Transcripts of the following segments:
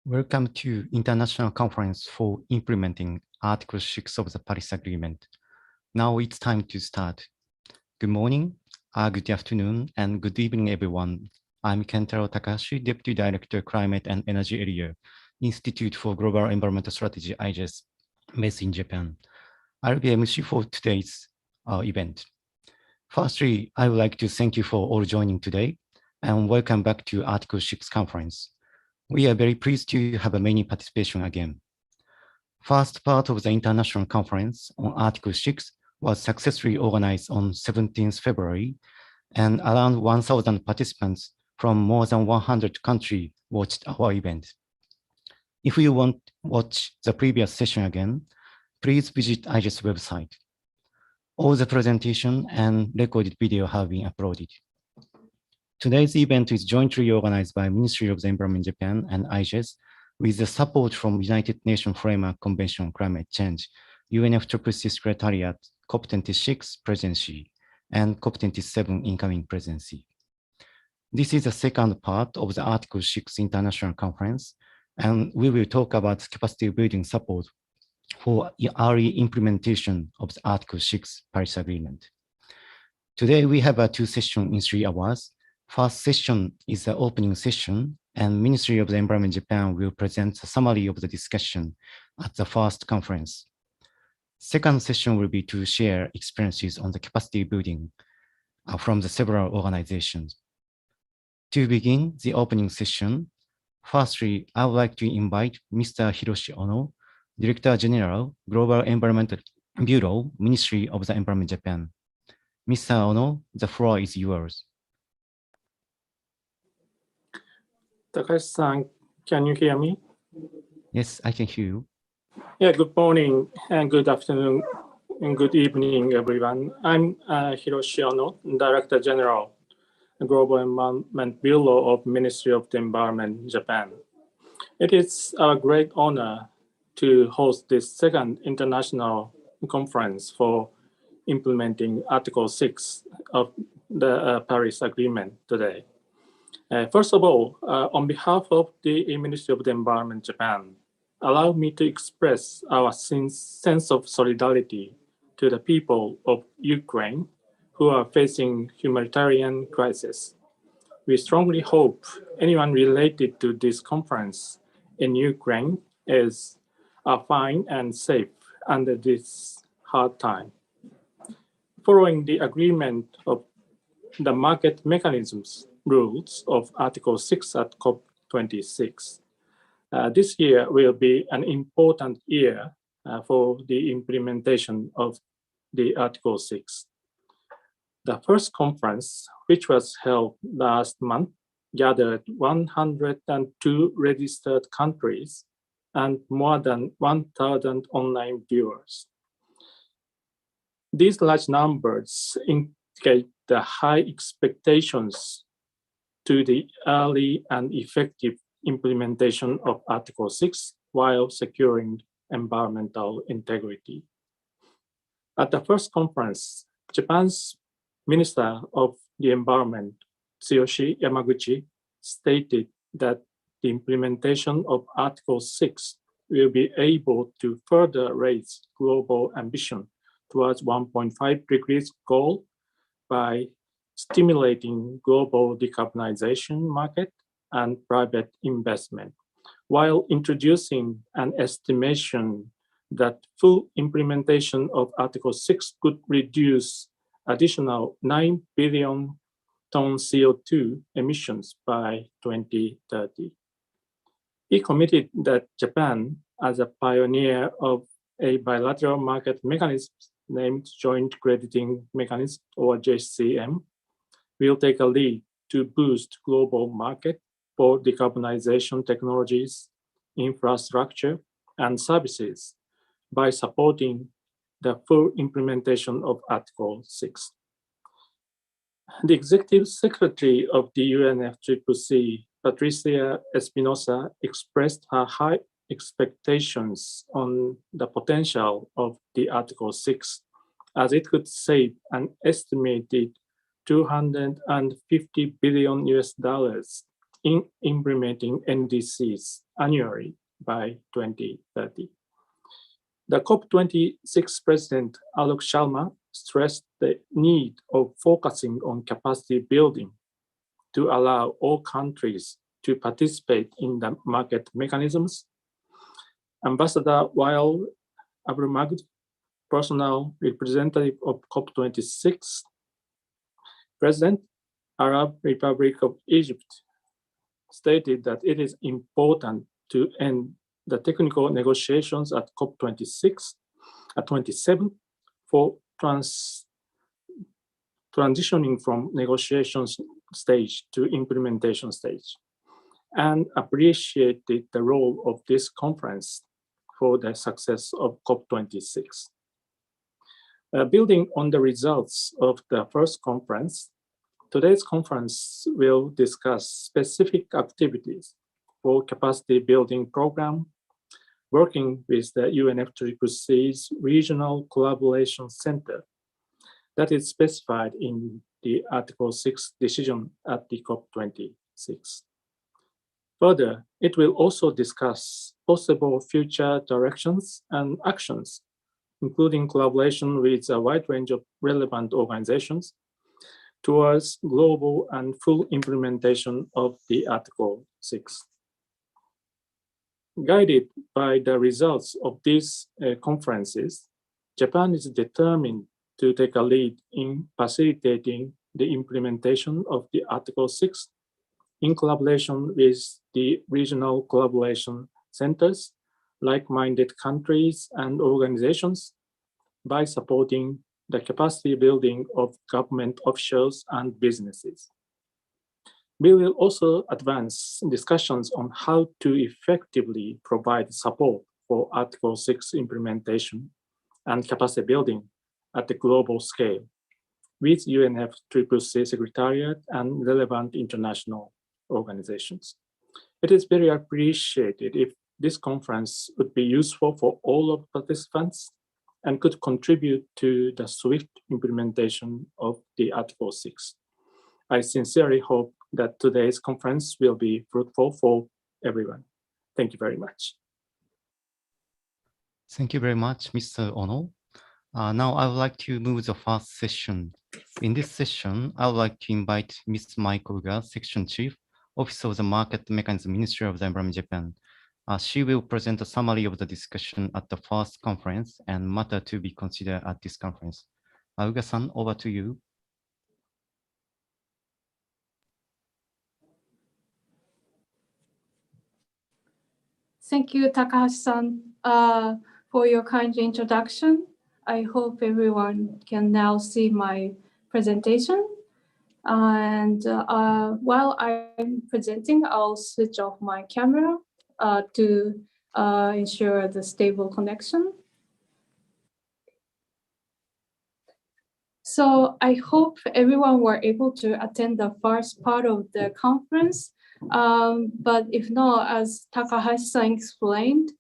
Welcome to International Conference for Implementing Article 6 of the Paris Agreement. Now it's time to start. Good morning, good afternoon, and good evening, everyone. I'm Kentaro Takahashi, Deputy Director, Climate and Energy Area, Institute for Global Environmental Strategy, IGES, based in Japan. I'll be MC for today's event. Firstly, I would like to thank you for all joining today, and welcome back to Article 6 Conference. We are very pleased to have a many participation again. First part of the international conference on Article 6 was successfully organized on 17th February, and around 1,000 participants from more than 100 countries watched our event. If you want to watch the previous session again, please visit IGES website. All the presentation and recorded video have been uploaded. Today's event is jointly organized by Ministry of the Environment Japan and IGES with the support from United Nations Framework Convention on Climate Change, UNFCCC Secretariat, COP26 Presidency, and COP27 Incoming Presidency. This is the second part of the Article 6 International Conference, and we will talk about capacity building support for early implementation of the Article 6 Paris Agreement. Today we have a 2 sessions in 3 hours. First session is the opening session, and Ministry of the Environment Japan will present a summary of the discussion at the first conference. Second session will be to share experiences on the capacity building from the several organizations. To begin the opening session, firstly, I would like to invite Mr. Hiroshi Ono, Director General, Global Environmental Bureau, Ministry of the Environment Japan. Mr. Ono, the floor is yours. Takashi-san, can you hear me? Yes, I can hear you. Yeah, good morning and good afternoon and good evening, everyone. I'm Hiroshi Ono, Director General, Global Environment Bureau of Ministry of the Environment, Japan. It is a great honor to host this second international conference for implementing Article 6 of the Paris Agreement today. First of all, on behalf of the Ministry of the Environment, Japan, allow me to express our sense of solidarity to the people of Ukraine who are facing humanitarian crisis. We strongly hope anyone related to this conference in Ukraine is fine and safe under this hard time. Following the agreement of the market mechanisms rules of Article 6 at COP26. This year will be an important year for the implementation of the Article 6. The first conference, which was held last month, gathered 102 registered countries and more than 1,000 online viewers. These large numbers indicate the high expectations to the early and effective implementation of Article 6 while securing environmental integrity. At the first conference, Japan's Minister of the Environment, Tsuyoshi Yamaguchi, stated that the implementation of Article 6 will be able to further raise global ambition towards 1.5 degrees goal by stimulating global decarbonization market and private investment, while introducing an estimation that full implementation of Article 6 could reduce additional 9 billion tons CO2 emissions by 2030. He committed that Japan, as a pioneer of a bilateral market mechanism named Joint Crediting Mechanism, or JCM, will take a lead to boost global market for decarbonization technologies, infrastructure, and services by supporting the full implementation of Article 6. The Executive Secretary of the UNFCCC, Patricia Espinosa, expressed her high expectations on the potential of the Article 6, as it could save an estimated $250 billion in implementing NDCs annually by 2030. The COP26 President Alok Sharma stressed the need of focusing on capacity building to allow all countries to participate in the market mechanisms. Ambassador Wael Abdulmajid, personal representative of COP26, President, Arab Republic of Egypt, stated that it is important to end the technical negotiations at COP26 at 27 for transitioning from negotiations stage to implementation stage, and appreciated the role of this conference for the success of COP26. Building on the results of the first conference, today's conference will discuss specific activities for capacity building program, working with the UNFCCC's Regional Collaboration Center that is specified in the Article 6 decision at the COP26. Further, it will also discuss possible future directions and actions, including collaboration with a wide range of relevant organizations towards global and full implementation of the Article 6. Guided by the results of these conferences, Japan is determined to take a lead in facilitating the implementation of the Article 6 in collaboration with the regional collaboration centers, like-minded countries and organizations, by supporting the capacity building of government officials and businesses. We will also advance discussions on how to effectively provide support for Article 6 implementation and capacity building at the global scale with UNFCCC Secretariat and relevant international organizations. It is very appreciated if this conference would be useful for all of participants and could contribute to the swift implementation of the Article 6. I sincerely hope that today's conference will be fruitful for everyone. Thank you very much. Thank you very much, Mr. Ono. Now I would like to move the first session. In this session, I would like to invite Ms. Maiko Uga, Section Chief, Office of the Market Mechanism, Ministry of the Environment, Japan. She will present a summary of the discussion at the first conference and matter to be considered at this conference. Uga-san, over to you. Thank you, Takahashi-san, for your kind introduction. I hope everyone can now see my presentation. And while I'm presenting, I'll switch off my camera to ensure the stable connection. So I hope everyone were able to attend the first part of the conference. But if not, as Takahashi-san explained,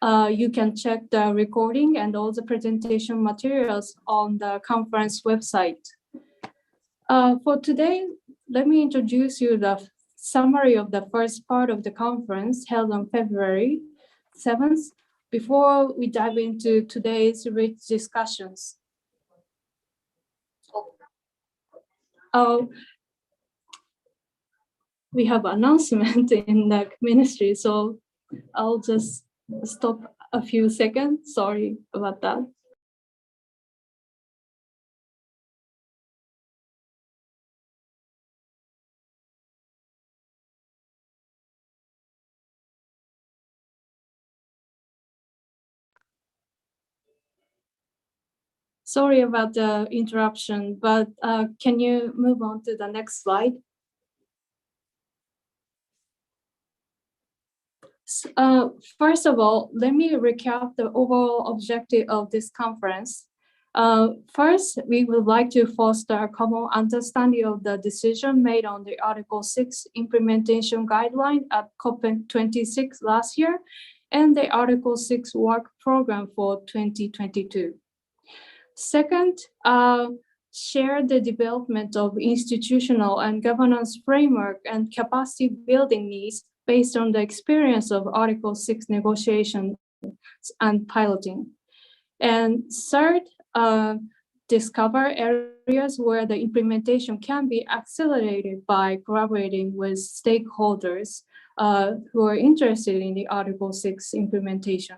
you can check the recording and all the presentation materials on the conference website. For today, let me introduce you the summary of the first part of the conference held on February 7th, before we dive into today's rich discussions. We have an announcement in the ministry, so I'll just stop a few seconds. Sorry about that. Sorry about the interruption, but can you move on to the next slide? First of all, let me recap the overall objective of this conference. First, we would like to foster a common understanding of the decision made on the Article 6 implementation guideline at COP26 last year and the Article 6 work program for 2022. Second, share the development of institutional and governance framework and capacity building needs based on the experience of Article 6 negotiation and piloting. And third, discover areas where the implementation can be accelerated by collaborating with stakeholders who are interested in the Article 6 implementation.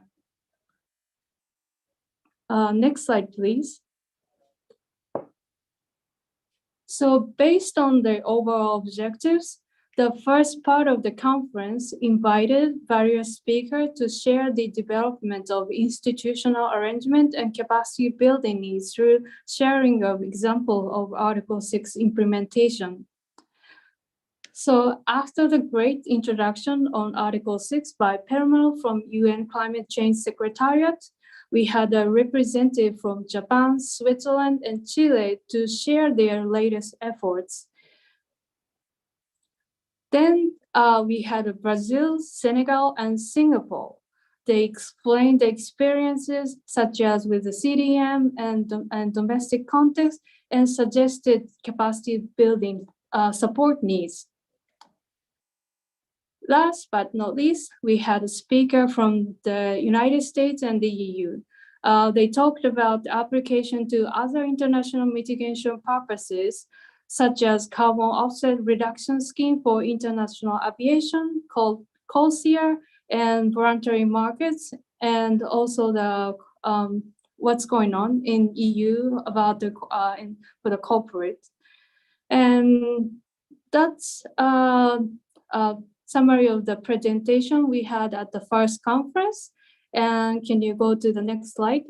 Next slide, please. So based on the overall objectives, the first part of the conference invited various speakers to share the development of institutional arrangement and capacity building needs through sharing of example of Article 6 implementation. So after the great introduction on Article 6 by Permel from UN Climate Change Secretariat, we had a representative from Japan, Switzerland, and Chile to share their latest efforts. Then we had Brazil, Senegal, and Singapore. They explained the experiences such as with the CDM and domestic context and suggested capacity building support needs. Last but not least, we had a speaker from the United States and the EU. They talked about the application to other international mitigation purposes, such as carbon offset reduction scheme for international aviation called COLSIA and voluntary markets, and also the what's going on in EU about the for the corporate. And that's summary of the presentation we had at the first conference. And can you go to the next slide?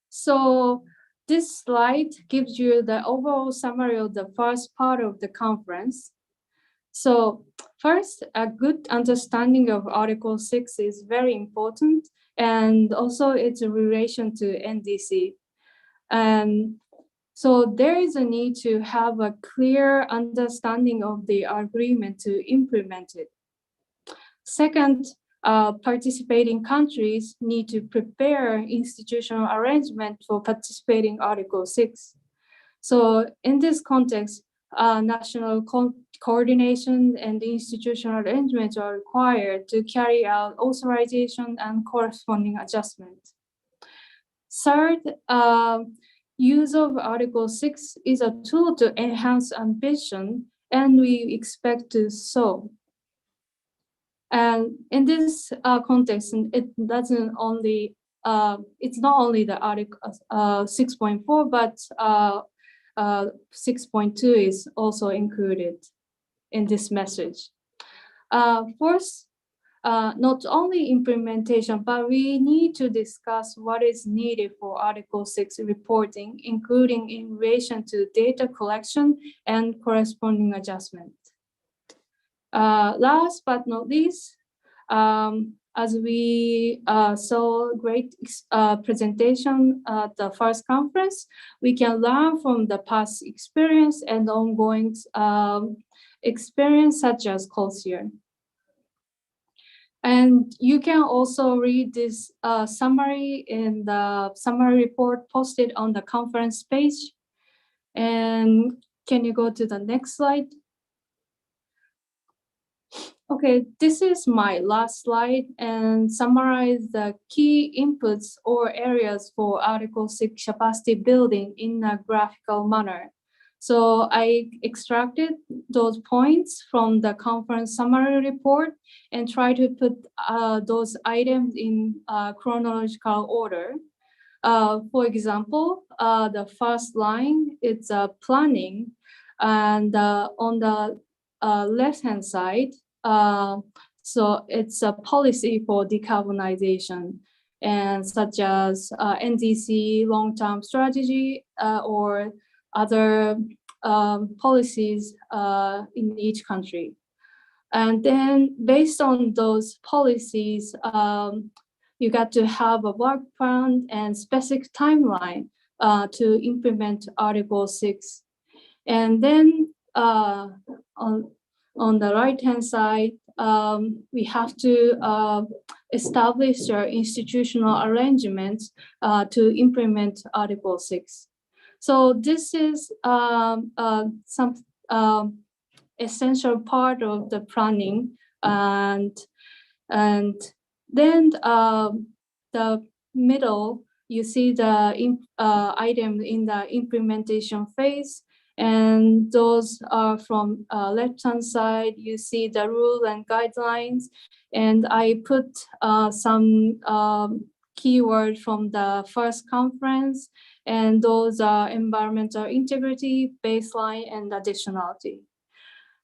So this slide gives you the overall summary of the first part of the conference. So first, a good understanding of Article 6 is very important, and also its relation to NDC. And so there is a need to have a clear understanding of the agreement to implement it. Second, participating countries need to prepare institutional arrangement for participating Article 6. So in this context, national coordination and institutional arrangements are required to carry out authorization and corresponding adjustment. Third, use of Article 6 is a tool to enhance ambition, and we expect to so. And in this context, it doesn't only, it's not only the Article 6.4, but 6.2 is also included in this message. Fourth, not only implementation, but we need to discuss what is needed for Article 6 reporting, including in relation to data collection and corresponding adjustment. Last but not least, as we saw great presentation at the first conference, we can learn from the past experience and ongoing experience such as COLSIA. And you can also read this summary in the summary report posted on the conference page. And can you go to the next slide? Okay, this is my last slide and summarize the key inputs or areas for Article 6 capacity building in a graphical manner. So I extracted those points from the conference summary report and try to put those items in chronological order. For example, the first line, it's planning, and on the left-hand side, so it's a policy for decarbonization, and such as NDC long-term strategy or other policies in each country. And then based on those policies, you got to have a work plan and specific timeline to implement Article 6. And then on the right-hand side, we have to establish our institutional arrangements to implement Article 6. So this is some essential part of the planning, and then the middle, you see the item in the implementation phase, and those are from left-hand side. You see the rule and guidelines, and I put some keyword from the first conference, and those are environmental integrity, baseline, and additionality.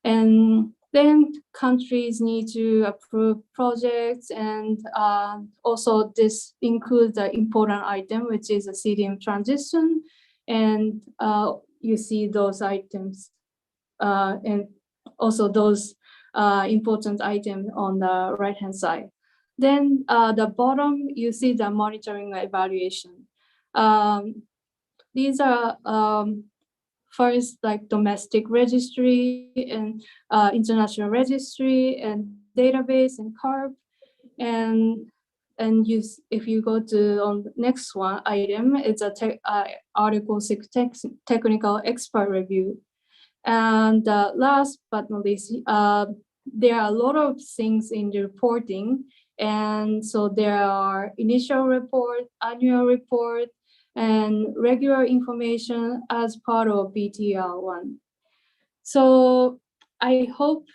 And then countries need to approve projects, and also this includes the important item, which is a CDM transition, and you see those items, and also those important items on the right-hand side. Then the bottom, you see the monitoring and evaluation. These are first, like domestic registry and international registry and database and CARB. And if you go to on the next one item, it's a Article 6 technical expert review. And last but not least, there are a lot of things in the reporting. And so there are initial report, annual report, and regular information as part of BTR1. So I hope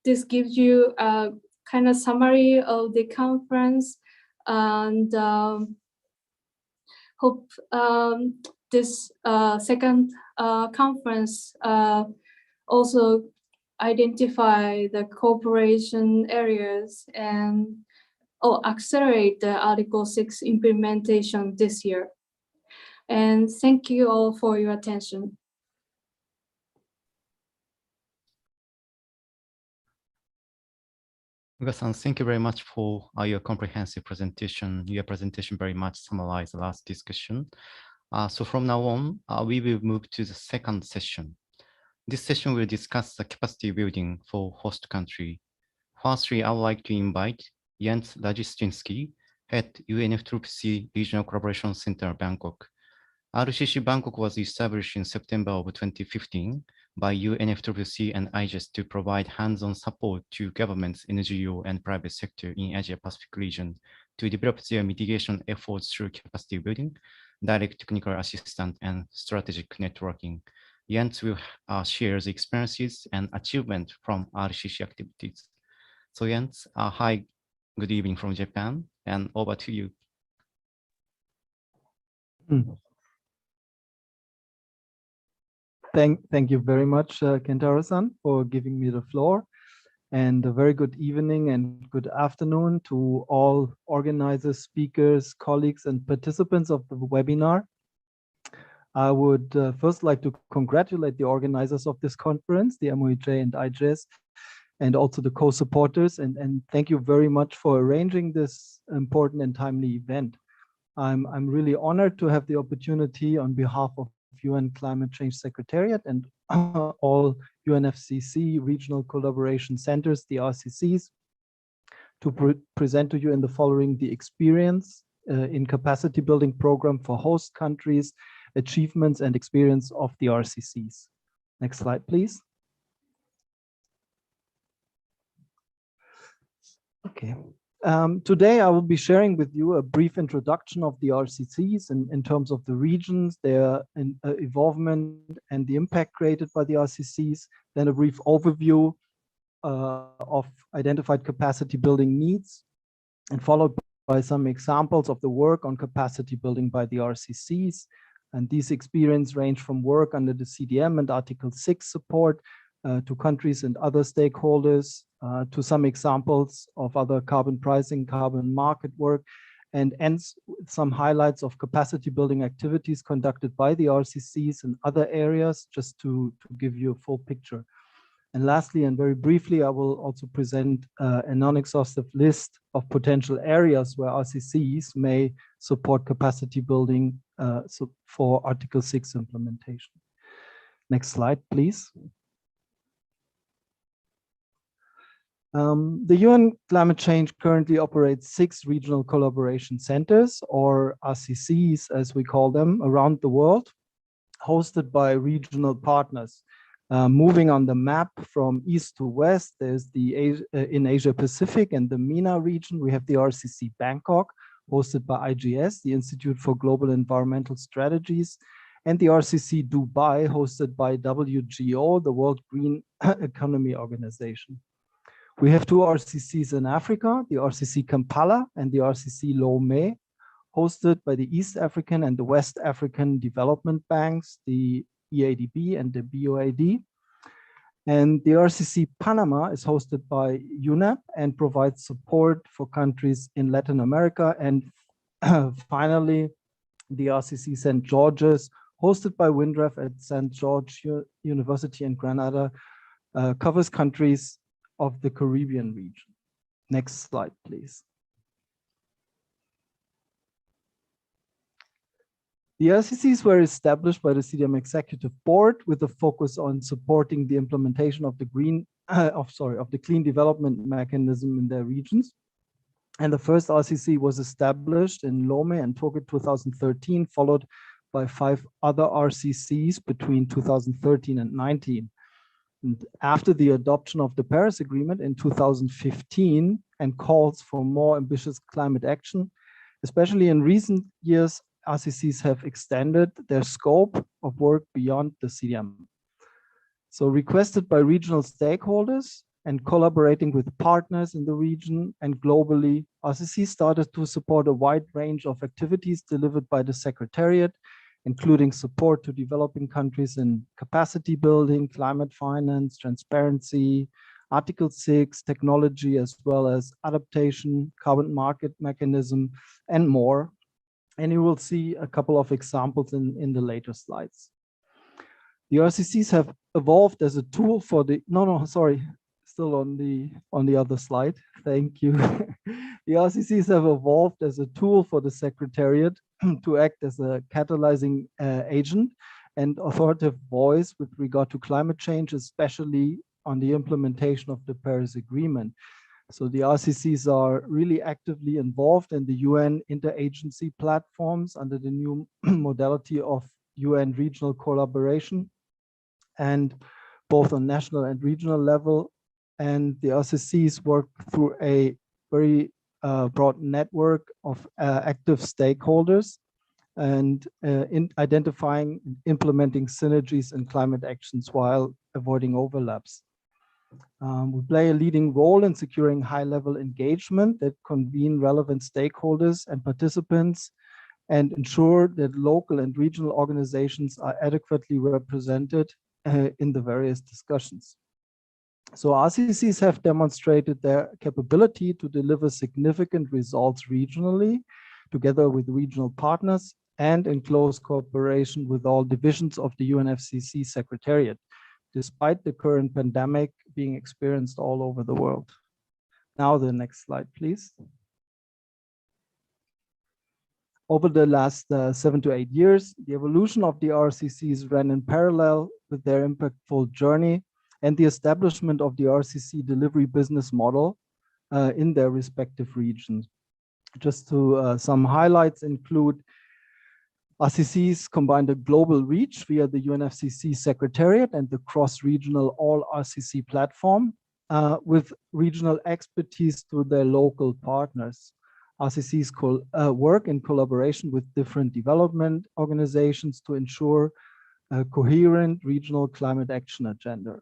this gives you a kind of summary of the conference, and hope this second conference also identify the cooperation areas and accelerate the Article 6 implementation this year. And thank you all for your attention. Uga-san, thank you very much for your comprehensive presentation. Your presentation very much summarized the last discussion. So from now on, we will move to the second session. This session will discuss the capacity building for host country. Firstly, I would like to invite Jens Rajistinsky, head UNFCCC Regional Collaboration Center, Bangkok. RCC Bangkok was established in September of 2015 by UNFCCC and IGES to provide hands-on support to governments, NGO, and private sector in Asia-Pacific region to develop their mitigation efforts through capacity building, direct technical assistance, and strategic networking. Jens will share the experiences and achievement from RCC activities. So Jens, hi, good evening from Japan, and over to you. Thank you very much, Kentaro-san, for giving me the floor. And a very good evening and good afternoon to all organizers, speakers, colleagues, and participants of the webinar. I would first like to congratulate the organizers of this conference, the MOEJ and IGES, and also the co-supporters. And thank you very much for arranging this important and timely event. I'm really honored to have the opportunity on behalf of UN Climate Change Secretariat and all UNFCCC regional collaboration centers, the RCCs, to present to you in the following the experience in capacity building program for host countries, achievements and experience of the RCCs. Next slide, please. Okay. Today, I will be sharing with you a brief introduction of the RCCs in terms of the regions, their involvement and the impact created by the RCCs, then a brief overview of identified capacity building needs, and followed by some examples of the work on capacity building by the RCCs. And these experiences range from work under the CDM and Article 6 support to countries and other stakeholders, to some examples of other carbon pricing, carbon market work, and ends with some highlights of capacity building activities conducted by the RCCs in other areas, just to give you a full picture. And lastly, and very briefly, I will also present a non-exhaustive list of potential areas where RCCs may support capacity building for Article 6 implementation. Next slide, please. The UN Climate Change currently operates 6 regional collaboration centers, or RCCs as we call them, around the world, hosted by regional partners. Moving on the map from east to west, there's in Asia Pacific and the MENA region, we have the RCC Bangkok, hosted by IGS, the Institute for Global Environmental Strategies, and the RCC Dubai, hosted by WGO, the World Green Economy Organization. We have 2 RCCs in Africa, the RCC Kampala and the RCC Lomé, hosted by the East African and the West African Development Banks, the EADB and the BOAD. And the RCC Panama is hosted by UNEP and provides support for countries in Latin America. And finally, the RCC St. George's, hosted by WINDREF at St. George University in Granada, covers countries of the Caribbean region. Next slide, please. The RCCs were established by the CDM Executive Board with a focus on supporting the implementation of the Clean Development Mechanism in their regions. And the first RCC was established in Lomé and Togo 2013, followed by 5 other RCCs between 2013 and 19. And after the adoption of the Paris Agreement in 2015 and calls for more ambitious climate action, especially in recent years, RCCs have extended their scope of work beyond the CDM. So requested by regional stakeholders and collaborating with partners in the region and globally, RCC started to support a wide range of activities delivered by the Secretariat, including support to developing countries in capacity building, climate finance, transparency, Article 6, technology, as well as adaptation, carbon market mechanism, and more. And you will see a couple of examples in the later slides. The RCCs have evolved as a tool for the, still on the other slide, thank you. The RCCs have evolved as a tool for the Secretariat to act as a catalyzing agent and authoritative voice with regard to climate change, especially on the implementation of the Paris Agreement. So the RCCs are really actively involved in the UN interagency platforms under the new modality of UN regional collaboration, and both on national and regional level. And the RCCs work through a very broad network of active stakeholders and in identifying and implementing synergies and climate actions while avoiding overlaps. We play a leading role in securing high-level engagement that convene relevant stakeholders and participants and ensure that local and regional organizations are adequately represented in the various discussions. So RCCs have demonstrated their capability to deliver significant results regionally, together with regional partners and in close cooperation with all divisions of the UNFCCC Secretariat, despite the current pandemic being experienced all over the world. Now the next slide, please. Over the last 7 to 8 years, the evolution of the RCCs ran in parallel with their impactful journey and the establishment of the RCC delivery business model in their respective regions. Just to some highlights include RCCs combined a global reach via the UNFCCC Secretariat and the cross-regional all-RCC platform with regional expertise through their local partners. RCCs work in collaboration with different development organizations to ensure a coherent regional climate action agenda.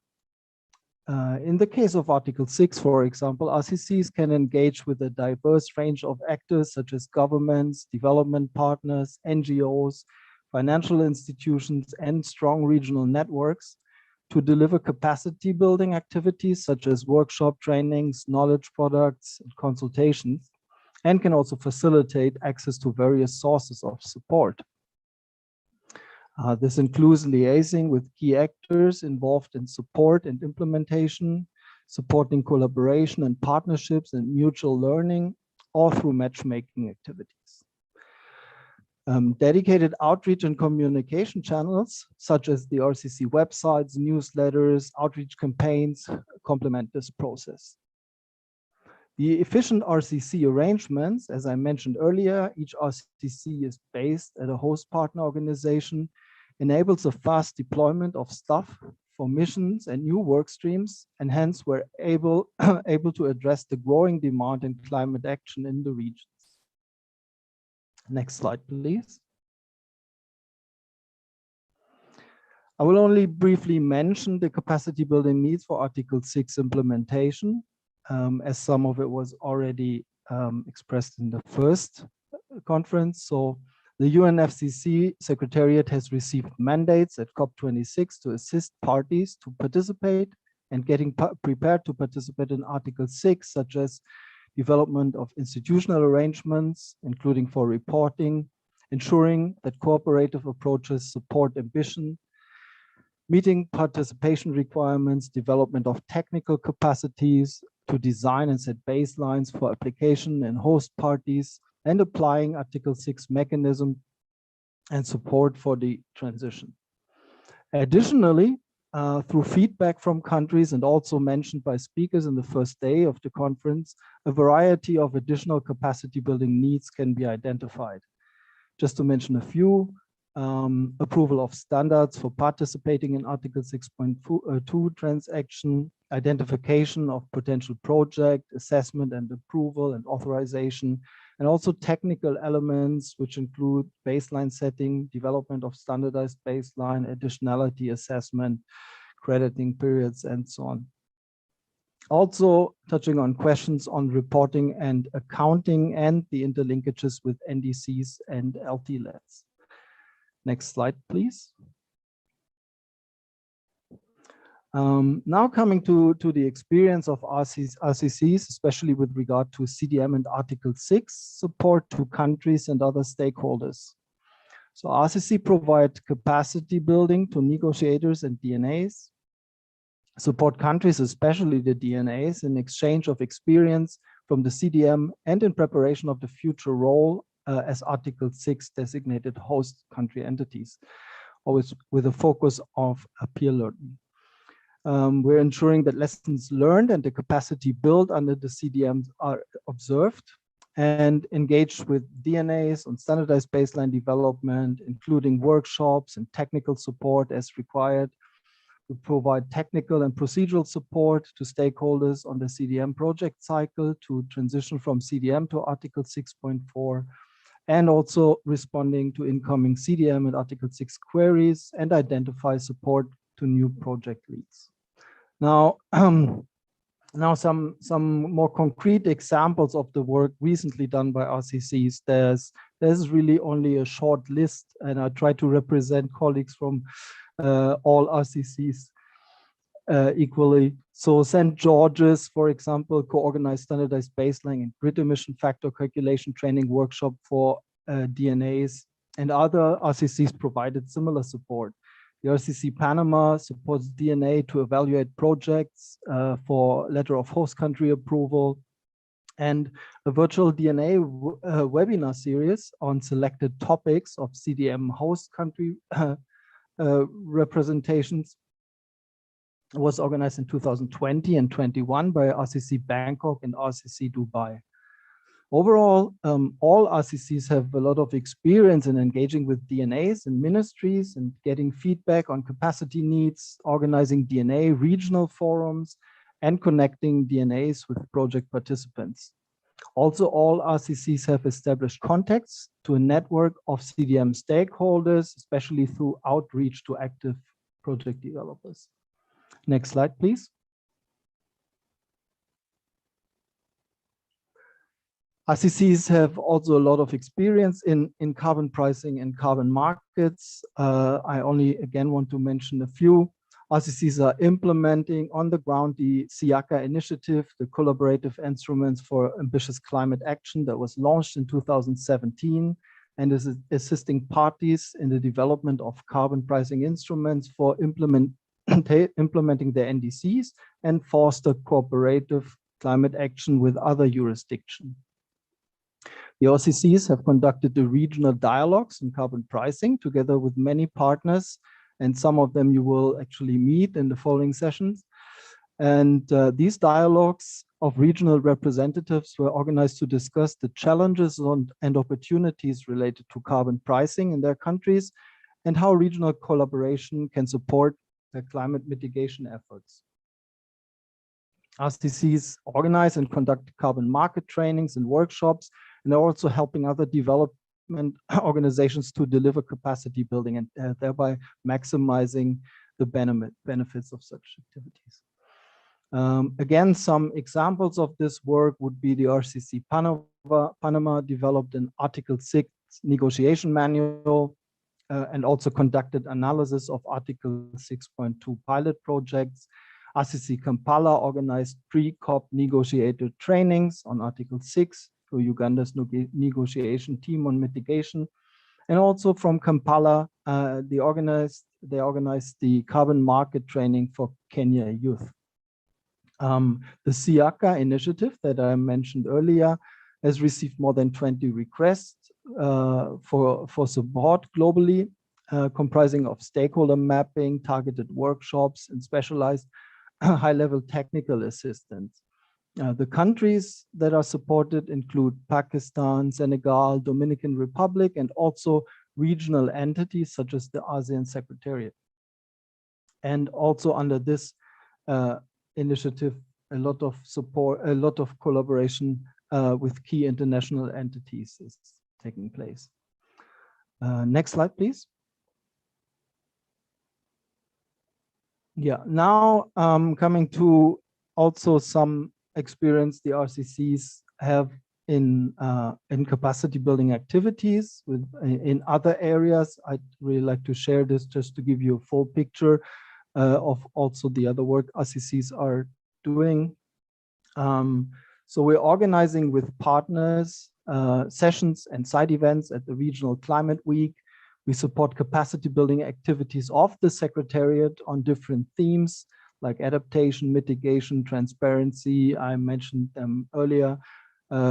In the case of Article 6, for example, RCCs can engage with a diverse range of actors such as governments, development partners, NGOs, financial institutions, and strong regional networks to deliver capacity building activities such as workshop trainings, knowledge products, and consultations, and can also facilitate access to various sources of support. This includes liaising with key actors involved in support and implementation, supporting collaboration and partnerships and mutual learning, or through matchmaking activities. Dedicated outreach and communication channels, such as the RCC websites, newsletters, outreach campaigns, complement this process. The efficient RCC arrangements, as I mentioned earlier, each RCC is based at a host partner organization, enables a fast deployment of staff for missions and new work streams, and hence we're able to address the growing demand in climate action in the regions. Next slide, please. I will only briefly mention the capacity building needs for Article 6 implementation, as some of it was already expressed in the first conference. So the UNFCCC Secretariat has received mandates at COP26 to assist parties to participate and getting prepared to participate in Article 6, such as development of institutional arrangements, including for reporting, ensuring that cooperative approaches support ambition, meeting participation requirements, development of technical capacities to design and set baselines for application in host parties, and applying Article 6 mechanism and support for the transition. Additionally, through feedback from countries and also mentioned by speakers in the first day of the conference, a variety of additional capacity building needs can be identified. Just to mention a few, approval of standards for participating in Article 6.2 transaction, identification of potential project, assessment and approval and authorization, and also technical elements, which include baseline setting, development of standardized baseline, additionality assessment, crediting periods, and so on. Also touching on questions on reporting and accounting and the interlinkages with NDCs and LTLETs. Next slide, please. Now coming to the experience of RCCs, especially with regard to CDM and Article 6 support to countries and other stakeholders. So RCC provide capacity building to negotiators and DNAs, support countries, especially the DNAs, in exchange of experience from the CDM and in preparation of the future role as Article 6 designated host country entities, always with a focus of peer learning. We're ensuring that lessons learned and the capacity built under the CDMs are observed and engaged with DNAs on standardized baseline development, including workshops and technical support as required. We provide technical and procedural support to stakeholders on the CDM project cycle to transition from CDM to Article 6.4, and also responding to incoming CDM and Article 6 queries and identify support to new project leads. Now, some more concrete examples of the work recently done by RCCs. There's really only a short list, and I try to represent colleagues from all RCCs equally. So St. George's, for example, co-organized standardized baseline and grid emission factor calculation training workshop for DNAs, and other RCCs provided similar support. The RCC Panama supports DNA to evaluate projects for letter of host country approval, and a virtual DNA webinar series on selected topics of CDM host country representations was organized in 2020 and 21 by RCC Bangkok and RCC Dubai. Overall, all RCCs have a lot of experience in engaging with DNAs and ministries and getting feedback on capacity needs, organizing DNA regional forums, and connecting DNAs with project participants. Also, all RCCs have established contacts to a network of CDM stakeholders, especially through outreach to active project developers. Next slide, please. RCCs have also a lot of experience in carbon pricing and carbon markets. I only again want to mention a few. RCCs are implementing on the ground the SIACA initiative, the collaborative instruments for ambitious climate action that was launched in 2017, and is assisting parties in the development of carbon pricing instruments for implementing their NDCs and foster cooperative climate action with other jurisdictions. The RCCs have conducted the regional dialogues on carbon pricing together with many partners, and some of them you will actually meet in the following sessions. And these dialogues of regional representatives were organized to discuss the challenges and opportunities related to carbon pricing in their countries and how regional collaboration can support their climate mitigation efforts. RCCs organize and conduct carbon market trainings and workshops, and are also helping other development organizations to deliver capacity building and thereby maximizing the benefits of such activities. Again, some examples of this work would be the RCC Panama developed an Article 6 negotiation manual and also conducted analysis of Article 6.2 pilot projects. RCC Kampala organized pre-COP negotiator trainings on Article 6 for Uganda's negotiation team on mitigation. And also from Kampala, they organized the carbon market training for Kenya youth. The SIACA initiative that I mentioned earlier has received more than 20 requests for support globally, comprising of stakeholder mapping, targeted workshops, and specialized high-level technical assistance. The countries that are supported include Pakistan, Senegal, Dominican Republic, and also regional entities such as the ASEAN Secretariat. And also under this initiative, a lot of support, a lot of collaboration with key international entities is taking place. Next slide, please. Yeah, now coming to also some experience the RCCs have in capacity building activities in other areas. I'd really like to share this just to give you a full picture of also the other work RCCs are doing. So we're organizing with partners sessions and side events at the Regional Climate Week. We support capacity building activities of the Secretariat on different themes like adaptation, mitigation, transparency. I mentioned them earlier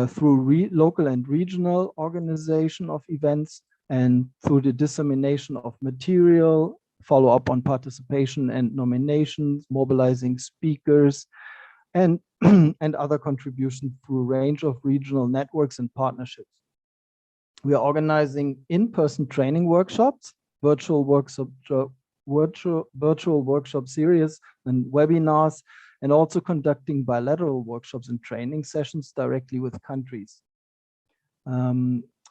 through local and regional organization of events and through the dissemination of material, follow up on participation and nominations, mobilizing speakers, and, and other contributions through a range of regional networks and partnerships. We are organizing in-person training workshops, virtual workshop series and webinars, and also conducting bilateral workshops and training sessions directly with countries.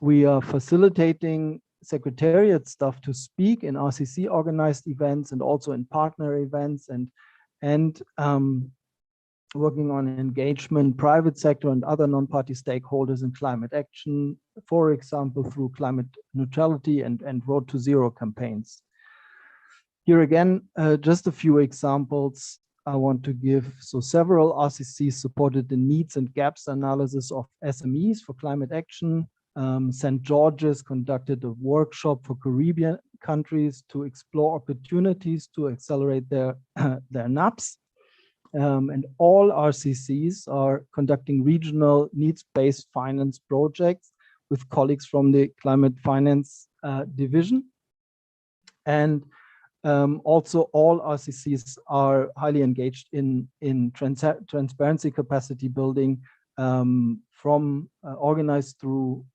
We are facilitating Secretariat staff to speak in RCC organized events and also in partner events, and working on engagement, private sector and other non-party stakeholders in climate action, for example, through climate neutrality and Road to Zero campaigns. Here again, just a few examples I want to give. So several RCCs supported the needs and gaps analysis of SMEs for climate action. St. George's conducted a workshop for Caribbean countries to explore opportunities to accelerate their NAPs. And all RCCs are conducting regional needs-based finance projects with colleagues from the climate finance division. And also all RCCs are highly engaged in transparency capacity building from organized through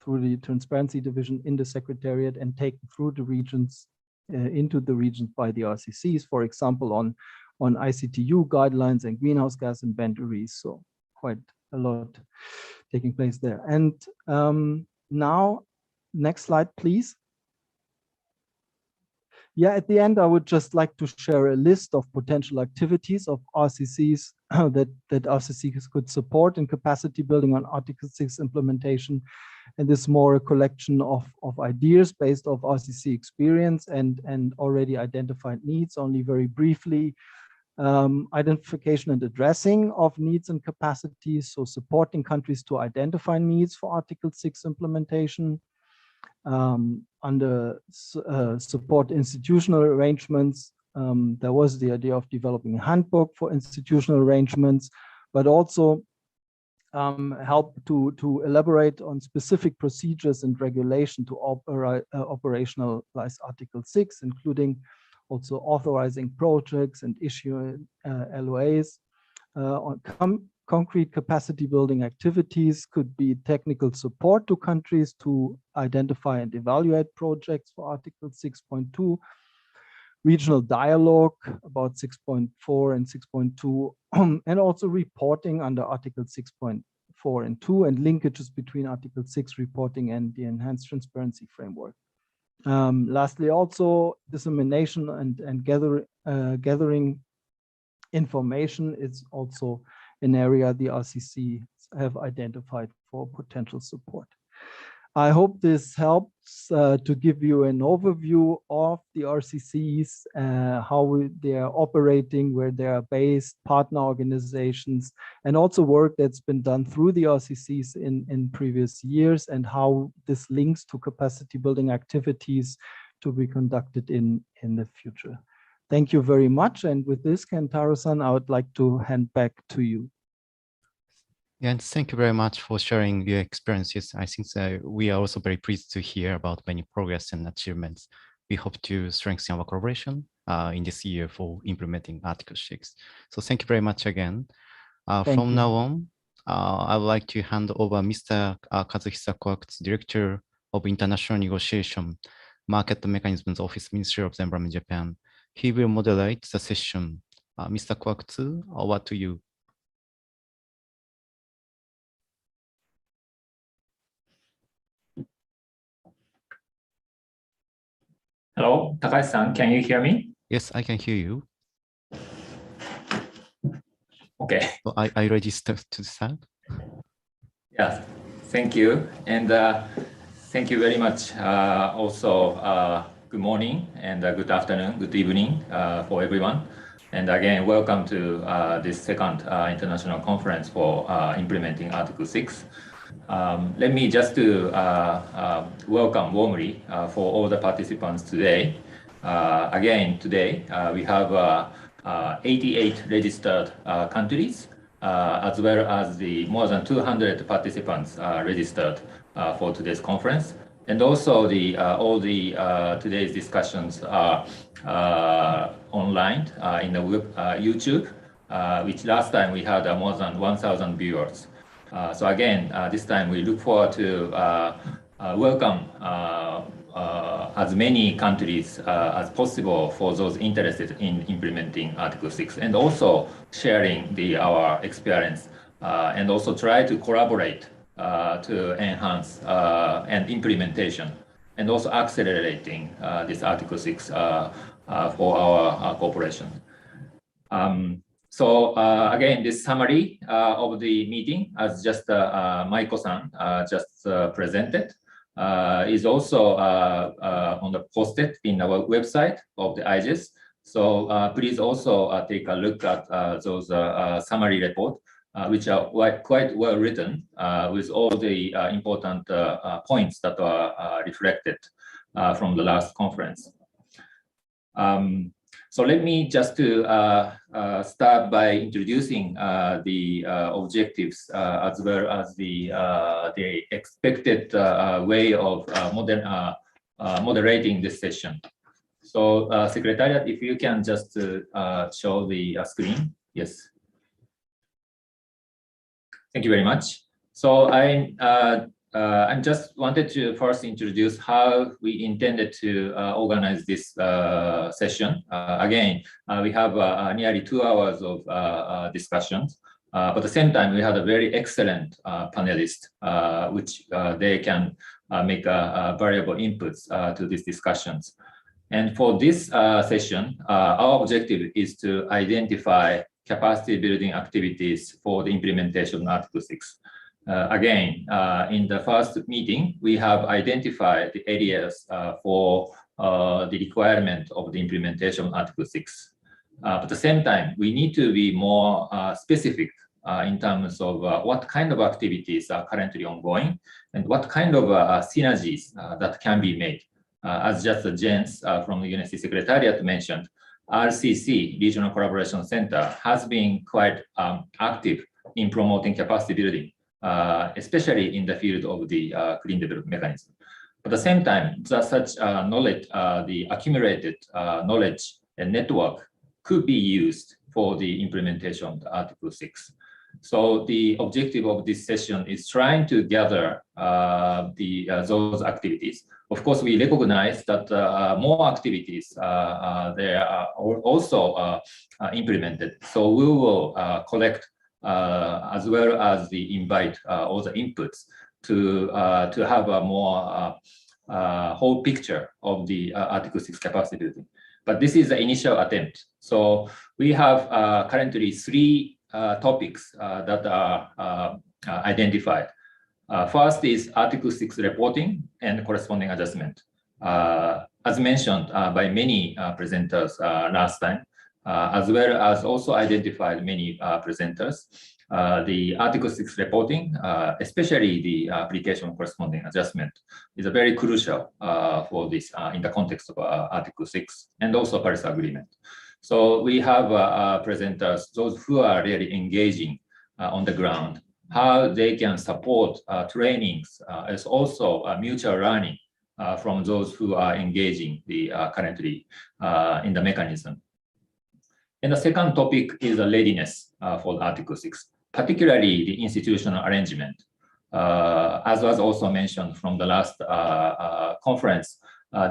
the transparency division in the Secretariat and taken through the regions into the regions by the RCCs, for example, on ICTU guidelines and greenhouse gas inventories. So quite a lot taking place there. And now, next slide, please. Yeah, at the end, I would just like to share a list of potential activities of RCCs that RCCs could support in capacity building on Article 6 implementation. And this is more a collection of ideas based off RCC experience and already identified needs. Only very briefly, identification and addressing of needs and capacities, so supporting countries to identify needs for Article 6 implementation. Under support institutional arrangements, there was the idea of developing a handbook for institutional arrangements, but also help to elaborate on specific procedures and regulation to operationalize Article 6, including also authorizing projects and issuing LOAs. concrete capacity building activities could be technical support to countries to identify and evaluate projects for Article 6.2, regional dialogue about 6.4 and 6.2, and also reporting under Article 6.4 and 2, and linkages between Article 6 reporting and the enhanced transparency framework. Lastly, also dissemination and gathering information is also an area the RCC have identified for potential support. I hope this helps to give you an overview of the RCCs, how they are operating, where they are based, partner organizations, and also work that's been done through the RCCs in previous years, and how this links to capacity building activities to be conducted in the future. Thank you very much. And with this, Kentaro-san, I would like to hand back to you. Yeah, and thank you very much for sharing your experiences. I think that we are also very pleased to hear about many progress and achievements. We hope to strengthen our collaboration in this year for implementing Article 6. So thank you very much again. From now on, I would like to hand over Mr. Kazuhisa Kowaku's Director of International Negotiation, Market Mechanisms Office, Ministry of the Environment, Japan. He will moderate the session. Mr. Kowaku, over to you. Hello, Takashi-san, can you hear me? Yes, I can hear you. Okay. So I ready to start? Yes, thank you. And thank you very much. Also, good morning and good afternoon, good evening for everyone. And again, welcome to this second international conference for implementing Article 6. Let me just welcome warmly for all the participants today. Again, today we have 88 registered countries, as well as the more than 200 participants registered for today's conference. And also all the today's discussions are online in the YouTube, which last time we had more than 1,000 viewers. So again, this time we look forward to welcome as many countries as possible for those interested in implementing Article 6, and also sharing our experience, and also try to collaborate to enhance and implementation, and also accelerating this Article 6 for our cooperation. So again, this summary of the meeting, as just Maiko-san just presented, is also posted in our website of the IGES. So please also take a look at those summary reports, which are quite well written, with all the important points that are reflected from the last conference. So let me just start by introducing the objectives, as well as the expected way of moderating this session. So Secretariat, if you can just show the screen. Yes. Thank you very much. So I just wanted to first introduce how we intended to organize this session. Again, we have nearly 2 hours of discussions, but at the same time, we had a very excellent panelist, which they can make variable inputs to these discussions. And for this session, our objective is to identify capacity building activities for the implementation of Article 6. Again, in the first meeting, we have identified the areas for the requirement of the implementation of Article 6. But at the same time, we need to be more specific in terms of what kind of activities are currently ongoing and what kind of synergies that can be made. As just Jens from the UNSC Secretariat mentioned, RCC, Regional Collaboration Center, has been quite active in promoting capacity building, especially in the field of the clean development mechanism. But at the same time, such knowledge, the accumulated knowledge and network could be used for the implementation of Article 6. So the objective of this session is trying to gather those activities. Of course, we recognize that more activities there are also implemented. So we will collect as well as the invite all the inputs to have a more whole picture of the Article 6 capacity building. But this is the initial attempt. So we have currently 3 topics that are identified. First is Article 6 reporting and corresponding adjustment. As mentioned by many presenters last time, as well as also identified many presenters, the Article 6 reporting, especially the application corresponding adjustment, is a very crucial for this in the context of Article 6 and also Paris Agreement. So we have presenters, those who are really engaging on the ground, how they can support trainings as also mutual learning from those who are engaging currently in the mechanism. And the second topic is the readiness for Article 6, particularly the institutional arrangement. As was also mentioned from the last conference,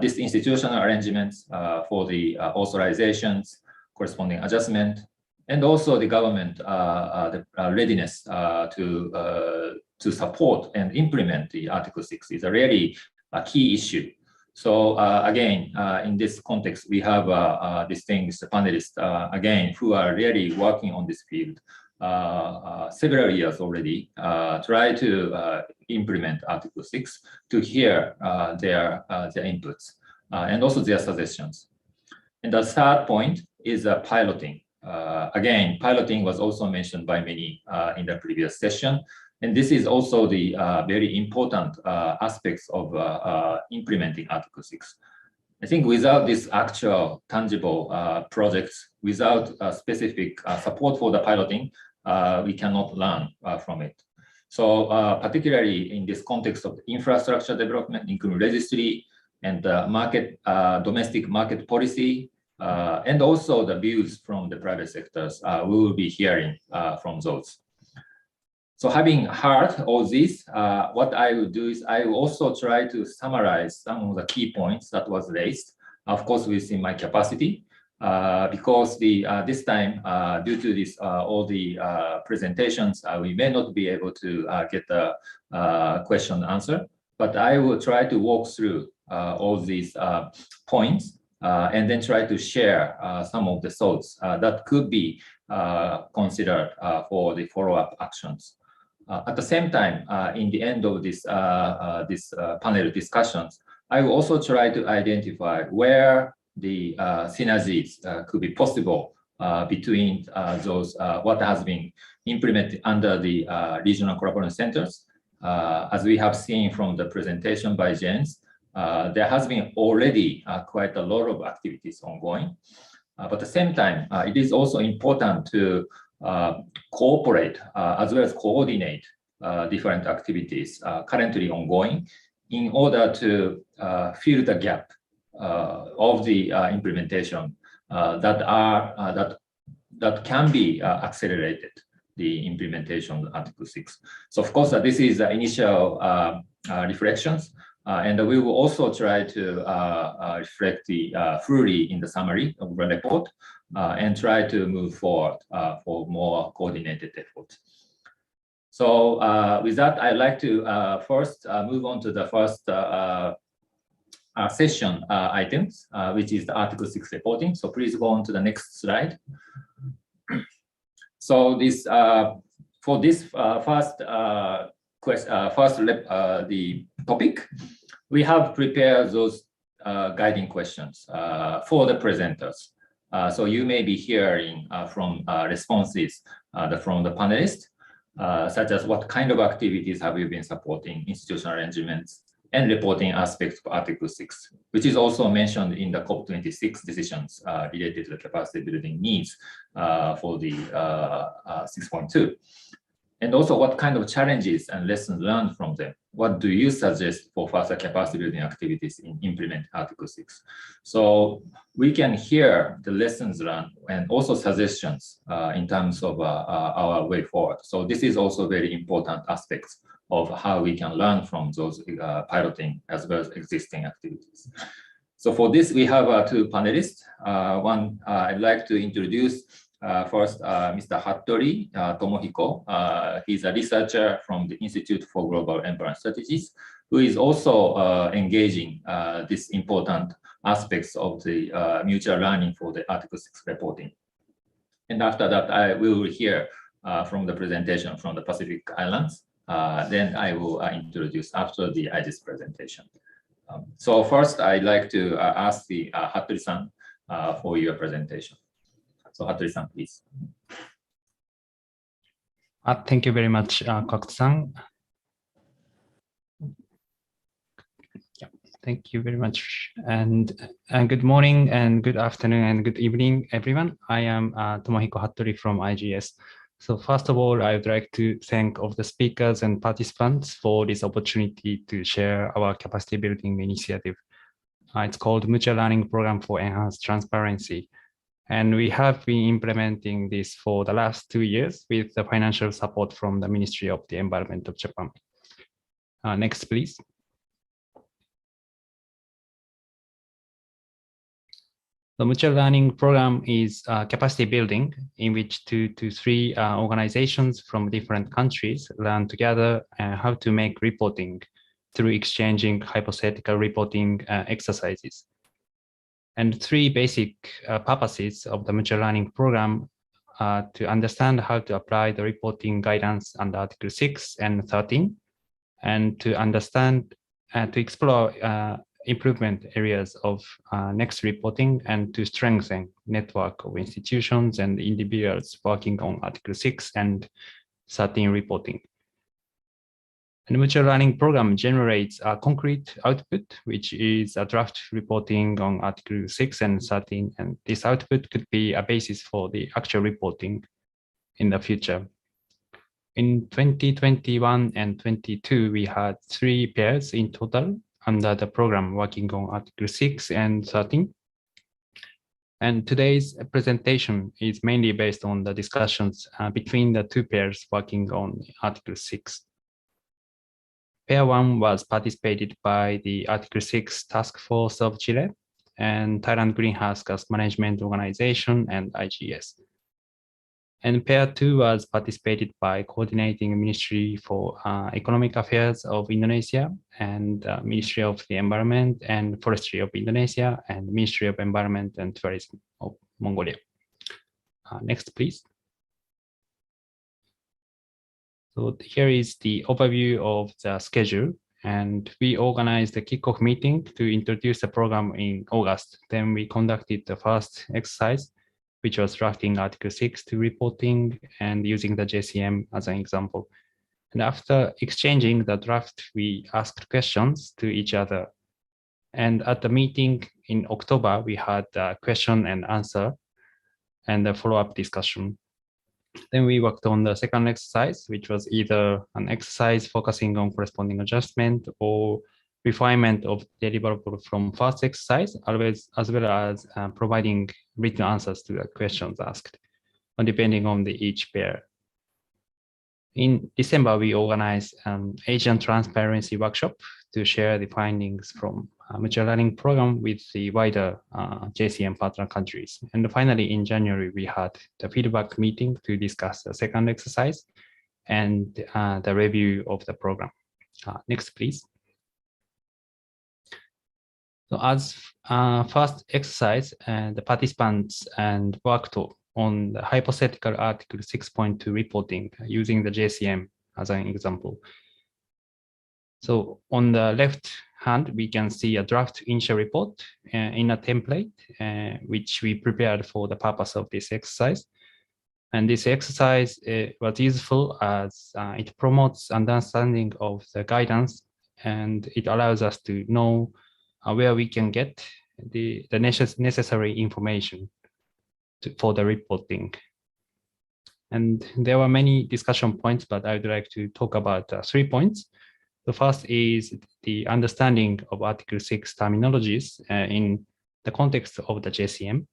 this institutional arrangements for the authorizations, corresponding adjustment, and also the government the readiness to support and implement the Article 6 is a really key issue. So again, in this context, we have distinguished panelists again who are really working on this field several years already, try to implement Article 6 to hear their inputs and also their suggestions. And the third point is piloting. Again, piloting was also mentioned by many in the previous session. And this is also the very important aspects of implementing Article 6. I think without this actual tangible projects, without specific support for the piloting, we cannot learn from it. So particularly in this context of infrastructure development, including registry and domestic market policy, and also the views from the private sectors, we will be hearing from those. So having heard all this, what I will do is I will also try to summarize some of the key points that was raised, of course, within my capacity, because this time, due to this all the presentations, we may not be able to get the question answer, but I will try to walk through all these points and then try to share some of the thoughts that could be considered for the follow-up actions. At the same time, in the end of this panel discussions, I will also try to identify where the synergies could be possible between those what has been implemented under the regional collaboration centers. As we have seen from the presentation by James, there has been already quite a lot of activities ongoing. But at the same time, it is also important to cooperate as well as coordinate different activities currently ongoing in order to fill the gap of the implementation that can be accelerated, the implementation of Article 6. So of course, this is the initial reflections, and we will also try to reflect fully in the summary of the report and try to move forward for more coordinated efforts. So with that, I'd like to first move on to the first session items, which is the Article 6 reporting. So please go on to the next slide. So this for this first the topic, we have prepared those guiding questions for the presenters. So you may be hearing from responses from the panelists, such as what kind of activities have you been supporting, institutional arrangements, and reporting aspects of Article 6, which is also mentioned in the COP26 decisions related to the capacity building needs for the 6.2. And also, what kind of challenges and lessons learned from them? What do you suggest for further capacity building activities in implement Article 6? So we can hear the lessons learned and also suggestions in terms of our way forward. So this is also very important aspects of how we can learn from those piloting as well as existing activities. So for this, we have two panelists. One, I'd like to introduce first, Mr. Hattori Tomohiko. He's a researcher from the Institute for Global Environment Strategies, who is also engaging these important aspects of the mutual learning for the Article 6 reporting. And after that, I will hear from the presentation from the Pacific Islands. Then I will introduce after the IGES presentation. So first, I'd like to ask the Hattori-san for your presentation. So Hattori-san, please. Thank you very much, Kakuto-san. Yeah, thank you very much. And good morning and good afternoon and good evening, everyone. I am Tomohiko Hattori from IGS. So first of all, I would like to thank all the speakers and participants for this opportunity to share our capacity building initiative. It's called Mutual Learning Program for Enhanced Transparency. And we have been implementing this for the last 2 years with the financial support from the Ministry of the Environment of Japan. Next, please. The Mutual Learning Program is capacity building in which 2 to 3 organizations from different countries learn together how to make reporting through exchanging hypothetical reporting exercises. And 3 basic purposes of the Mutual Learning Program are to understand how to apply the reporting guidance under Article 6 and 13, and to understand and to explore improvement areas of next reporting, and to strengthen network of institutions and individuals working on Article 6 and 13 reporting. And the Mutual Learning Program generates a concrete output, which is a draft reporting on Article 6 and 13, and this output could be a basis for the actual reporting in the future. In 2021 and 22, we had 3 pairs in total under the program working on Article 6 and 13. And today's presentation is mainly based on the discussions between the 2 pairs working on Article 6. Pair 1 was participated by the Article 6 Task Force of Chile and Thailand Greenhouse Gas Management Organization and IGS. And Pair 2 was participated by Coordinating Ministry for Economic Affairs of Indonesia and Ministry of the Environment and Forestry of Indonesia and Ministry of Environment and Tourism of Mongolia. Next, please. So here is the overview of the schedule, and we organized the kickoff meeting to introduce the program in August. Then we conducted the first exercise, which was drafting Article 6 to reporting and using the JCM as an example. And after exchanging the draft, we asked questions to each other. And at the meeting in October, we had a question and answer and a follow-up discussion. Then we worked on the second exercise, which was either an exercise focusing on corresponding adjustment or refinement of deliverable from first exercise, as well as providing written answers to the questions asked, depending on each pair. In December, we organized an Asian Transparency Workshop to share the findings from Mutual Learning Program with the wider JCM partner countries. And finally, in January, we had the feedback meeting to discuss the second exercise and the review of the program. Next, please. So as first exercise, the participants worked on the hypothetical Article 6.2 reporting using the JCM as an example. So on the left hand, we can see a draft initial report in a template, which we prepared for the purpose of this exercise. And this exercise was useful as it promotes understanding of the guidance, and it allows us to know where we can get the necessary information for the reporting. And there were many discussion points, but I would like to talk about 3 points. The first is the understanding of Article 6 terminologies in the context of the JCM.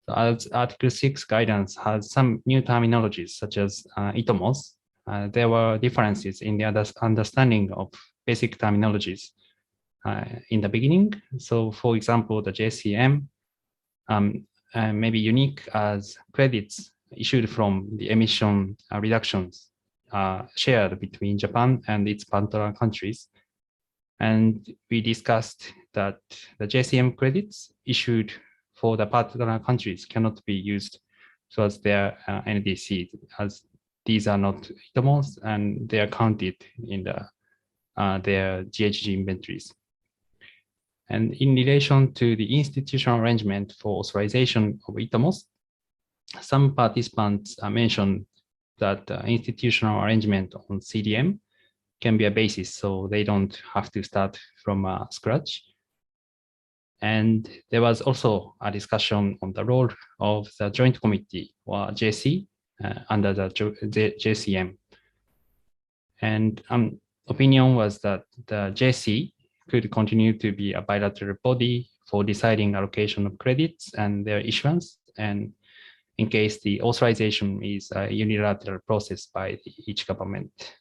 So as Article 6 guidance has some new terminologies, such as ITOMOS, there were differences in the understanding of basic terminologies in the beginning. So for example, the JCM may be unique as credits issued from the emission reductions shared between Japan and its partner countries. And we discussed that the JCM credits issued for the partner countries cannot be used towards their NDC, as these are not ITOMOS and they are counted in their GHG inventories. And in relation to the institutional arrangement for authorization of ITOMOS, some participants mentioned that institutional arrangement on CDM can be a basis, so they don't have to start from scratch. And there was also a discussion on the role of the Joint Committee, or JC, under the JCM. And opinion was that the JC could continue to be a bilateral body for deciding allocation of credits and their issuance, and in case the authorization is a unilateral process by each government.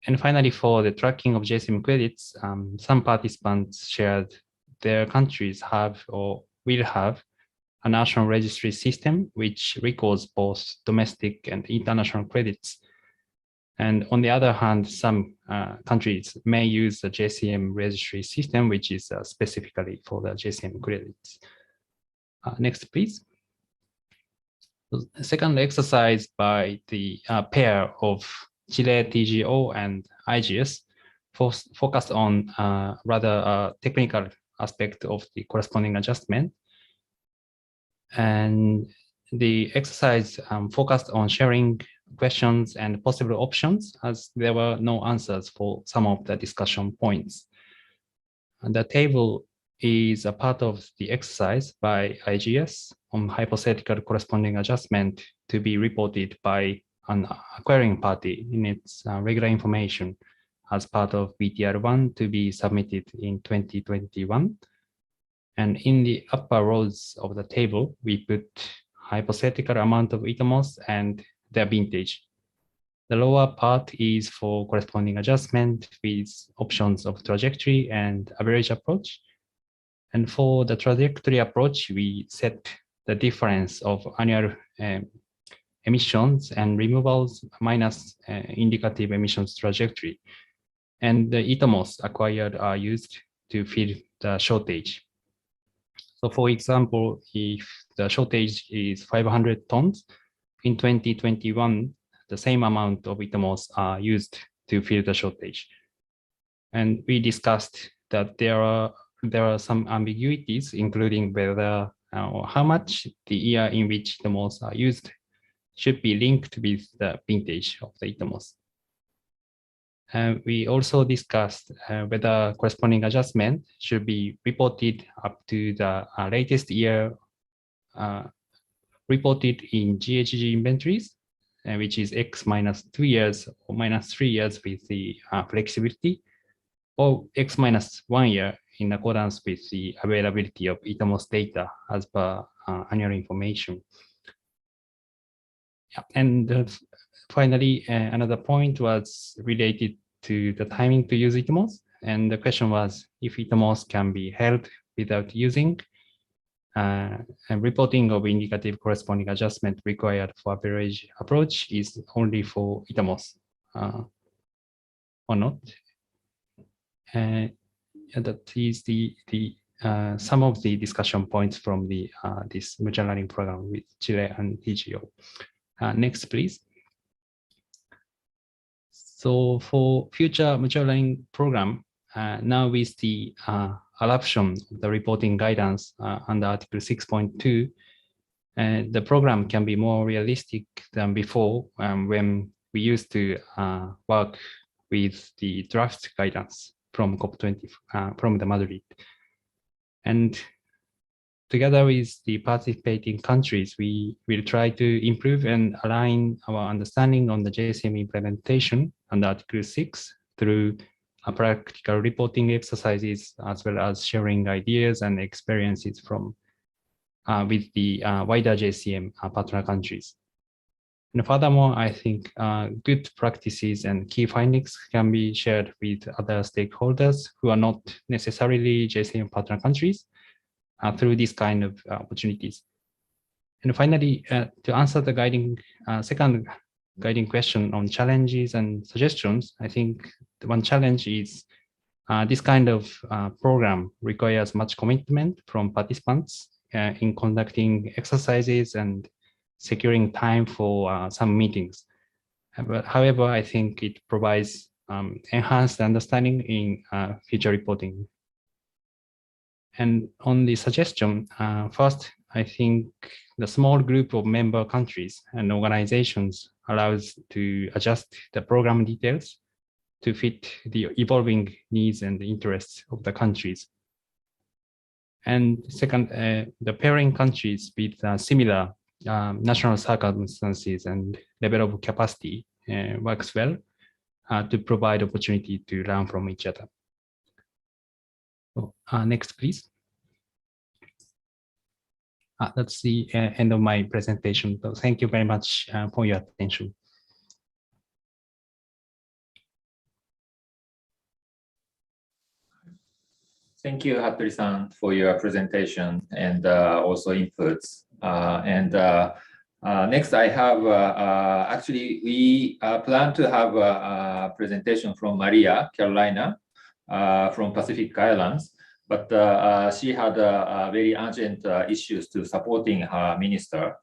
And finally, for the tracking of JCM credits, some participants shared their countries have or will have a national registry system which records both domestic and international credits. And on the other hand, some countries may use the JCM registry system, which is specifically for the JCM credits. Next, please. The second exercise by the pair of Chile TGO and IGS focused on rather technical aspect of the corresponding adjustment. And the exercise focused on sharing questions and possible options, as there were no answers for some of the discussion points. And the table is a part of the exercise by IGS on hypothetical corresponding adjustment to be reported by an acquiring party in its regular information as part of BTR1 to be submitted in 2021. And in the upper rows of the table, we put hypothetical amount of ITOMOS and their vintage. The lower part is for corresponding adjustment with options of trajectory and average approach. And for the trajectory approach, we set the difference of annual emissions and removals minus indicative emissions trajectory. And the ITOMOS acquired are used to fill the shortage. So for example, if the shortage is 500 tons, in 2021, the same amount of ITOMOS are used to fill the shortage. And we discussed that there are some ambiguities, including whether or how much the year in which ITOMOS are used should be linked with the vintage of the ITOMOS. We also discussed whether corresponding adjustment should be reported up to the latest year reported in GHG inventories, which is X minus 2 years or minus 3 years with the flexibility, or X minus 1 year in accordance with the availability of ITOMOS data as per annual information. Yeah. And finally, another point was related to the timing to use ITOMOS. And the question was if ITOMOS can be held without using, and reporting of indicative corresponding adjustment required for average approach is only for ITOMOS or not. That is the some of the discussion points from the this mutual learning program with Chile and TGO. Next, please. So for future mutual learning program, now with the adoption of the reporting guidance under Article 6.2, the program can be more realistic than before when we used to work with the draft guidance from COP20, from the Madrid. And together with the participating countries, we will try to improve and align our understanding on the JCM implementation under Article 6 through practical reporting exercises, as well as sharing ideas and experiences from with the wider JCM partner countries. And furthermore, I think good practices and key findings can be shared with other stakeholders who are not necessarily JCM partner countries through these kind of opportunities. And finally, to answer the second guiding question on challenges and suggestions, I think the one challenge is this kind of program requires much commitment from participants in conducting exercises and securing time for some meetings. However, I think it provides enhanced understanding in future reporting. And on the suggestion, first, I think the small group of member countries and organizations allows to adjust the program details to fit the evolving needs and interests of the countries. And second, the pairing countries with similar national circumstances and level of capacity works well to provide opportunity to learn from each other. So, next, please. That's the end of my presentation. So thank you very much for your attention. Thank you, Hattori-san, for your presentation and also inputs. Next, I have actually we plan to have a presentation from Maria Carolina from Pacific Islands, but she had very urgent issues to supporting her minister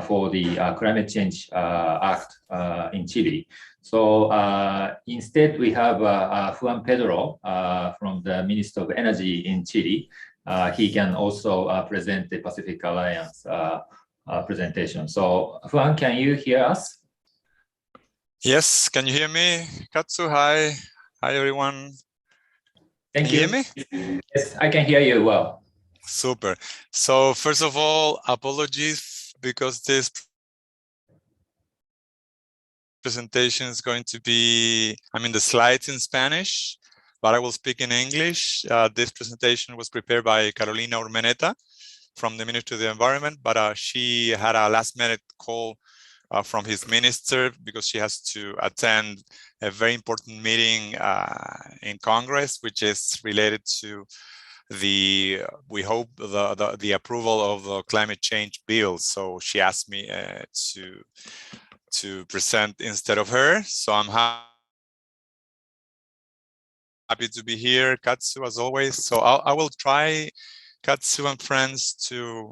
for the Climate Change Act in Chile. So instead, we have Juan Pedro from the Minister of Energy in Chile. He can also present the Pacific Alliance presentation. So Juan, can you hear us? Yes, can you hear me? Katsu, hi. Hi, everyone. Thank you. Can you hear me? Yes, I can hear you well. Super. So first of all, apologies because this presentation is going to be, the slides in Spanish, but I will speak in English. This presentation was prepared by Carolina Urmeneta from the Ministry of the Environment, but she had a last-minute call from his minister because she has to attend a very important meeting in Congress, which is related to we hope the approval of the climate change bill. So she asked me to present instead of her. So I'm happy to be here, Katsu, as always. So I will try, Katsu and friends, to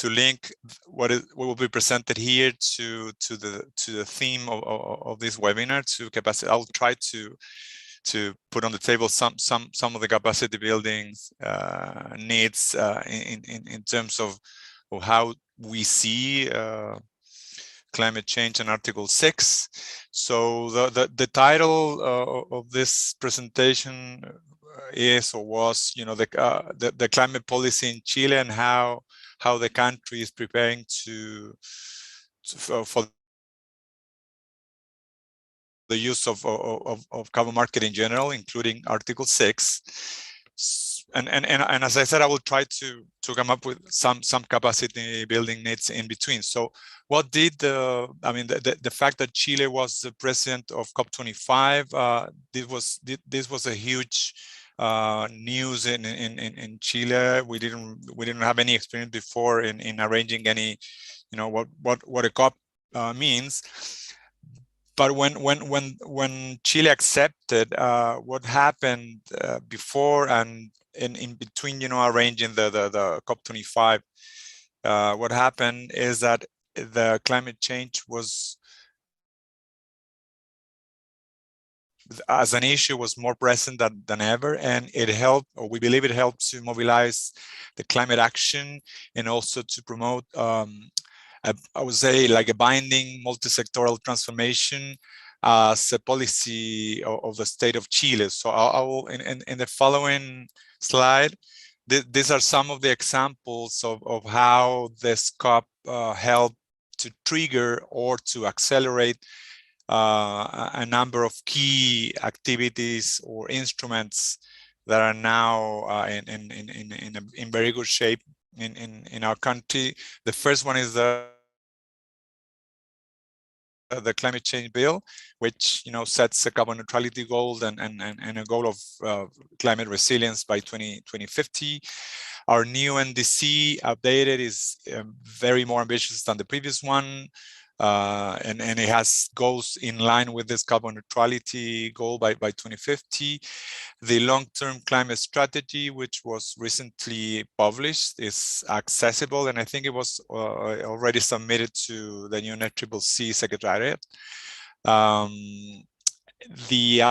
link what will be presented here to the theme of this webinar, to capacity. I'll try to put on the table some of the capacity building needs in terms of how we see climate change in Article 6. So the title of this presentation is or was, the climate policy in Chile and how the country is preparing for the use of carbon market in general, including Article 6. And as I said, I will try to come up with some capacity building needs in between. So what did the fact that Chile was the president of COP25, this was a huge news in Chile. We didn't have any experience before in arranging any, what a COP means. But when Chile accepted, what happened before and in between, arranging the COP25, what happened is that the climate change was, as an issue, was more present than ever, and it helped, or we believe it helped, to mobilize the climate action and also to promote I would say like a binding multi-sectoral transformation as a policy of the state of Chile. So I will, in the following slide, these are some of the examples of how this COP helped to trigger or to accelerate a number of key activities or instruments that are now in very good shape in our country. The first one is the climate change bill, which sets a carbon neutrality goal and a goal of climate resilience by 2050. Our new NDC updated is very more ambitious than the previous one, and it has goals in line with this carbon neutrality goal by 2050. The long-term climate strategy, which was recently published, is accessible, and I think it was already submitted to the new UNFCCC Secretariat. The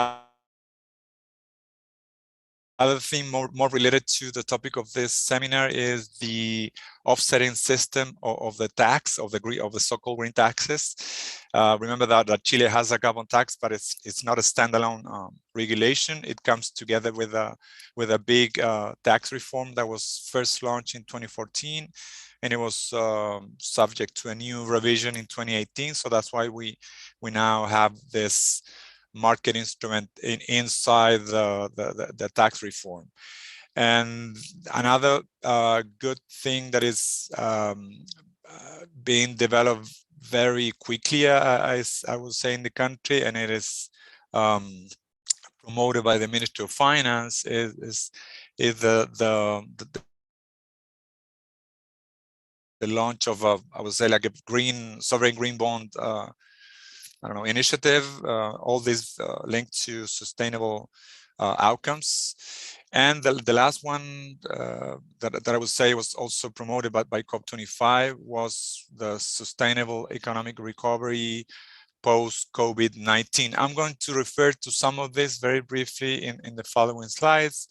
other thing more related to the topic of this seminar is the offsetting system of the tax, of the so-called green taxes. Remember that Chile has a carbon tax, but it's not a standalone regulation. It comes together with a big tax reform that was first launched in 2014, and it was subject to a new revision in 2018. So that's why we now have this market instrument inside the tax reform. And another good thing that is being developed very quickly, I would say, in the country, and it is promoted by the Ministry of Finance, is the launch of I would say, like a sovereign green bond initiative, all these linked to sustainable outcomes. And the last one that I would say was also promoted by COP25 was the sustainable economic recovery post-COVID-19. I'm going to refer to some of this very briefly in the following slides.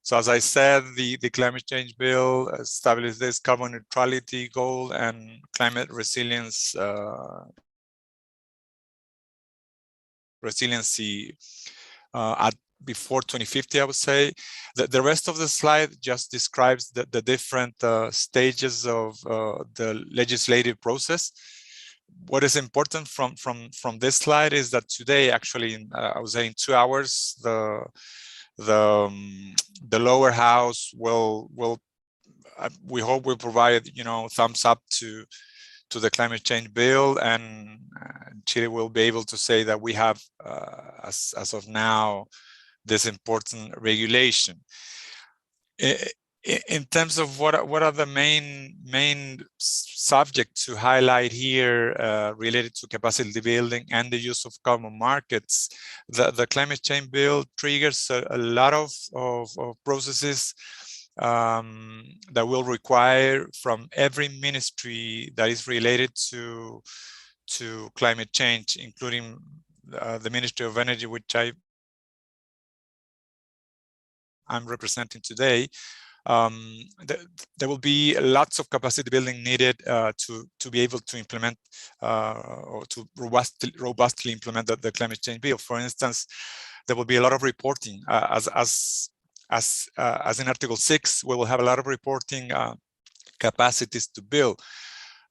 So as I said, the climate change bill established this carbon neutrality goal and climate resiliency at before 2050, I would say. The rest of the slide just describes the different stages of the legislative process. What is important from this slide is that today, actually, I would say in 2 hours, the lower house will we hope will provide thumbs up to the climate change bill, and Chile will be able to say that we have, as of now, this important regulation. In terms of what are the main subjects to highlight here related to capacity building and the use of carbon markets, the climate change bill triggers a lot of processes that will require from every ministry that is related to climate change, including the Ministry of Energy, which I'm representing today. There will be lots of capacity building needed to be able to implement or to robustly implement the climate change bill. For instance, there will be a lot of reporting as in Article 6, we will have a lot of reporting capacities to build.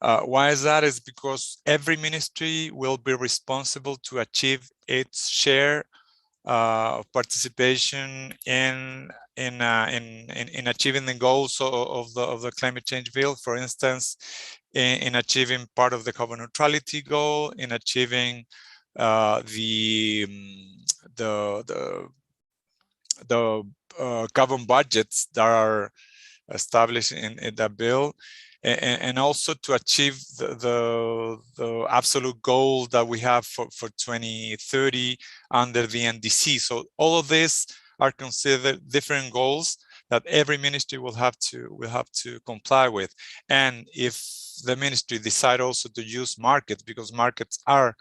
Why is that? Is because every ministry will be responsible to achieve its share of participation in achieving the goals of the climate change bill. For instance, in achieving part of the carbon neutrality goal, in achieving the carbon budgets that are established in that bill, and also to achieve the absolute goal that we have for 2030 under the NDC. So all of these are considered different goals that every ministry will have to comply with. And if the ministry decide also to use markets, because markets are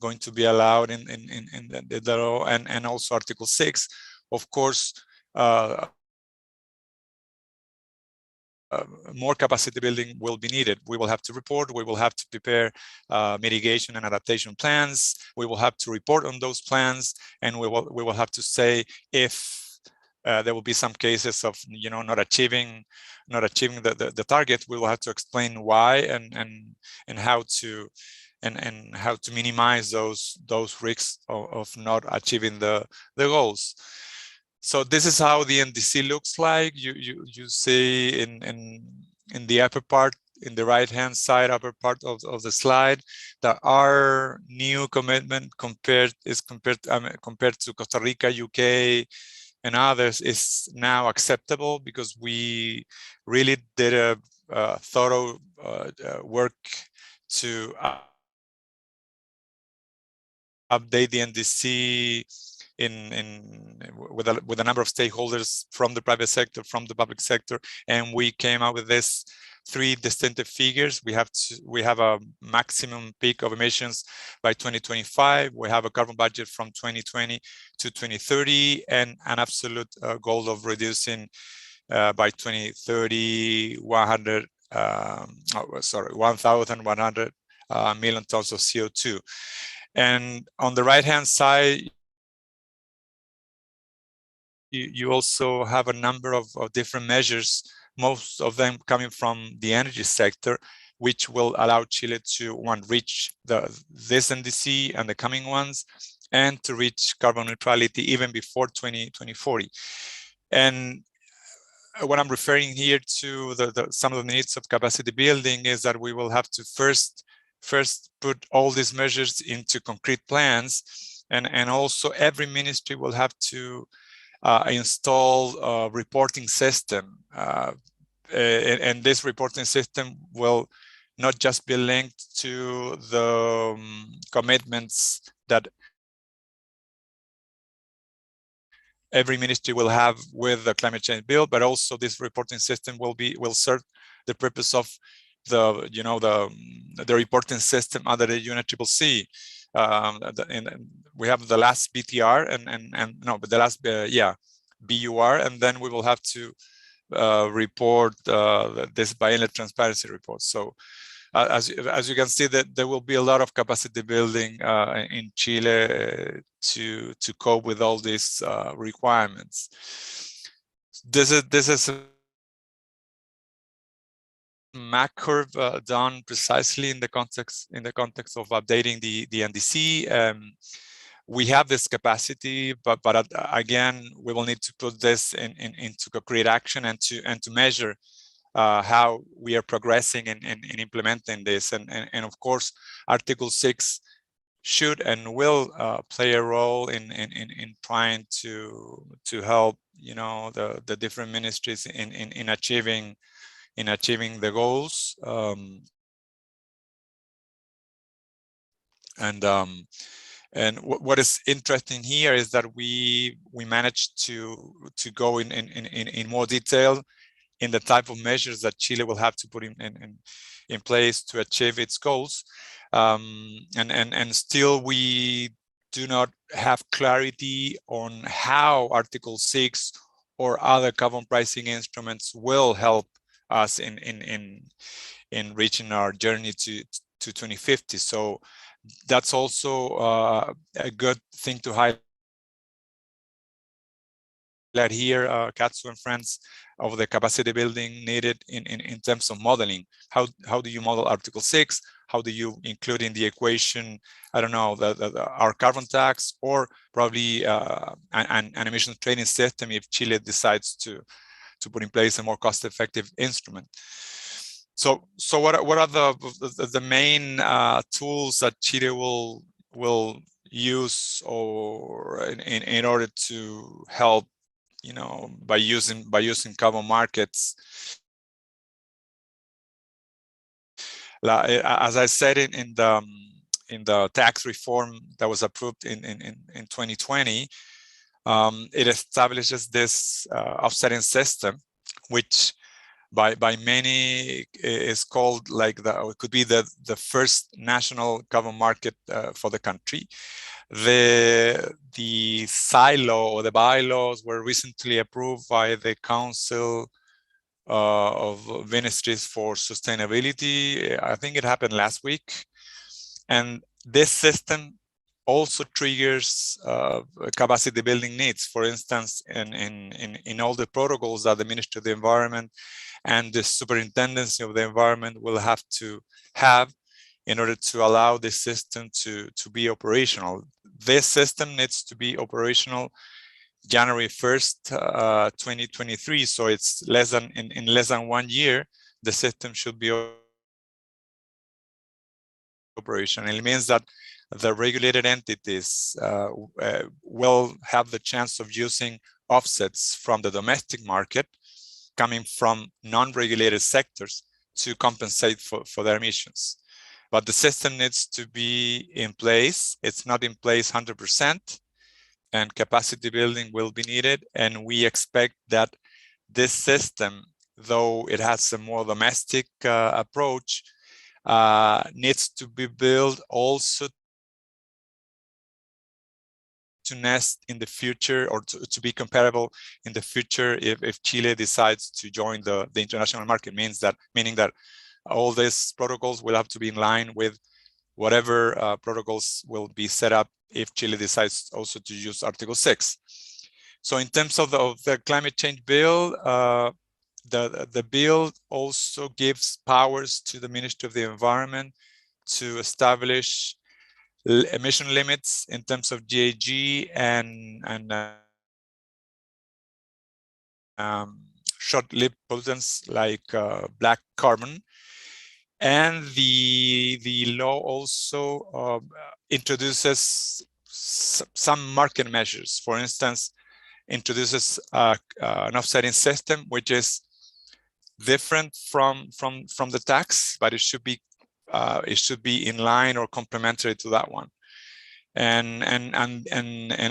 going to be allowed in the law and also Article 6, of course, more capacity building will be needed. We will have to report, we will have to prepare mitigation and adaptation plans, we will have to report on those plans, and we will have to say if there will be some cases of not achieving the target. We will have to explain why and how to minimize those risks of not achieving the goals. So this is how the NDC looks like. You see in the upper part, in the right-hand side upper part of the slide, that our new commitment compared to Costa Rica, UK, and others is now acceptable, because we really did a thorough work to update the NDC with a number of stakeholders from the private sector, from the public sector, and we came out with this 3 distinctive figures. We have a maximum peak of emissions by 2025. We have a carbon budget from 2020 to 2030, and an absolute goal of reducing by 2030 1,100 million tons of CO2. And on the right-hand side, you also have a number of different measures, most of them coming from the energy sector, which will allow Chile to, one, reach this NDC and the coming ones, and to reach carbon neutrality even before 2040. And what I'm referring here to some of the needs of capacity building is that we will have to first put all these measures into concrete plans, and also every ministry will have to install a reporting system, and this reporting system will not just be linked to the commitments that every ministry will have with the climate change bill, but also this reporting system will serve the purpose of the reporting system under the UNFCCC. We have the last BTR the last BUR, and then we will have to report this biennial transparency report. So as you can see, that there will be a lot of capacity building in Chile to cope with all these requirements. This is a map curve done precisely in the context of updating the NDC. We have this capacity, but again, we will need to put this into concrete action and to measure how we are progressing in implementing this. And of course, Article 6 should and will play a role in trying to help the different ministries in achieving the goals. And what is interesting here is that we managed to go in more detail in the type of measures that Chile will have to put in place to achieve its goals. And still we do not have clarity on how Article 6 or other carbon pricing instruments will help us in reaching our journey to 2050. So that's also a good thing to highlight here, Katsu and friends, of the capacity building needed in terms of modeling. How do you model Article 6? How do you include in the equation, I don't know, our carbon tax, or probably an emissions trading system if Chile decides to put in place a more cost-effective instrument? So what are the main tools that Chile will use or in order to help, by using carbon markets? As I said in the tax reform that was approved in 2020, it establishes this offsetting system, which by many is called it could be the first national carbon market for the country. The silo or the bylaws were recently approved by the Council of Ministries for Sustainability. I think it happened last week. And this system also triggers capacity building needs. For instance, in all the protocols that the Ministry of the Environment and the Superintendency of the Environment will have to have in order to allow this system to be operational. This system needs to be operational January 1st, 2023. So it's in less than 1 year, the system should be operational. It means that the regulated entities will have the chance of using offsets from the domestic market coming from non-regulated sectors to compensate for their emissions. But the system needs to be in place. It's not in place 100%, and capacity building will be needed. And we expect that this system, though it has a more domestic approach, needs to be built also to nest in the future, or to be comparable in the future if Chile decides to join the international market. Meaning that all these protocols will have to be in line with whatever protocols will be set up if Chile decides also to use Article 6. So in terms of the climate change bill, the bill also gives powers to the Ministry of the Environment to establish emission limits in terms of GHG and short-lived pollutants like black carbon. And the law also introduces some market measures. For instance, introduces an offsetting system, which is different from the tax, but it should be in line or complementary to that one. And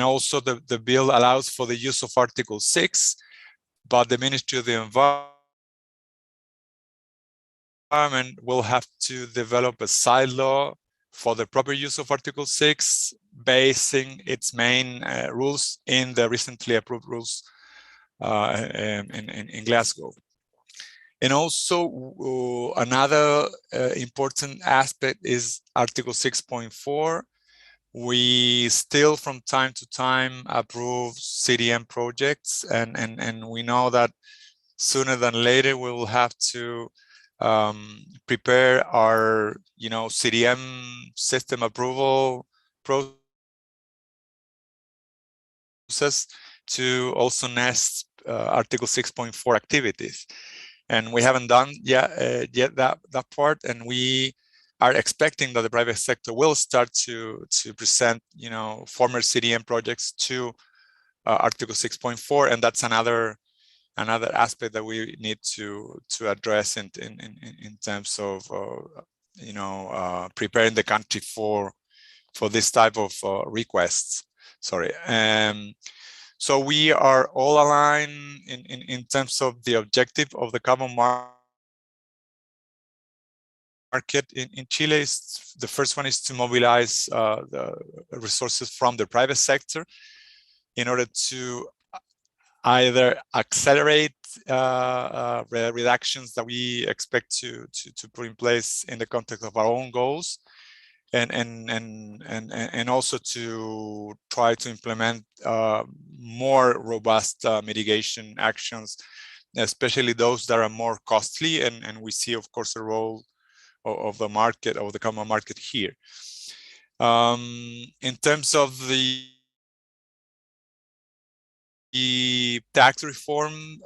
also the bill allows for the use of Article 6, but the Ministry of the Environment will have to develop a side law for the proper use of Article 6, basing its main rules in the recently approved rules in Glasgow. And also another important aspect is Article 6.4. We still from time to time approve CDM projects, and we know that sooner than later we will have to prepare our CDM system approval process to also nest Article 6.4 activities. And we haven't done yet that part, and we are expecting that the private sector will start to present former CDM projects to Article 6.4, and that's another aspect that we need to address in terms of preparing the country for this type of requests. Sorry. So we are all aligned in terms of the objective of the carbon market in Chile. The first one is to mobilize the resources from the private sector in order to either accelerate reductions that we expect to put in place in the context of our own goals, and also to try to implement more robust mitigation actions, especially those that are more costly, and we see, of course, a role of the market, of the common market here. In terms of the tax reform,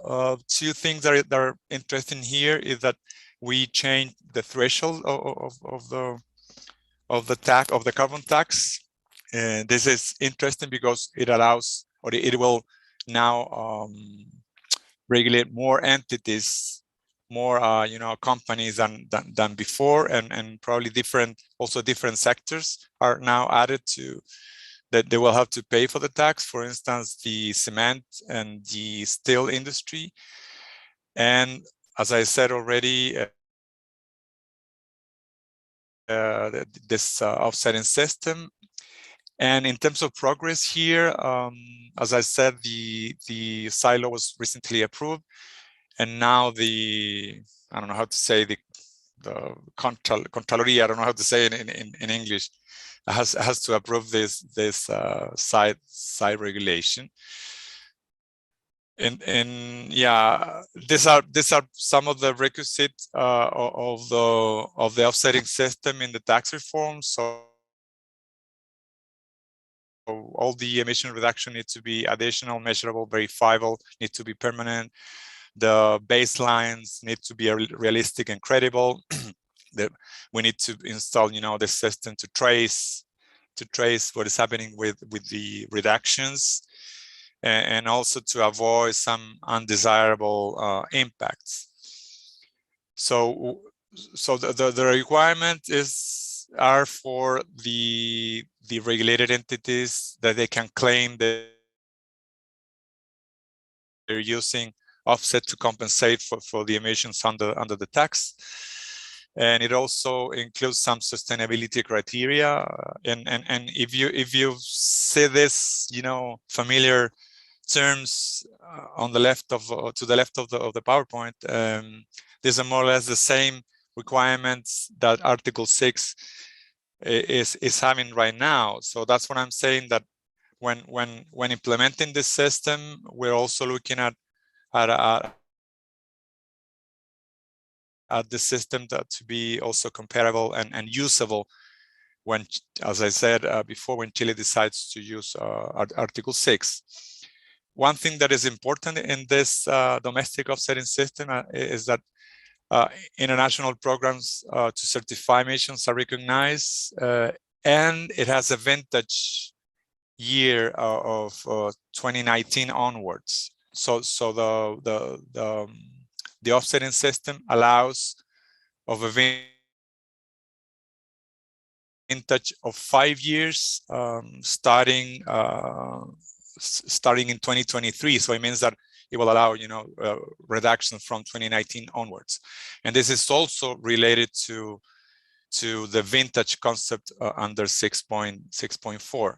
two things that are interesting here is that we changed the threshold of the carbon tax. And this is interesting because it allows, or it will now regulate more entities, more companies than before, and probably different sectors are now added to that. They will have to pay for the tax. For instance, the cement and the steel industry. And as I said already, this offsetting system. And in terms of progress here, as I said, the silo was recently approved, and now I don't know how to say, the Contraloría, I don't know how to say it in English, has to approve this site regulation. And yeah, these are some of the requisites of the offsetting system in the tax reform. So all the emission reduction needs to be additional, measurable, verifiable, need to be permanent. The baselines need to be realistic and credible. We need to install, the system to trace what is happening with the reductions, and also to avoid some undesirable impacts. So the requirement are for the regulated entities that they can claim that they're using offset to compensate for the emissions under the tax. And it also includes some sustainability criteria. And if you see this, familiar terms on the left to the left of the PowerPoint, these are more or less the same requirements that Article 6 is having right now. So that's what I'm saying, that when implementing this system, we're also looking at the system to be also comparable and usable when, as I said before, when Chile decides to use Article 6. One thing that is important in this domestic offsetting system is that international programs to certify emissions are recognized, and it has a vintage year of 2019 onwards. So the offsetting system allows of a vintage of 5 years, starting in 2023. So it means that it will allow, reduction from 2019 onwards. And this is also related to the vintage concept under 6.4.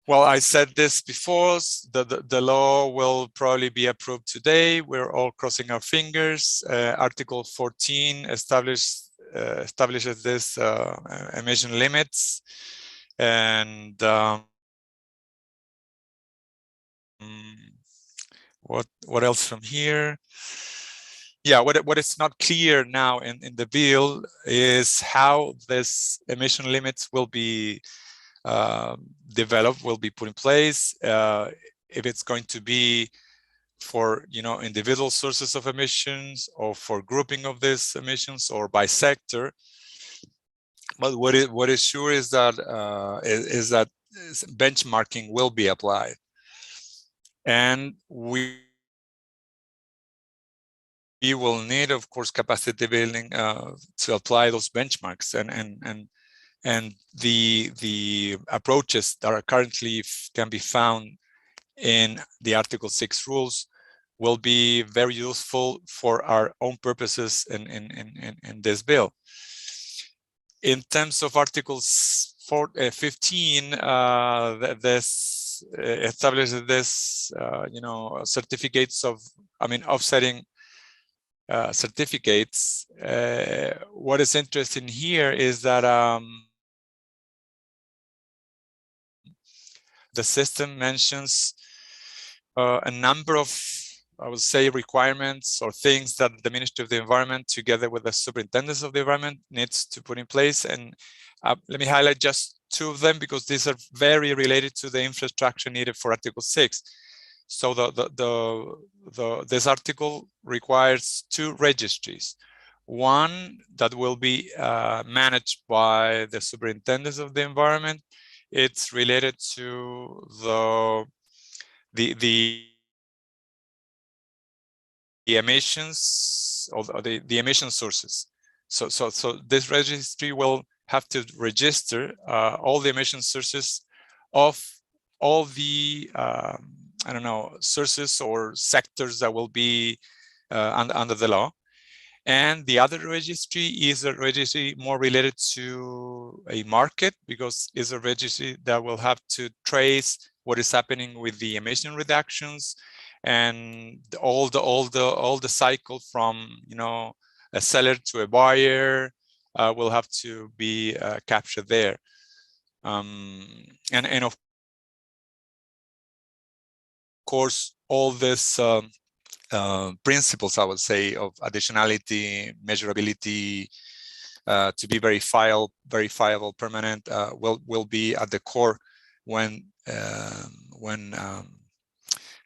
Well, I said this before, the law will probably be approved today. We're all crossing our fingers. Article 14 establishes this emission limits. And what else from here? Yeah, what is not clear now in the bill is how this emission limits will be developed, will be put in place, if it's going to be for individual sources of emissions, or for grouping of these emissions, or by sector. But what is sure is that benchmarking will be applied, and we will need, of course, capacity building to apply those benchmarks, and the approaches that are currently can be found in the Article 6 rules will be very useful for our own purposes in this bill. In terms of Article 15, this establishes this, certificates of, offsetting certificates. What is interesting here is that the system mentions a number of, I would say, requirements or things that the Ministry of the Environment, together with the Superintendents of the Environment, needs to put in place. And let me highlight just 2 of them, because these are very related to the infrastructure needed for Article 6. So this article requires 2 registries. One that will be managed by the Superintendents of the Environment. It's related to the emissions, or the emission sources. So this registry will have to register all the emission sources of all the sources or sectors that will be under the law. And the other registry is a registry more related to a market, because it's a registry that will have to trace what is happening with the emission reductions and all the cycle from a seller to a buyer will have to be captured there. And of course, all this principles, I would say, of additionality, measurability, to be verifiable, permanent, will be at the core when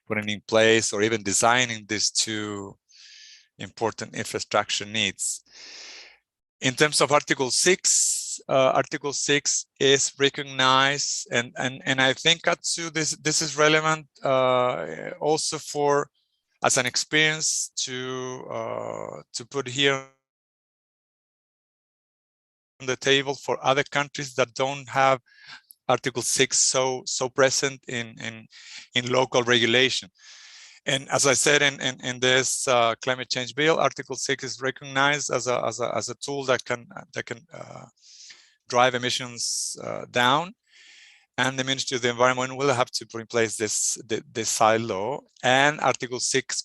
putting in place or even designing these two important infrastructure needs. In terms of Article 6, Article 6 is recognized, and I think Katsu, this is relevant also for as an experience to put here on the table for other countries that don't have Article 6 so present in local regulation. And as I said in this climate change bill, Article 6 is recognized as a tool that can drive emissions down, and the Ministry of the Environment will have to put in place this side law. And Article 6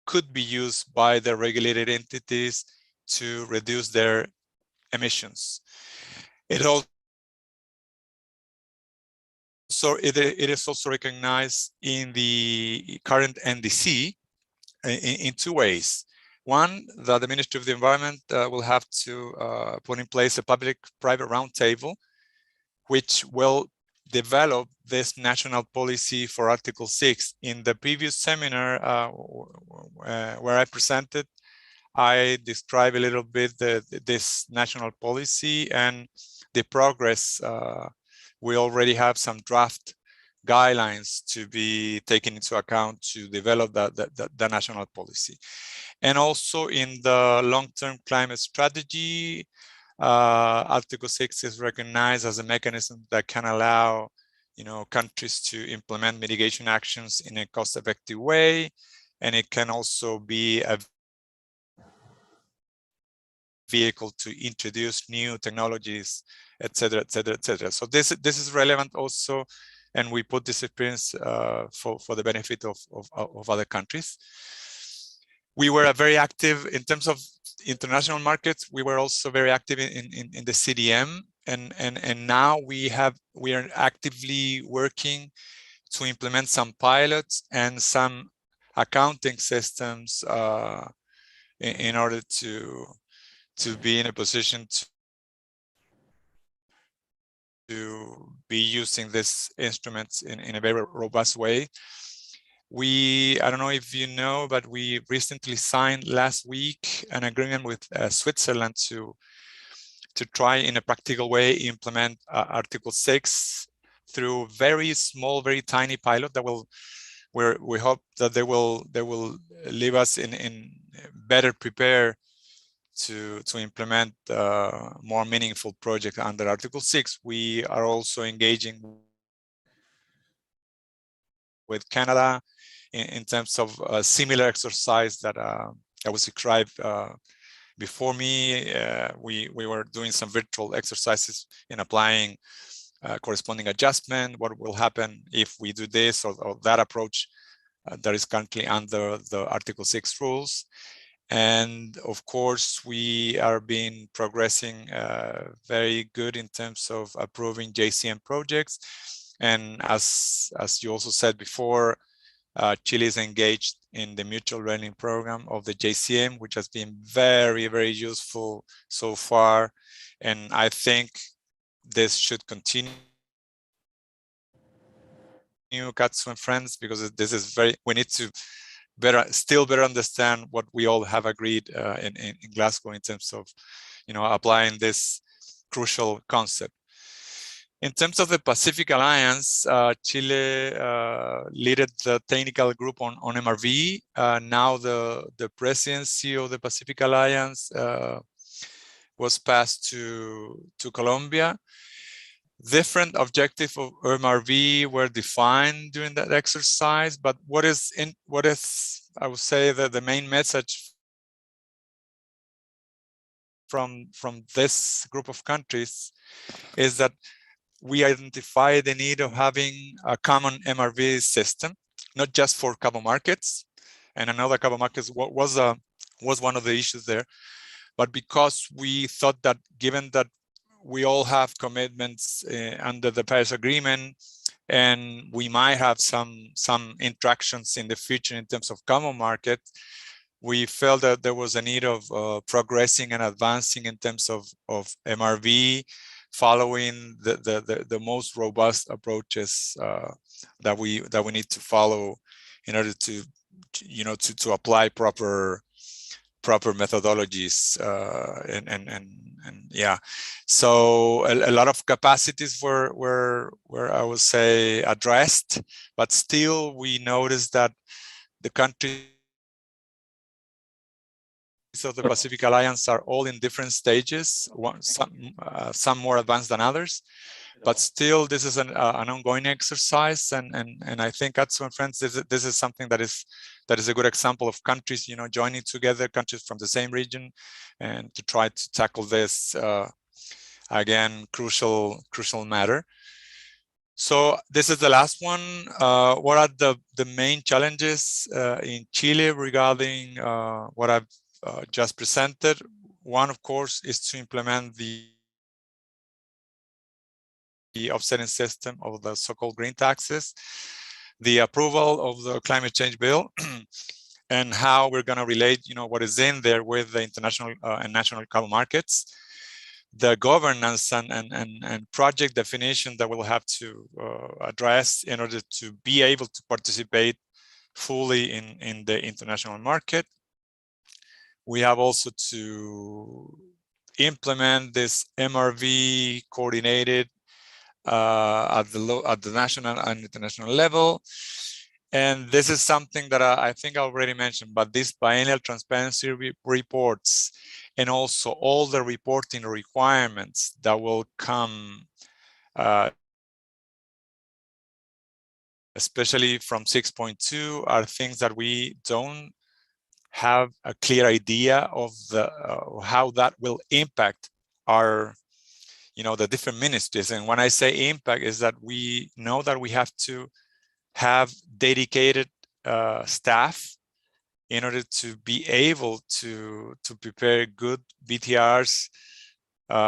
could be used by the regulated entities to reduce their emissions. It is also recognized in the current NDC in two ways. One, that the Ministry of the Environment will have to put in place a public-private roundtable, which will develop this national policy for Article 6. In the previous seminar where I presented, I described a little bit this national policy and the progress. We already have some draft guidelines to be taken into account to develop the national policy. And also in the long-term climate strategy, Article 6 is recognized as a mechanism that can allow, countries to implement mitigation actions in a cost-effective way, and it can also be a vehicle to introduce new technologies, etc., etc., etc. So this is relevant also, and we put this experience for the benefit of other countries. We were very active in terms of international markets. We were also very active in the CDM, and now we are actively working to implement some pilots and some accounting systems in order to be in a position to be using these instruments in a very robust way. I don't know if you know, but we recently signed last week an agreement with Switzerland to try in a practical way implement Article 6 through very small, very tiny pilot that we hope that they will leave us in better prepare to implement more meaningful projects under Article 6. We are also engaging with Canada in terms of a similar exercise that was described before me. We were doing some virtual exercises in applying corresponding adjustment, what will happen if we do this or that approach that is currently under the Article 6 rules. And of course, we are progressing very good in terms of approving JCM projects. And as you also said before, Chile is engaged in the mutual learning program of the JCM, which has been very, very useful so far. And I think this should continue, Katsu and friends, because this is we need to still better understand what we all have agreed in Glasgow in terms of, applying this crucial concept. In terms of the Pacific Alliance, Chile led the technical group on MRV. Now the presidency of the Pacific Alliance was passed to Colombia. Different objectives of MRV were defined during that exercise, but what is I would say that the main message from this group of countries is that we identify the need of having a common MRV system, not just for carbon markets. And another carbon markets was one of the issues there, But because we thought that given that we all have commitments under the Paris Agreement, and we might have some interactions in the future in terms of common market, we felt that there was a need of progressing and advancing in terms of MRV, following the most robust approaches that we need to follow in order to apply proper methodologies and yeah. So a lot of capacities were I would say addressed, but still we noticed that the countries of the Pacific Alliance are all in different stages, some more advanced than others, but still this is an ongoing exercise, and I think Atsu and friends, this is something that is a good example of countries joining together, countries from the same region, and to try to tackle this again crucial matter. So this is the last one. What are the main challenges in Chile regarding what I've just presented? One, of course, is to implement the offsetting system of the so-called green taxes, the approval of the climate change bill, and how we're going to relate, what is in there with the international and national carbon markets, the governance and project definition that we'll have to address in order to be able to participate fully in the international market. We have also to implement this MRV coordinated at the national and international level. And this is something that I think I already mentioned, but these biennial transparency reports and also all the reporting requirements that will come, especially from 6.2, are things that we don't have a clear idea of how that will impact our the different ministries. And when I say impact, is that we know that we have to have dedicated staff in order to be able to prepare good BTRs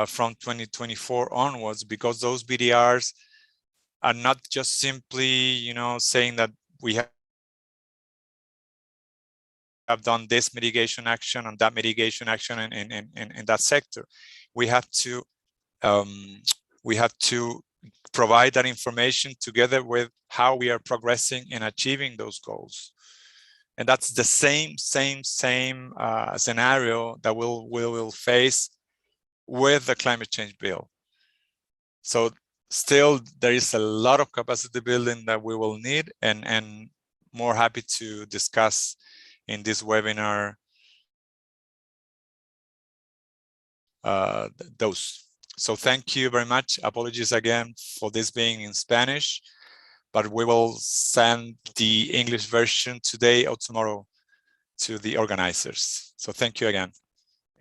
from 2024 onwards, because those BTRs are not just simply saying that we have done this mitigation action and that mitigation action in that sector. We have to provide that information together with how we are progressing in achieving those goals. And that's the same scenario that we will face with the climate change bill. So still there is a lot of capacity building that we will need, and more happy to discuss in this webinar those. So thank you very much. Apologies again for this being in Spanish, but we will send the English version today or tomorrow to the organizers. So thank you again.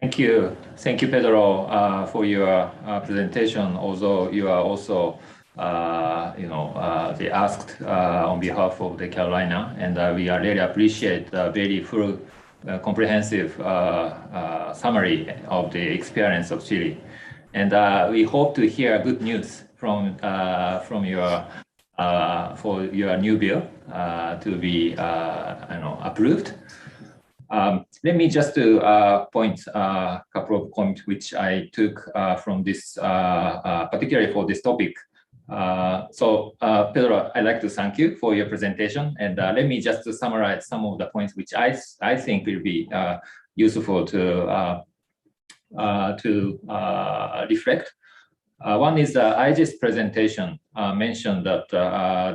Thank you, Pedro, for your presentation. Although you are also, they asked on behalf of the Carolina, and we really appreciate the very full, comprehensive summary of the experience of Chile. And we hope to hear good news from your for your new bill to be approved. Let me just point a couple of points which I took from this, particularly for this topic. So Pedro, I'd like to thank you for your presentation, and let me just summarize some of the points which I think will be useful to reflect. One is IG's presentation mentioned that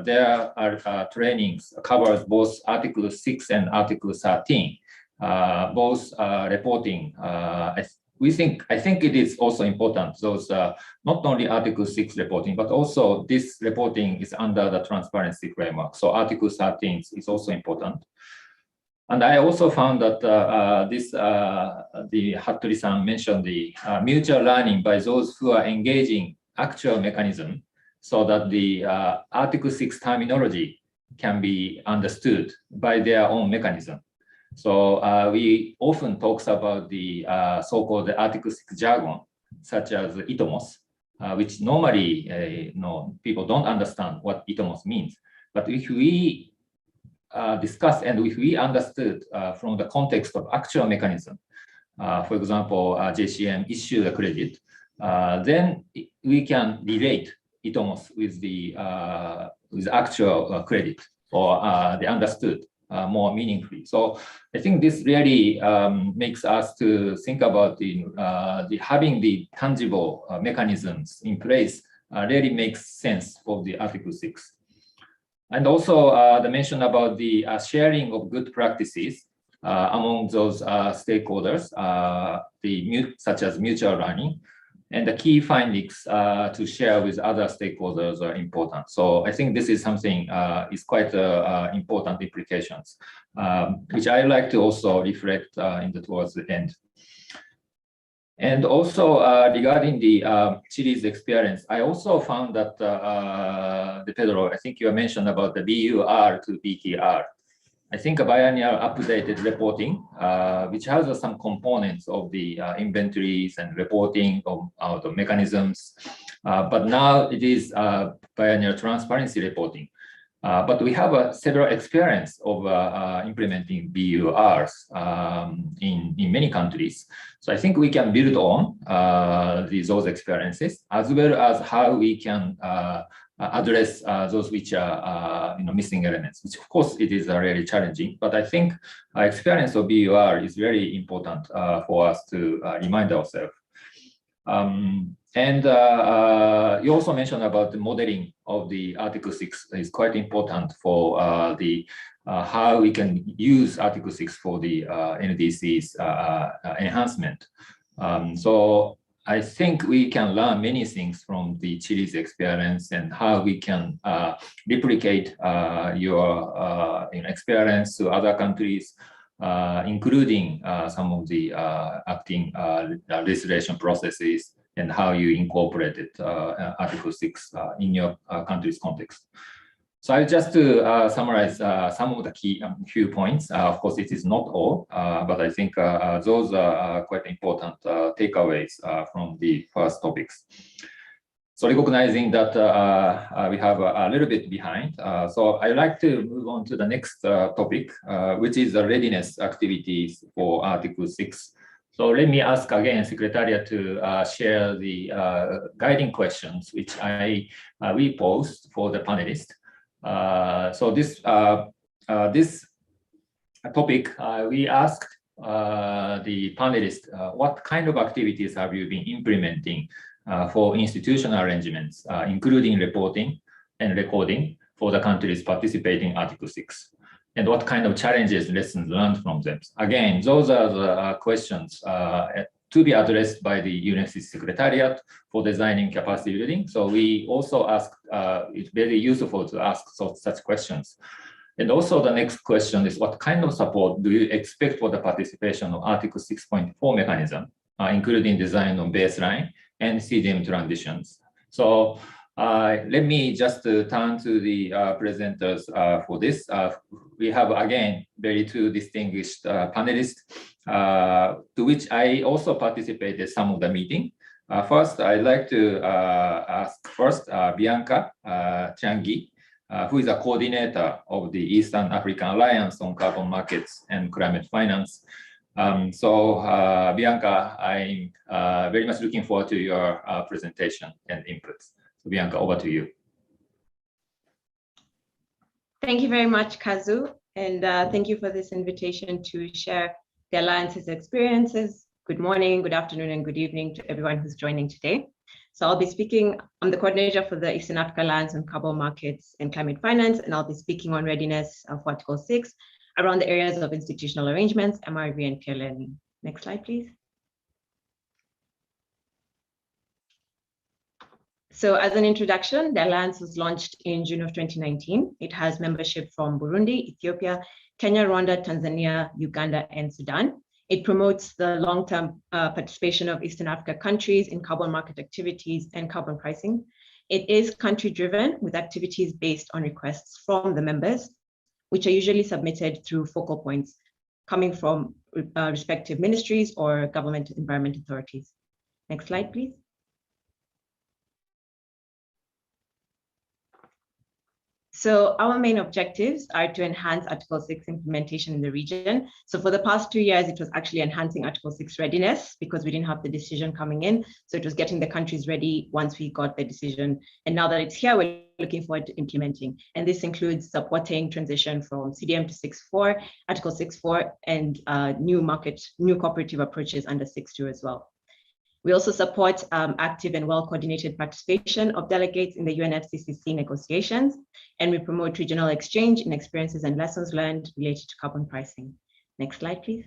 there are trainings covers both Article 6 and Article 13, both reporting. I think it is also important, those not only Article 6 reporting, but also this reporting is under the transparency framework. So Article 13 is also important. And I also found that the Hattori-san mentioned the mutual learning by those who are engaging actual mechanism, so that the Article 6 terminology can be understood by their own mechanism. So we often talk about the so-called Article 6 jargon, such as ITOMOS, which normally people don't understand what ITOMOS means. But if we discuss and if we understood from the context of actual mechanism, for example, JCM issue the credit, then we can relate ITOMOS with the actual credit or the understood more meaningfully. So I think this really makes us to think about the having the tangible mechanisms in place really makes sense for the Article 6. And also the mention about the sharing of good practices among those stakeholders, such as mutual learning, and the key findings to share with other stakeholders are important. So I think this is something is quite important implications, which I like to also reflect towards the end. And also regarding the Chile's experience, I also found that Pedro, I think you mentioned about the BUR to BTR. I think a biannual updated reporting, which has some components of the inventories and reporting of the mechanisms, but now it is biannual transparency reporting. But we have several experience of implementing BURs in many countries. So I think we can build on those experiences, as well as how we can address those which are missing elements, which of course it is really challenging. But I think experience of BUR is very important for us to remind ourselves. And you also mentioned about the modeling of the Article 6 is quite important for how we can use Article 6 for the NDC's enhancement. So I think we can learn many things from the Chile's experience and how we can replicate your experience to other countries, including some of the acting legislation processes and how you incorporated Article 6 in your country's context. So I just to summarize some of the few points. Of course, it is not all, but I think those are quite important takeaways from the first topics. So recognizing that we have a little bit behind, so I'd like to move on to the next topic, which is the readiness activities for Article 6. So let me ask again, Secretariat, to share the guiding questions which we posed for the panelists. So this topic, we asked the panelists, what kind of activities have you been implementing for institutional arrangements, including reporting and recording for the countries participating in Article 6? And what kind of challenges, lessons learned from them? Again, those are the questions to be addressed by the UNSC Secretariat for designing capacity building. So we also asked, it's very useful to ask such questions. And also the next question is, what kind of support do you expect for the participation of Article 6.4 mechanism, including design of baseline and CDM transitions? So let me just turn to the presenters for this. We have, again, very two distinguished panelists, to which I also participated some of the meeting. First, I'd like to ask first Bianca Changi, who is a coordinator of the Eastern African Alliance on Carbon Markets and Climate Finance. Bianca, I'm very much looking forward to your presentation and inputs. So Bianca, over to you. Thank you very much, Kazu, and thank you for this invitation to share the Alliance's experiences. Good morning, good afternoon, and good evening to everyone who's joining today. So I'll be speaking, I'm the coordinator for the Eastern Africa Alliance on Carbon Markets and Climate Finance, and I'll be speaking on readiness of Article 6 around the areas of institutional arrangements, MRV, and peer learning. Next slide, please. So as an introduction, the Alliance was launched in June of 2019. It has membership from Burundi, Ethiopia, Kenya, Rwanda, Tanzania, Uganda, and Sudan. It promotes the long-term participation of Eastern Africa countries in carbon market activities and carbon pricing. It is country-driven with activities based on requests from the members, which are usually submitted through focal points. coming from respective ministries or government environment authorities. Next slide, please. So our main objectives are to enhance Article 6 implementation in the region. So for the past 2 years, it was actually enhancing Article 6 readiness because we didn't have the decision coming in. So it was getting the countries ready once we got the decision. And now that it's here, we're looking forward to implementing. And this includes supporting transition from CDM to 6.4, Article 6.4, and new cooperative approaches under 6.2 as well. We also support active and well-coordinated participation of delegates in the UNFCCC negotiations, and we promote regional exchange in experiences and lessons learned related to carbon pricing. Next slide, please.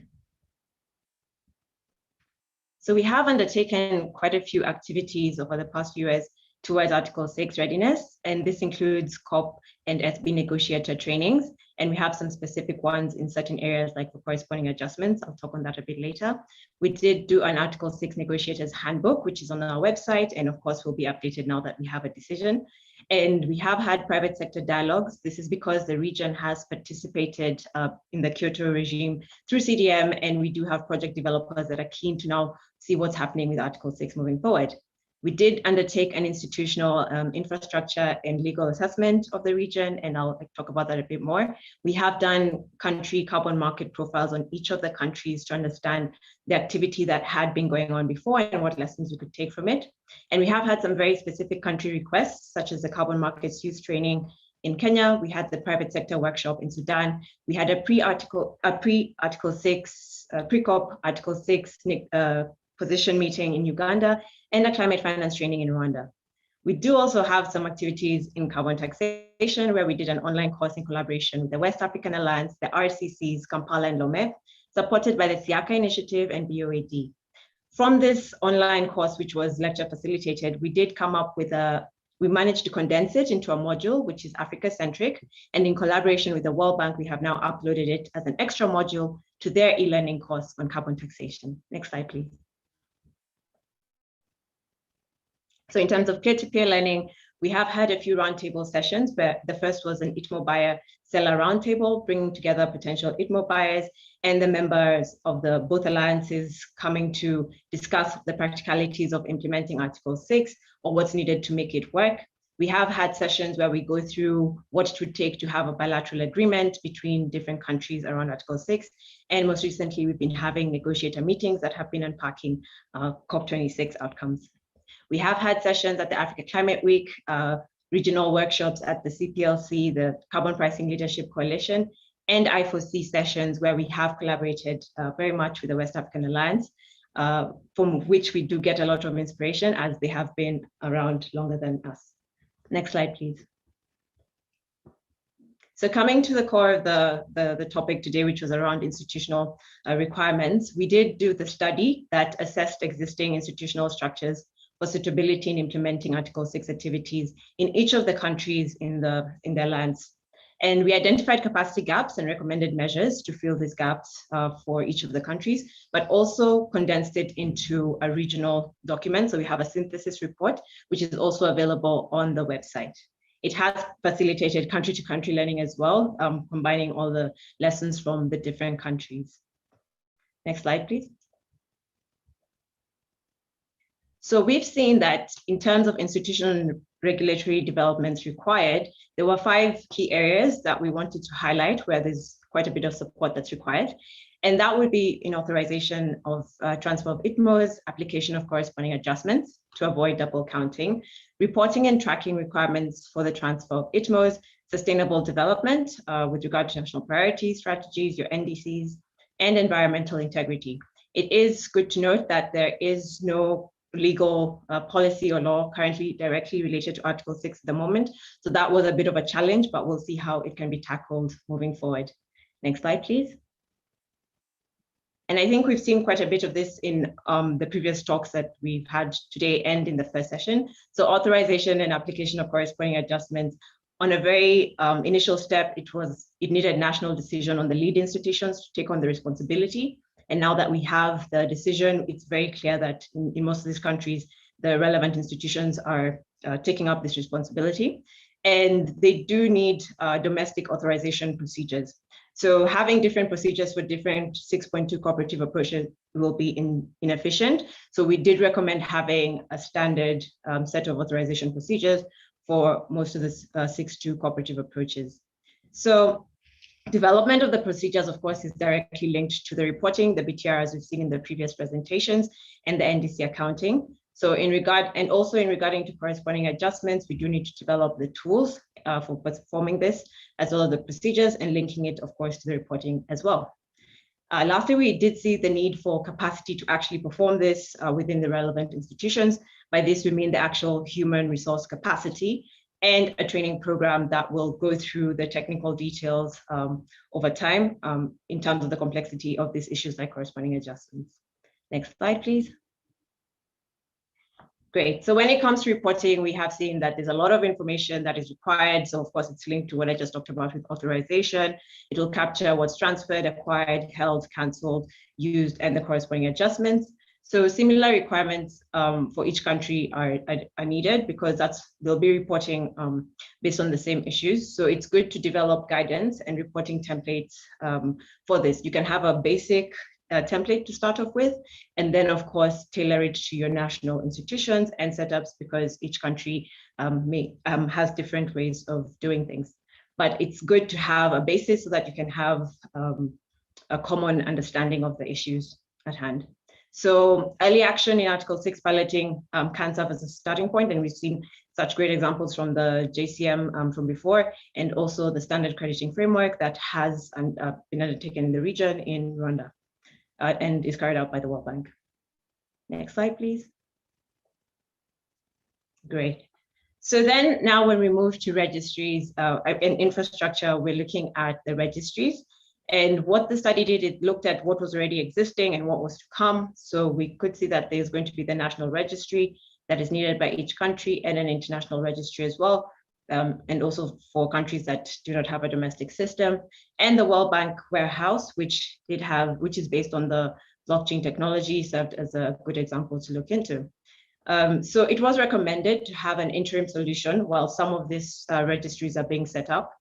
So we have undertaken quite a few activities over the past few years towards Article 6 readiness, and this includes COP and SB negotiator trainings, and we have some specific ones in certain areas like the corresponding adjustments. I'll talk on that a bit later. We did do an Article 6 negotiators handbook, which is on our website, and of course will be updated now that we have a decision. And we have had private sector dialogues. This is because the region has participated in the Kyoto regime through CDM, and we do have project developers that are keen to now see what's happening with Article 6 moving forward. We did undertake an institutional infrastructure and legal assessment of the region, and I'll talk about that a bit more. We have done country carbon market profiles on each of the countries to understand the activity that had been going on before and what lessons we could take from it. And we have had some very specific country requests, such as the carbon markets use training in Kenya. We had the private sector workshop in Sudan. We had a pre-COP Article 6 position meeting in Uganda, and a climate finance training in Rwanda. We do also have some activities in carbon taxation, where we did an online course in collaboration with the West African Alliance, the RCCs, Kampala and Lome, supported by the Siaka Initiative and BOAD. From this online course, which was lecture facilitated, we did come up with we managed to condense it into a module, which is Africa-centric, and in collaboration with the World Bank, we have now uploaded it as an extra module to their e-learning course on carbon taxation. Next slide, please. So in terms of peer-to-peer learning, we have had a few roundtable sessions, where the first was an ITMO buyer seller roundtable, bringing together potential ITMO buyers and the members of the both alliances coming to discuss the practicalities of implementing Article 6 or what's needed to make it work. We have had sessions where we go through what it would take to have a bilateral agreement between different countries around Article 6. And most recently, we've been having negotiator meetings that have been unpacking COP26 outcomes. We have had sessions at the Africa Climate Week, regional workshops at the CPLC, the Carbon Pricing Leadership Coalition, and I4C sessions where we have collaborated very much with the West African Alliance, from which we do get a lot of inspiration as they have been around longer than us. Next slide, please. So coming to the core of the topic today, which was around institutional requirements, we did do the study that assessed existing institutional structures for suitability in implementing Article 6 activities in each of the countries in the alliance. And we identified capacity gaps and recommended measures to fill these gaps for each of the countries, but also condensed it into a regional document. So we have a synthesis report, which is also available on the website. It has facilitated country-to-country learning as well, combining all the lessons from the different countries. Next slide, please. So we've seen that in terms of institutional and regulatory developments required, there were 5 key areas that we wanted to highlight where there's quite a bit of support that's required. And that would be in authorization of transfer of ITMOs, application of corresponding adjustments to avoid double counting, reporting and tracking requirements for the transfer of ITMOs, sustainable development with regard to national priority strategies, your NDCs, and environmental integrity. It is good to note that there is no legal policy or law currently directly related to Article 6 at the moment. So that was a bit of a challenge, but we'll see how it can be tackled moving forward. Next slide, please. And I think we've seen quite a bit of this in the previous talks that we've had today and in the first session. So authorization and application of corresponding adjustments. On a very initial step, it needed national decision on the lead institutions to take on the responsibility. And now that we have the decision, it's very clear that in most of these countries, the relevant institutions are taking up this responsibility. And they do need domestic authorization procedures. So having different procedures for different 6.2 cooperative approaches will be inefficient. So we did recommend having a standard set of authorization procedures for most of the 6.2 cooperative approaches. So development of the procedures, of course, is directly linked to the reporting, the BTR, as we've seen in the previous presentations, and the NDC accounting. So regarding to corresponding adjustments, we do need to develop the tools for performing this, as well as the procedures, and linking it, of course, to the reporting as well. Lastly, we did see the need for capacity to actually perform this within the relevant institutions. By this, we mean the actual human resource capacity and a training program that will go through the technical details over time in terms of the complexity of these issues like corresponding adjustments. Next slide, please. Great. So when it comes to reporting, we have seen that there's a lot of information that is required. So of course, it's linked to what I just talked about with authorization. It will capture what's transferred, acquired, held, canceled, used, and the corresponding adjustments. So similar requirements for each country are needed, because they'll be reporting based on the same issues. So it's good to develop guidance and reporting templates for this. You can have a basic template to start off with, and then of course tailor it to your national institutions and setups, because each country has different ways of doing things. But it's good to have a basis so that you can have a common understanding of the issues at hand. So early action in Article 6 piloting can serve as a starting point, and we've seen such great examples from the JCM from before, and also the standard crediting framework that has been undertaken in the region in Rwanda. And is carried out by the World Bank. Next slide, please. Great. So then now when we move to registries and infrastructure, we're looking at the registries. And what the study did, it looked at what was already existing and what was to come. So we could see that there's going to be the national registry that is needed by each country, and an international registry as well. And also for countries that do not have a domestic system, and the World Bank warehouse, which is based on the blockchain technology, served as a good example to look into. So it was recommended to have an interim solution while some of these registries are being set up,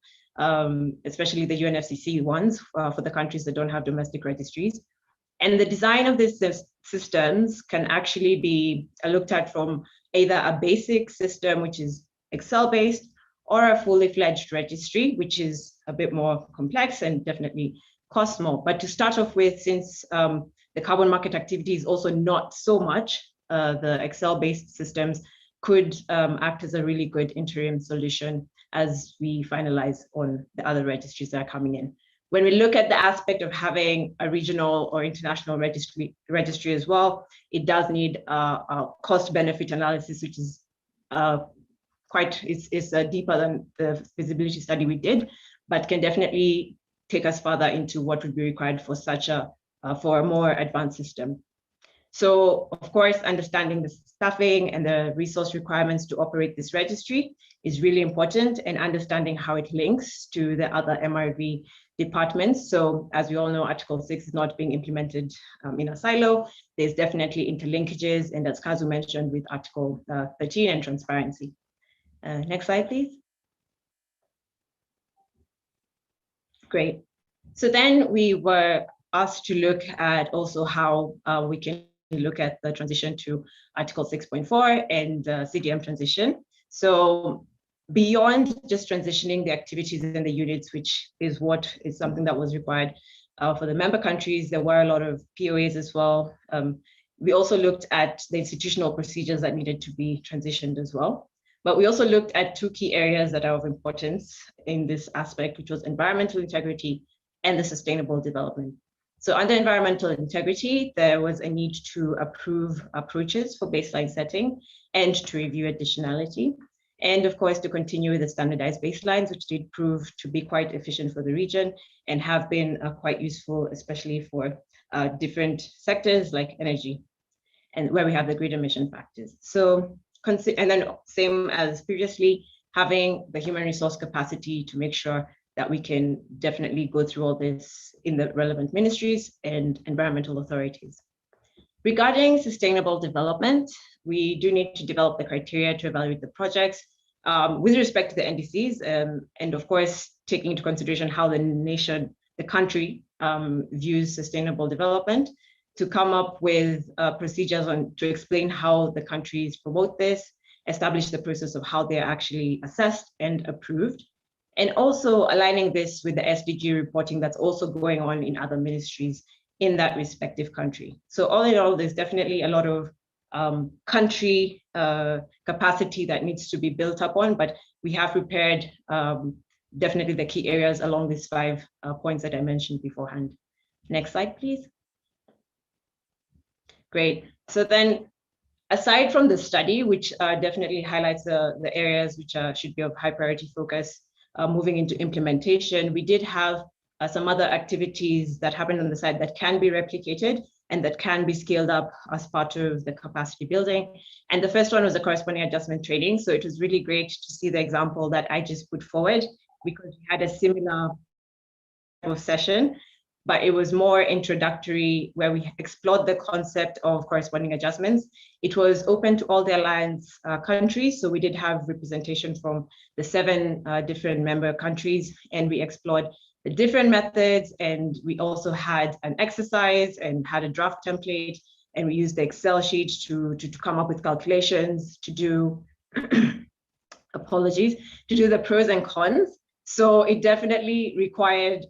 especially the UNFCCC ones for the countries that don't have domestic registries. And the design of these systems can actually be looked at from either a basic system, which is Excel-based, or a fully fledged registry, which is a bit more complex and definitely costs more. But to start off with, since the carbon market activity is also not so much, the Excel-based systems could act as a really good interim solution as we finalize on the other registries that are coming in. When we look at the aspect of having a regional or international registry as well, it does need a cost-benefit analysis, which is is deeper than the feasibility study we did, but can definitely take us further into what would be required for for a more advanced system. So of course, understanding the staffing and the resource requirements to operate this registry is really important, and understanding how it links to the other MRV departments. So as we all know, Article 6 is not being implemented in a silo. There's definitely interlinkages, and as Kazu mentioned, with Article 13 and transparency. Next slide, please. Great. So then we were asked to look at also how we can look at the transition to Article 6.4 and CDM transition. So beyond just transitioning the activities in the units, which is something that was required for the member countries, there were a lot of POAs as well. We also looked at the institutional procedures that needed to be transitioned as well. But we also looked at two key areas that are of importance in this aspect, which was environmental integrity and the sustainable development. So under environmental integrity, there was a need to approve approaches for baseline setting and to review additionality. And of course, to continue with the standardized baselines, which did prove to be quite efficient for the region and have been quite useful, especially for different sectors like energy, and where we have the grid emission factors. So, and then same as previously, having the human resource capacity to make sure that we can definitely go through all this in the relevant ministries and environmental authorities. Regarding sustainable development, we do need to develop the criteria to evaluate the projects with respect to the NDCs, and of course, taking into consideration how the the country views sustainable development, to come up with procedures to explain how the countries promote this, establish the process of how they're actually assessed and approved, and also aligning this with the SDG reporting that's also going on in other ministries in that respective country. So all in all, there's definitely a lot of country capacity that needs to be built upon, but we have prepared definitely the key areas along these 5 points that I mentioned beforehand. Next slide, please. Great. So then, aside from the study, which definitely highlights the areas which should be of high priority focus, moving into implementation, we did have some other activities that happened on the side that can be replicated and that can be scaled up as part of the capacity building. And the first one was the corresponding adjustment training. So it was really great to see the example that I just put forward, because we had a similar session, but it was more introductory, where we explored the concept of corresponding adjustments. It was open to all the alliance countries. So we did have representation from the 7 different member countries, and we explored the different methods. And we also had an exercise and had a draft template, and we used the Excel sheet to come up with calculations, to do, apologies, to do the pros and cons. So it definitely required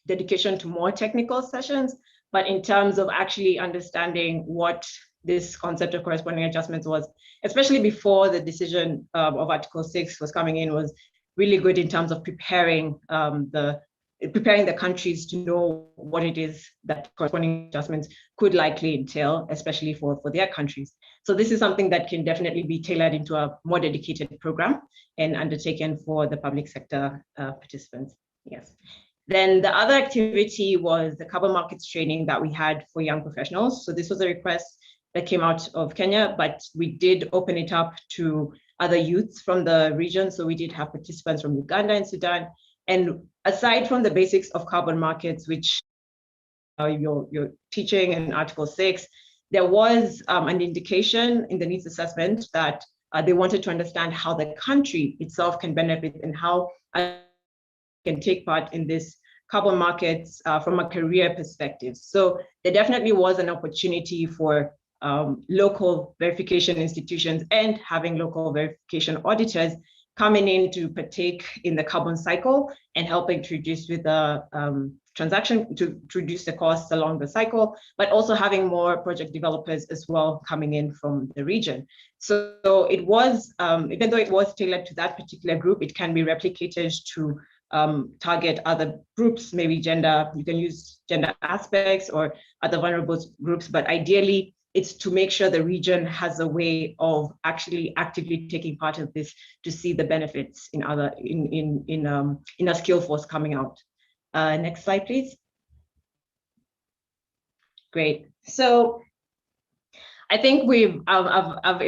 dedication to more technical sessions, but in terms of actually understanding what this concept of corresponding adjustments was, especially before the decision of Article 6 was coming in, was really good in terms of preparing the countries to know what it is that corresponding adjustments could likely entail, especially for their countries. So this is something that can definitely be tailored into a more dedicated program and undertaken for the public sector participants. Yes. Then the other activity was the carbon markets training that we had for young professionals. So this was a request that came out of Kenya, but we did open it up to other youths from the region. So we did have participants from Uganda and Sudan. And aside from the basics of carbon markets, which you're teaching in Article 6, there was an indication in the needs assessment that they wanted to understand how the country itself can benefit and how can take part in this carbon markets from a career perspective. So there definitely was an opportunity for local verification institutions and having local verification auditors coming in to partake in the carbon cycle and helping to reduce with the transaction, to reduce the costs along the cycle, but also having more project developers as well coming in from the region. So it was, even though it was tailored to that particular group, it can be replicated to target other groups, maybe gender, you can use gender aspects or other vulnerable groups, but ideally it's to make sure the region has a way of actually actively taking part of this to see the benefits in a skill force coming out. Next slide, please. Great. So I think I've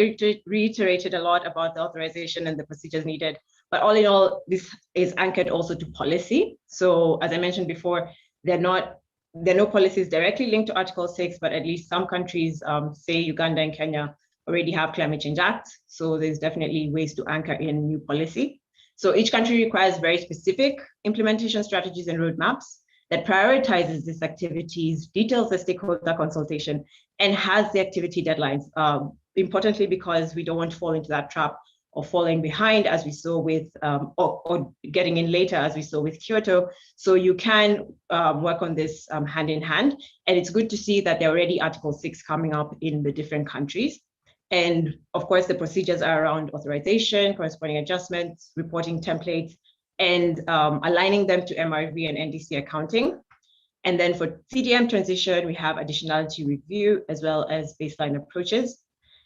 reiterated a lot about the authorization and the procedures needed, but all in all, this is anchored also to policy. So as I mentioned before, there are no policies directly linked to Article 6, but at least some countries, say Uganda and Kenya, already have climate change acts. So there's definitely ways to anchor in new policy. So each country requires very specific implementation strategies and roadmaps that prioritizes these activities, details the stakeholder consultation, and has the activity deadlines. Importantly, because we don't want to fall into that trap of falling behind, as we saw with, or getting in later, as we saw with Kyoto. So you can work on this hand in hand. And it's good to see that there are already Article 6 coming up in the different countries. And of course, the procedures are around authorization, corresponding adjustments, reporting templates, and aligning them to MRV and NDC accounting. And then for CDM transition, we have additionality review as well as baseline approaches.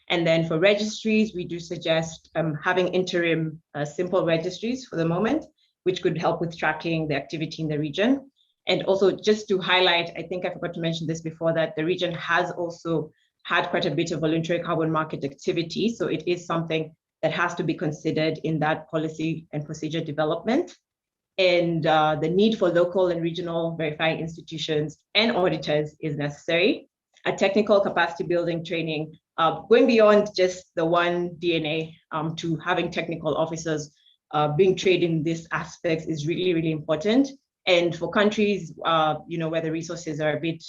And then for registries, we do suggest having interim simple registries for the moment, which could help with tracking the activity in the region. And also just to highlight, I think I forgot to mention this before, that the region has also had quite a bit of voluntary carbon market activity. So it is something that has to be considered in that policy and procedure development. And the need for local and regional verifying institutions and auditors is necessary. A technical capacity building training, going beyond just the one DNA to having technical officers being trained in these aspects is really, really important. And for countries, where the resources are a bit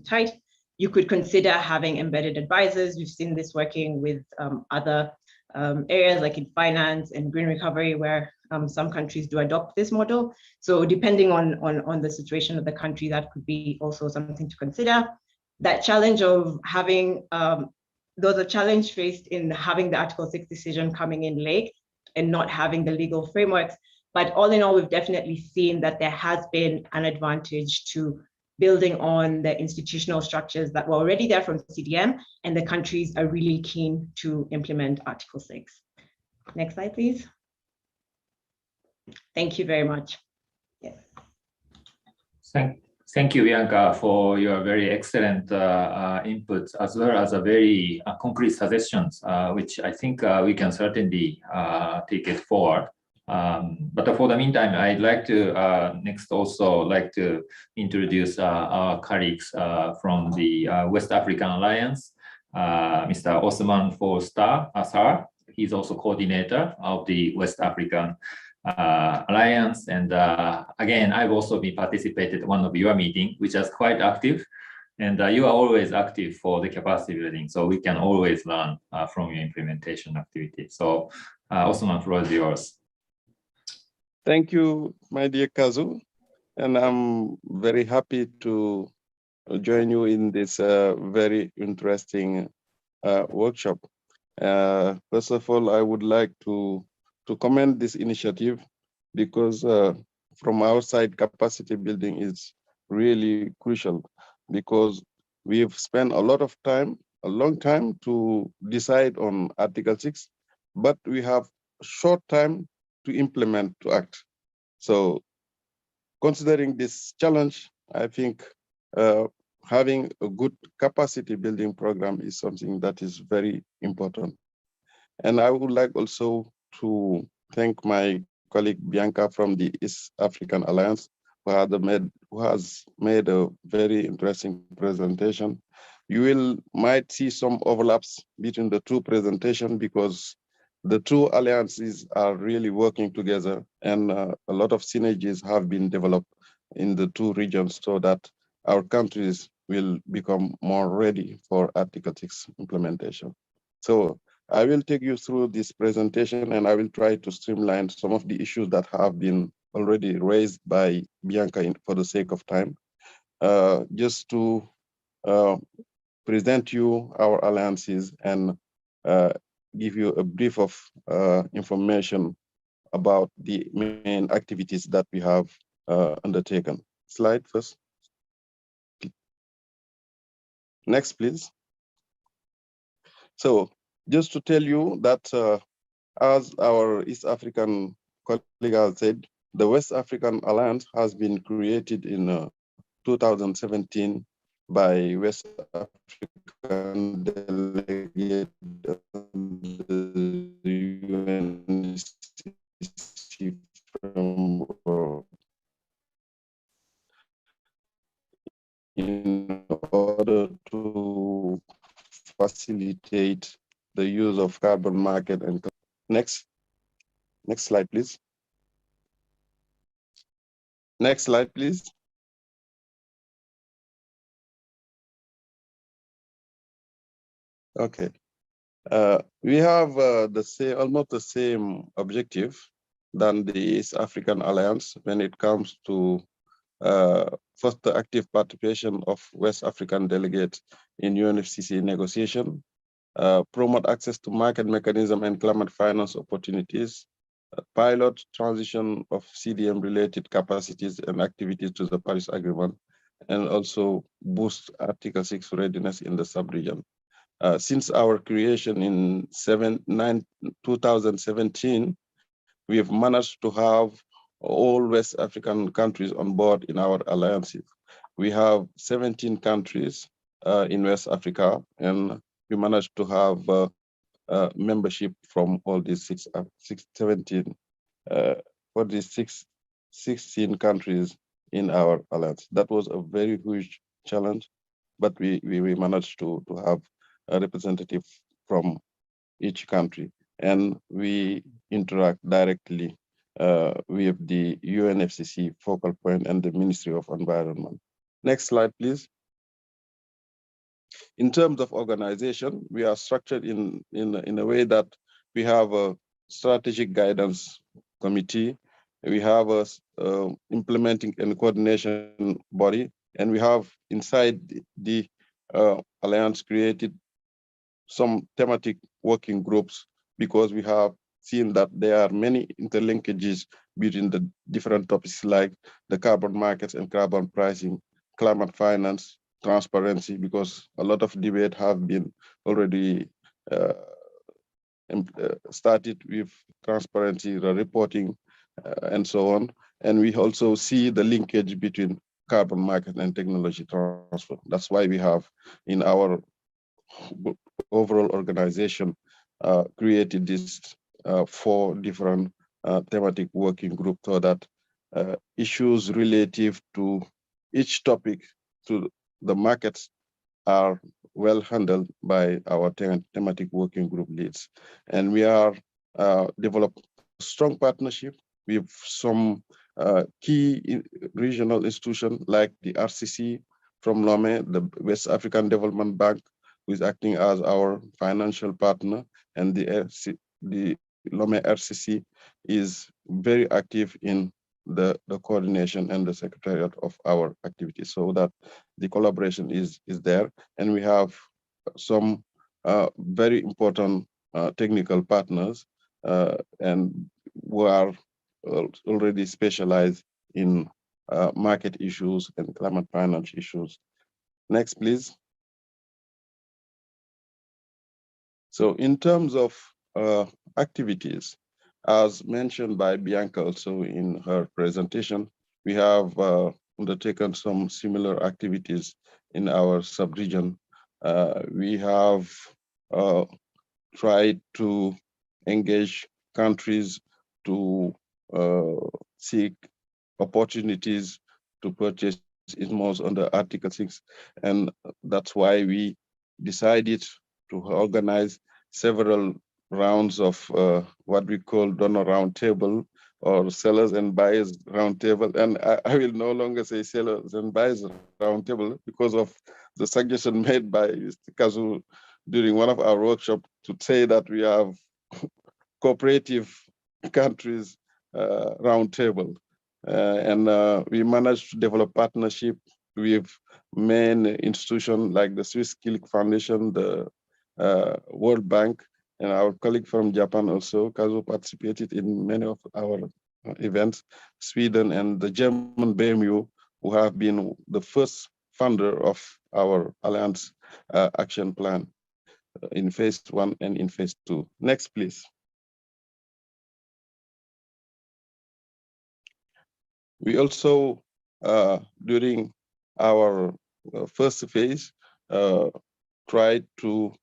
tight, you could consider having embedded advisors. We've seen this working with other areas like in finance and green recovery, where some countries do adopt this model. So depending on the situation of the country, that could be also something to consider. That challenge of having, there was a challenge faced in having the Article 6 decision coming in late and not having the legal frameworks. But all in all, we've definitely seen that there has been an advantage to building on the institutional structures that were already there from CDM, and the countries are really keen to implement Article 6. Next slide, please. Thank you very much. Yes. Thank you, Bianca, for your very excellent inputs, as well as a very concrete suggestions, which I think we can certainly take it forward. But for the meantime, I'd like to next also like to introduce our colleagues from the West African Alliance, Mr. Osman Forster Asar. He's also coordinator of the West African Alliance. And again, I've also been participated in one of your meetings, which is quite active. And you are always active for the capacity building. So we can always learn from your implementation activity. So Osman, floor is yours. Thank you, my dear Kazu. And I'm very happy to join you in this very interesting workshop. First of all, I would like to commend this initiative, because from our side, capacity building is really crucial, because we've spent a lot of time, a long time to decide on Article 6, but we have short time to implement, to act. So considering this challenge, I think having a good capacity building program is something that is very important. And I would like also to thank my colleague Bianca from the East African Alliance, who has made a very interesting presentation. You might see some overlaps between the two presentations, because the two alliances are really working together, and a lot of synergies have been developed in the two regions, so that our countries will become more ready for Article 6 implementation. So I will take you through this presentation, and I will try to streamline some of the issues that have been already raised by Bianca for the sake of time. Just to present you our alliances and give you a brief of information about the main activities that we have undertaken. Slide first. Next, please. So just to tell you that as our East African colleague has said, the West African Alliance has been created in 2017 by West African delegate the UNCC framework in order to facilitate the use of carbon market. And next slide, please. Next slide, please. Okay. We have almost the same objective than the East African Alliance when it comes to foster active participation of West African delegates in UNFCCC negotiation, promote access to market mechanism and climate finance opportunities, pilot transition of CDM-related capacities and activities to the Paris Agreement, and also boost Article 6 readiness in the sub-region. Since our creation in 2017, we have managed to have all West African countries on board in our alliances. We have 17 countries in West Africa, and we managed to have membership from all these 16 countries in our alliance. That was a very huge challenge, but we managed to have a representative from each country, and we interact directly with the UNFCCC focal point and the Ministry of Environment. Next slide, please. In terms of organization, we are structured in a way that we have a strategic guidance committee, we have a implementing and coordination body, and we have inside the Alliance created some thematic working groups, because we have seen that there are many interlinkages between the different topics like the carbon markets and carbon pricing, climate finance, transparency, because a lot of debate have been already started with transparency, the reporting, and so on. And we also see the linkage between carbon market and technology transfer. That's why we have in our overall organization created this 4 different thematic working group, so that issues relative to each topic to the markets are well handled by our thematic working group leads. And we are developed a strong partnership with some key regional institutions like the RCC from Lome, the West African Development Bank, who is acting as our financial partner, and the Lome RCC is very active in the coordination and the secretariat of our activities, so that the collaboration is there. And we have some very important technical partners and who are already specialized in market issues and climate finance issues. Next, please. So in terms of activities, as mentioned by Bianca also in her presentation, we have undertaken some similar activities in our sub-region. We have tried to engage countries to seek opportunities to purchase ISMOs under Article 6. And that's why we decided to organize several rounds of what we call donor roundtable or sellers and buyers roundtable. And I will no longer say sellers and buyers roundtable because of the suggestion made by Mr. Kazu during one of our workshops to say that we have cooperative countries roundtable. And we managed to develop partnership with main institutions like the Swiss Skilling Foundation, the World Bank, and our colleague from Japan also, Kazu, participated in many of our events, Sweden and the German BMU, who have been the first funder of our Alliance action plan in phase 1 and in phase 2. Next, please. We also, during our first phase, tried to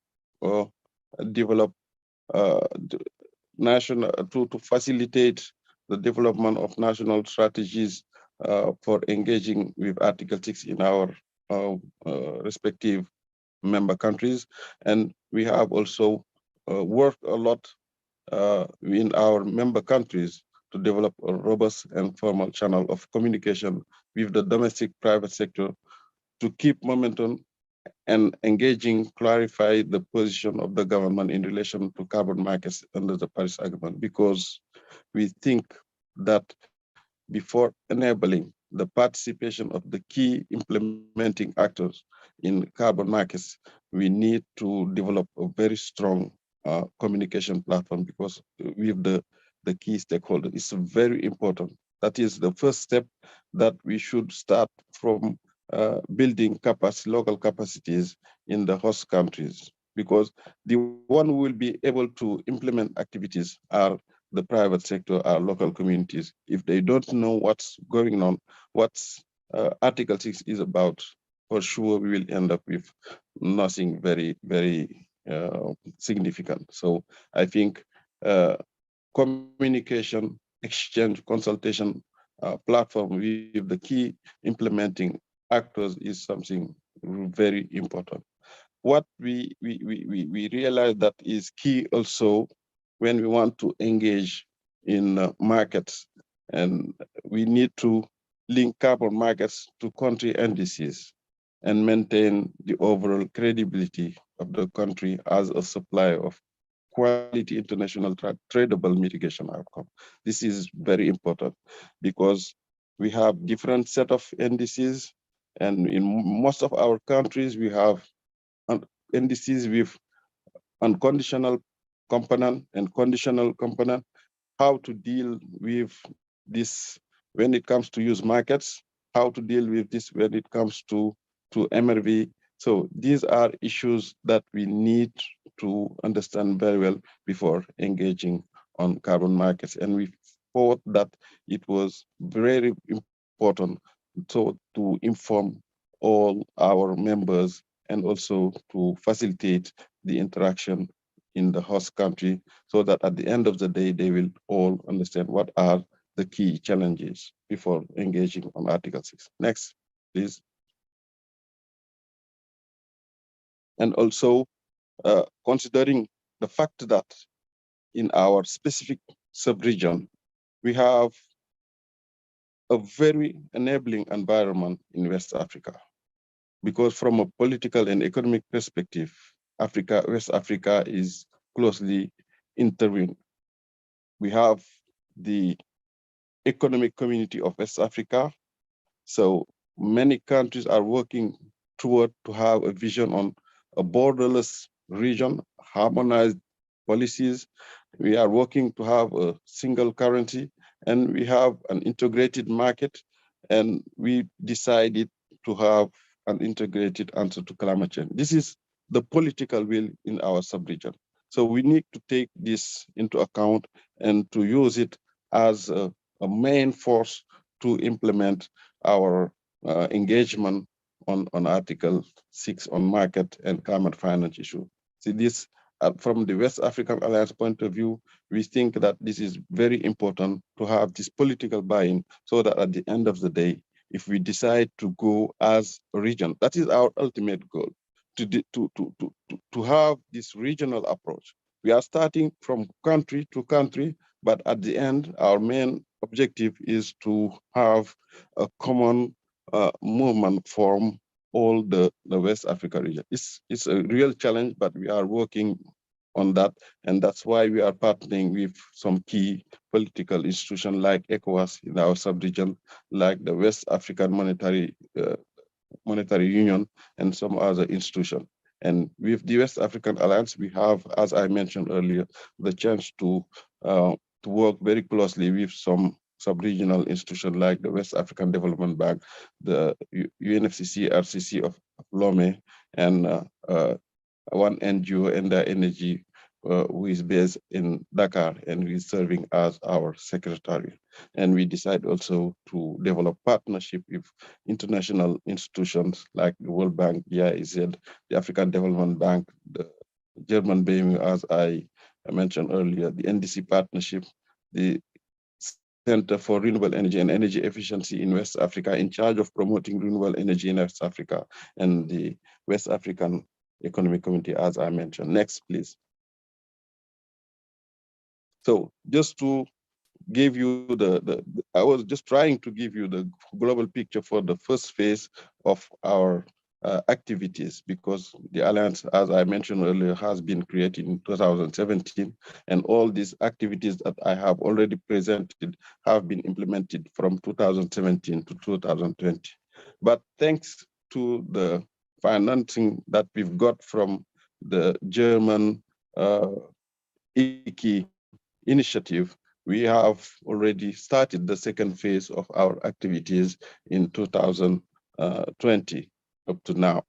develop national to facilitate the development of national strategies for engaging with Article 6 in our respective member countries. And we have also worked a lot in our member countries to develop a robust and formal channel of communication with the domestic private sector to keep momentum and engaging, clarify the position of the government in relation to carbon markets under the Paris Agreement, because we think that before enabling the participation of the key implementing actors in carbon markets, we need to develop a very strong communication platform, because with the key stakeholders, it's very important. That is the first step that we should start from building local capacities in the host countries, because the one who will be able to implement activities are the private sector, our local communities. If they don't know what's going on, what Article 6 is about, for sure we will end up with nothing very, very significant. So I think communication, exchange, consultation platform with the key implementing actors is something very important. What we realize that is key also when we want to engage in markets, and we need to link carbon markets to country indices and maintain the overall credibility of the country as a supplier of quality international tradable mitigation outcome. This is very important because we have different set of indices, and in most of our countries we have indices with unconditional component and conditional component. How to deal with this when it comes to use markets, how to deal with this when it comes to MRV. So these are issues that we need to understand very well before engaging on carbon markets. And we thought that it was very important to inform all our members and also to facilitate the interaction in the host country, so that at the end of the day, they will all understand what are the key challenges before engaging on Article 6. Next, please. And also considering the fact that in our specific sub-region, we have a very enabling environment in West Africa, because from a political and economic perspective, West Africa is closely intertwined. We have the economic community of West Africa. So many countries are working toward to have a vision on a borderless region, harmonized policies. We are working to have a single currency, and we have an integrated market, and we decided to have an integrated answer to climate change. This is the political will in our sub-region. So we need to take this into account and to use it as a main force to implement our engagement on Article 6 on market and climate finance issue. See, this from the West African Alliance point of view, we think that this is very important to have this political buy-in, so that at the end of the day, if we decide to go as a region, that is our ultimate goal, to have this regional approach. We are starting from country to country, but at the end, our main objective is to have a common movement from all the West Africa region. It's a real challenge, but we are working on that, and that's why we are partnering with some key political institutions like ECOWAS in our sub-region, like the West African Monetary Union, and some other institutions. And with the West African Alliance, we have, as I mentioned earlier, the chance to work very closely with some sub-regional institutions like the West African Development Bank, the UNFCCC, RCC of Lomé, and one NGO, Enda Energy, who is based in Dakar and who is serving as our secretary. And we decide also to develop partnership with international institutions like the World Bank, GIZ, the African Development Bank, the German BMU, as I mentioned earlier, the NDC partnership, the Center for Renewable Energy and Energy Efficiency in West Africa, in charge of promoting renewable energy in West Africa, and the West African Economic Community, as I mentioned. Next, please. So just to give you I was just trying to give you the global picture for the first phase of our activities, because the Alliance, as I mentioned earlier, has been created in 2017, and all these activities that I have already presented have been implemented from 2017 to 2020. But thanks to the financing that we've got from the German IKI initiative, we have already started the second phase of our activities in 2020 up to now.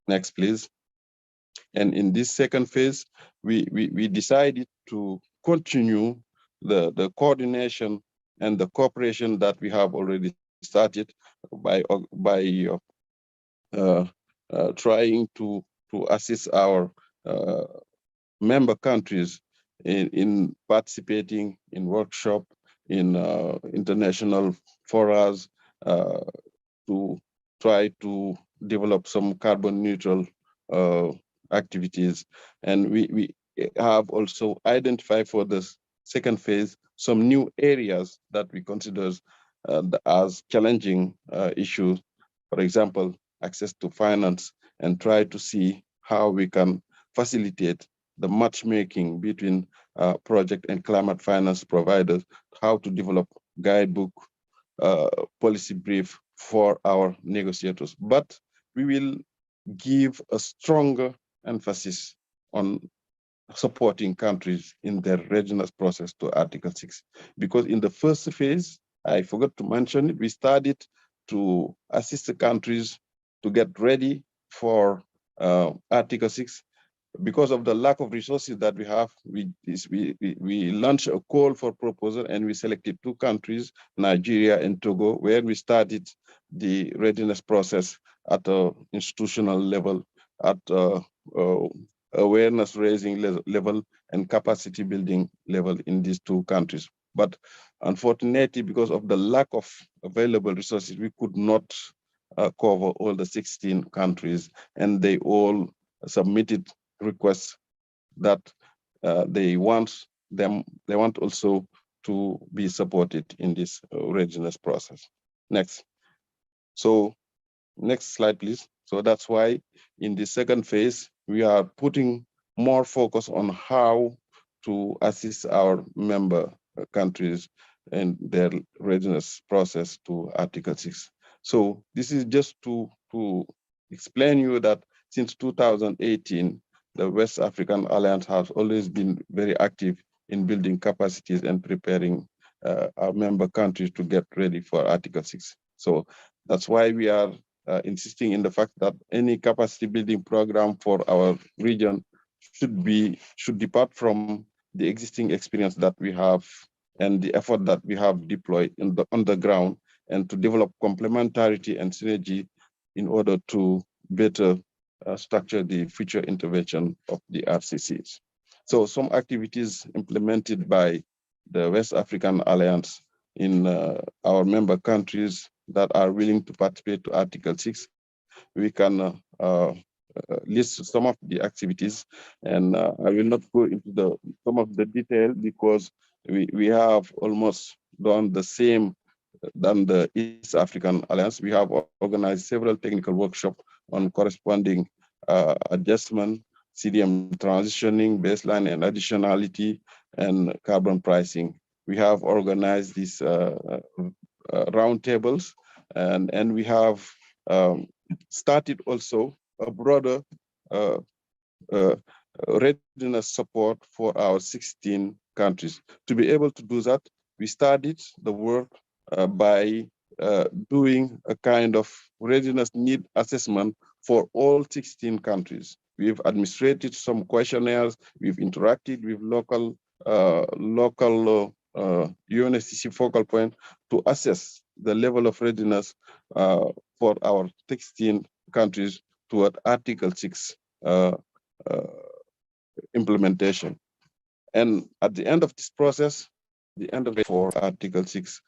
Next, please. And in this second phase, we decided to continue the coordination and the cooperation that we have already started by trying to assist our member countries in participating in workshop, in international forums, to try to develop some carbon neutral activities. And we have also identified for the second phase some new areas that we consider as challenging issues. For example, access to finance, and try to see how we can facilitate the matchmaking between project and climate finance providers, how to develop guidebook, policy brief for our negotiators. But we will give a stronger emphasis on supporting countries in their readiness process to Article 6. Because in the first phase, I forgot to mention it, we started to assist the countries to get ready for Article 6. Because of the lack of resources that we have, we launched a call for proposal, and we selected 2 countries, Nigeria and Togo, where we started the readiness process at an institutional level, at awareness raising level and capacity building level in these 2 countries. But unfortunately, because of the lack of available resources, we could not cover all the 16 countries, and they all submitted requests that they want also to be supported in this readiness process. Next. So next slide, please. So that's why in the second phase, we are putting more focus on how to assist our member countries in their readiness process to Article 6. So this is just to explain you that since 2018, the West African Alliance has always been very active in building capacities and preparing our member countries to get ready for Article 6. So that's why we are insisting in the fact that any capacity building program for our region should depart from the existing experience that we have and the effort that we have deployed on the ground, and to develop complementarity and synergy in order to better structure the future intervention of the RCCs. So some activities implemented by the West African Alliance in our member countries that are willing to participate to Article 6, we can list some of the activities, and I will not go into some of the detail because we have almost done the same than the East African Alliance. We have organized several technical workshops on corresponding adjustment, CDM transitioning, baseline and additionality, and carbon pricing. We have organized these roundtables, and we have started also a broader readiness support for our 16 countries. To be able to do that, we started the work by doing a kind of readiness need assessment for all 16 countries. We've administrated some questionnaires, we've interacted with local UNSCC focal point to assess the level of readiness for our 16 countries toward Article 6 implementation. And at the end of this process, for Article 6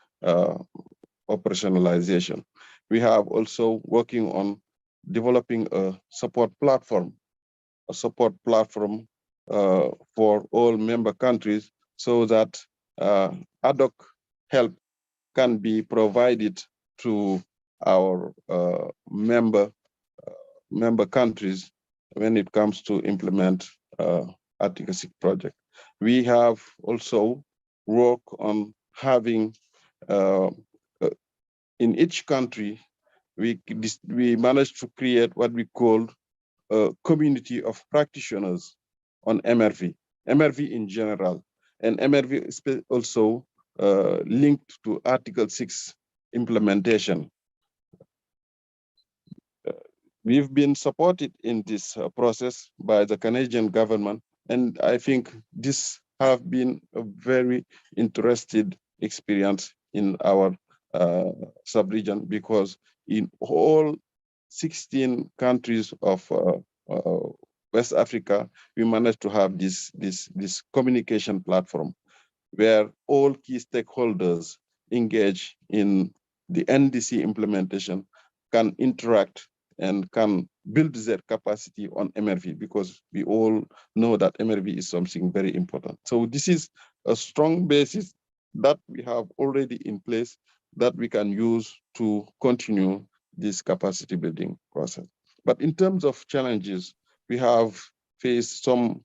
operationalization, we have also working on developing a support platform for all member countries, so that ad hoc help can be provided to our member countries when it comes to implement Article 6 project. We have also worked on having in each country, we managed to create what we call a community of practitioners on MRV in general, and MRV is also linked to Article 6 implementation. We've been supported in this process by the Canadian government, and I think this have been a very interesting experience in our sub-region, because in all 16 countries of West Africa, we managed to have this communication platform where all key stakeholders engage in the NDC implementation can interact and can build their capacity on MRV, because we all know that MRV is something very important. So this is a strong basis that we have already in place that we can use to continue this capacity building process. But in terms of challenges, we have faced some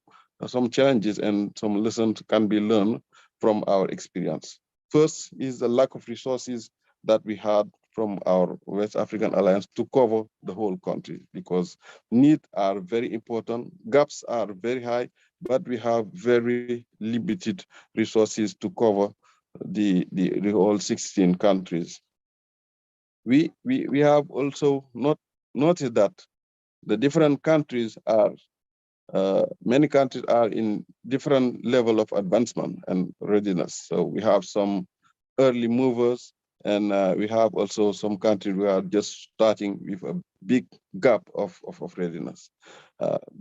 challenges and some lessons can be learned from our experience. First is the lack of resources that we had from our West African Alliance to cover the whole country, because needs are very important, gaps are very high, but we have very limited resources to cover the whole 16 countries. We have also noticed that the different countries are, many countries are in different level of advancement and readiness. So we have some early movers, and we have also some countries who are just starting with a big gap of readiness.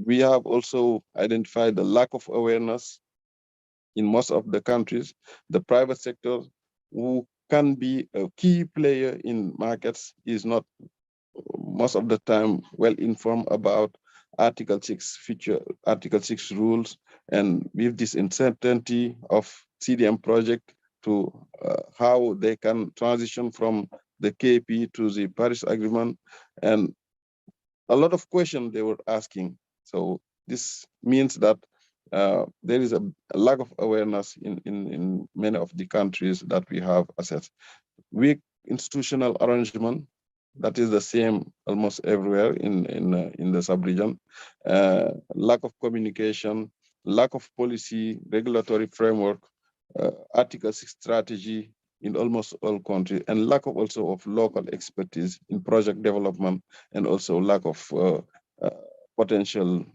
We have also identified the lack of awareness in most of the countries. The private sector, who can be a key player in markets, is not most of the time well informed about Article 6 Article 6 rules, and with this uncertainty of CDM project to how they can transition from the KP to the Paris Agreement, and a lot of questions they were asking. So this means that there is a lack of awareness in many of the countries that we have assessed. Weak institutional arrangement, that is the same almost everywhere in the sub-region. Lack of communication, lack of policy, regulatory framework, Article 6 strategy in almost all countries, and lack of also of local expertise in project development, and also lack of potential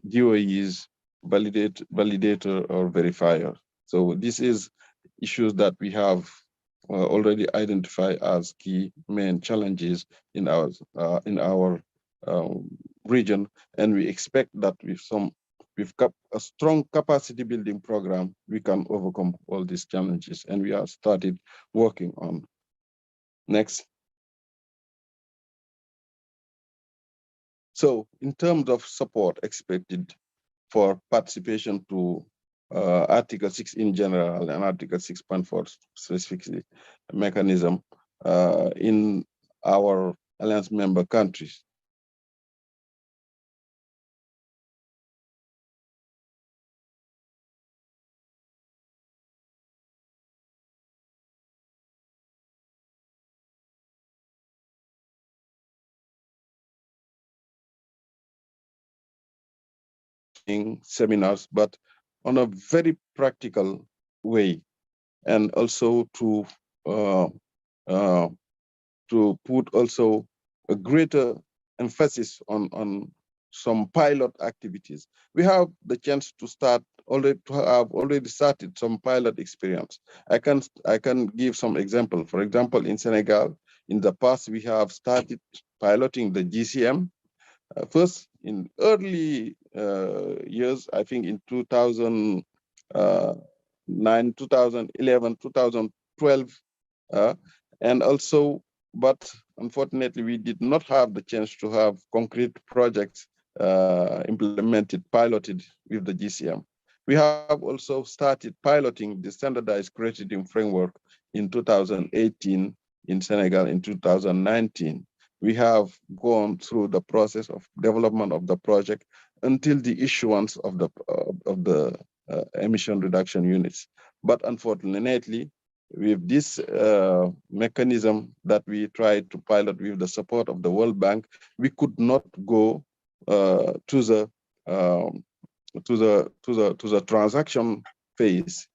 DOEs, validator or verifier. So this is issues that we have already identified as key main challenges in our region, and we expect that with a strong capacity building program, we can overcome all these challenges, and we have started working on. Next. So in terms of support expected for participation to Article 6 in general and Article 6.4 specifically mechanism in our alliance member countries. Seminars, but on a very practical way, and also to put also a greater emphasis on some pilot activities. We have the chance to have already started some pilot experience. I can give some example. For example, in Senegal, in the past we have started piloting the GCM. First, in early years, I think in 2009, 2011, 2012, and also, but unfortunately, we did not have the chance to have concrete projects implemented, piloted with the GCM. We have also started piloting the standardized crediting framework in 2018 in Senegal, in 2019. We have gone through the process of development of the project until the issuance of the emission reduction units. But unfortunately, with this mechanism that we tried to pilot with the support of the World Bank, we could not go to the transaction phase.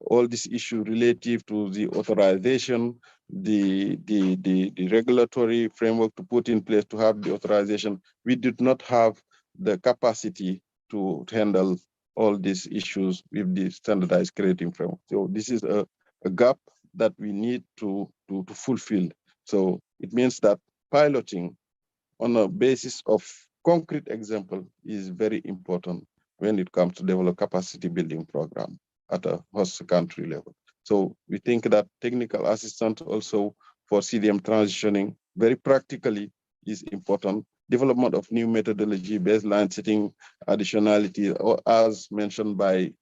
All this issue relative to the authorization, the regulatory framework to put in place to have the authorization, we did not have the capacity to handle all these issues with the standardized crediting framework. So this is a gap that we need to fulfill. So it means that piloting on a basis of concrete example is very important when it comes to develop capacity building program at a host country level. So we think that technical assistance also for CDM transitioning very practically is important. Development of new methodology, baseline setting, additionality, or as mentioned by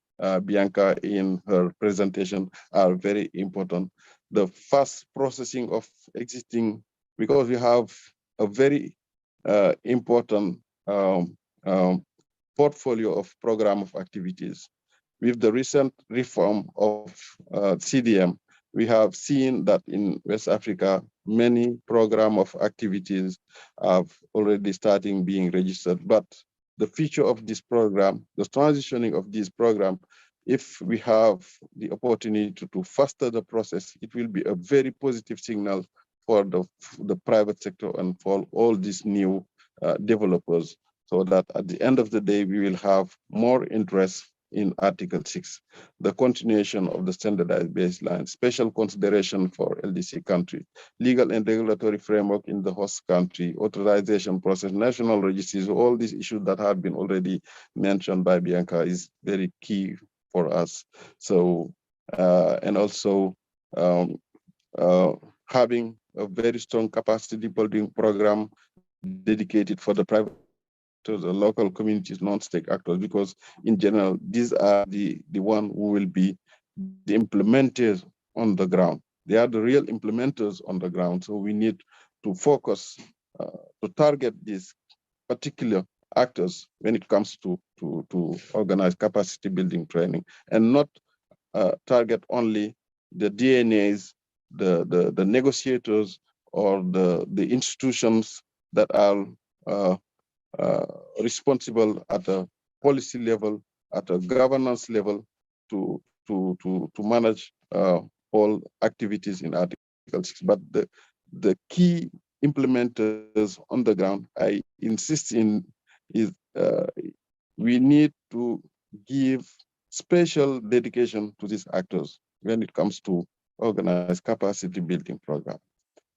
Bianca in her presentation are very important. The fast processing of existing, because we have a very important portfolio of program of activities. With the recent reform of CDM, we have seen that in West Africa, many program of activities have already starting being registered. But the feature of this program, the transitioning of this program, if we have the opportunity to faster the process, it will be a very positive signal for the private sector and for all these new developers, so that at the end of the day, we will have more interest in Article 6, the continuation of the standardized baseline, special consideration for LDC country, legal and regulatory framework in the host country, authorization process, national registries, all these issues that have been already mentioned by Bianca is very key for us. So, and also having a very strong capacity building program dedicated for the private to the local communities, non-state actors, because in general, these are the one who will be the implementers on the ground. They are the real implementers on the ground. So we need to focus to target these particular actors when it comes to organize capacity building training, and not target only the DNAs, the negotiators, or the institutions that are responsible at a policy level, at a governance level, to manage all activities in Article 6. But the key implementers on the ground, I insist in, is we need to give special dedication to these actors when it comes to organized capacity building program.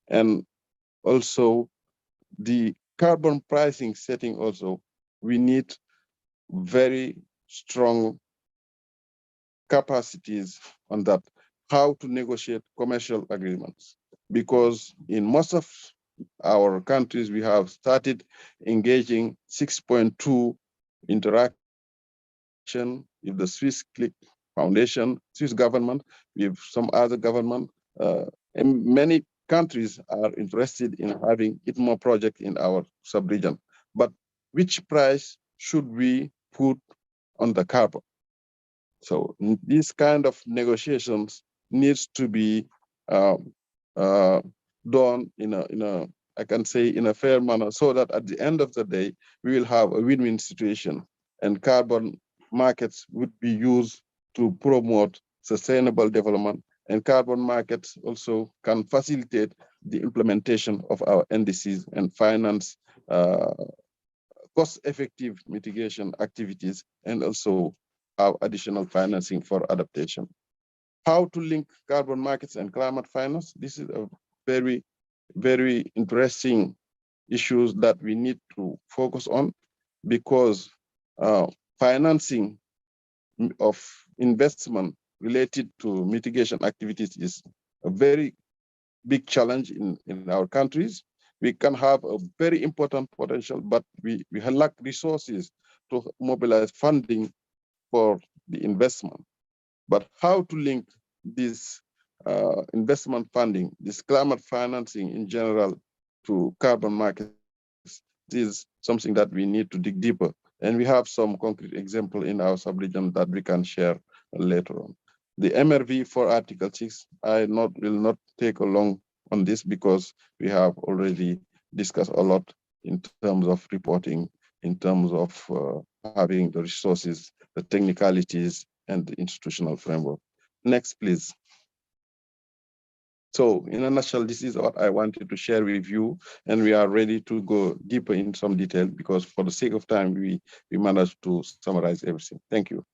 And also the carbon pricing setting also, we need very strong capacities on that, how to negotiate commercial agreements. Because in most of our countries, we have started engaging 6.2 interaction with the Swiss Click Foundation, Swiss government, with some other government, and many countries are interested in having ITMO project in our sub-region. But which price should we put on the carbon? So these kind of negotiations needs to be done in a I can say in a fair manner, so that at the end of the day, we will have a win-win situation, and carbon markets would be used to promote sustainable development, and carbon markets also can facilitate the implementation of our NDCs and finance cost-effective mitigation activities, and also our additional financing for adaptation. How to link carbon markets and climate finance? This is a very, very interesting issues that we need to focus on, because financing of investment related to mitigation activities is a very big challenge in our countries. We can have a very important potential, but we lack resources to mobilize funding for the investment. But how to link this investment funding, this climate financing in general, to carbon markets is something that we need to dig deeper. And we have some concrete example in our sub-region that we can share later on. The MRV for Article 6, I will not take along on this, because we have already discussed a lot in terms of reporting, in terms of having the resources, the technicalities, and the institutional framework. Next, please. So in a nutshell, this is what I wanted to share with you, and we are ready to go deeper in some detail, because for the sake of time, we managed to summarize everything. Thank you.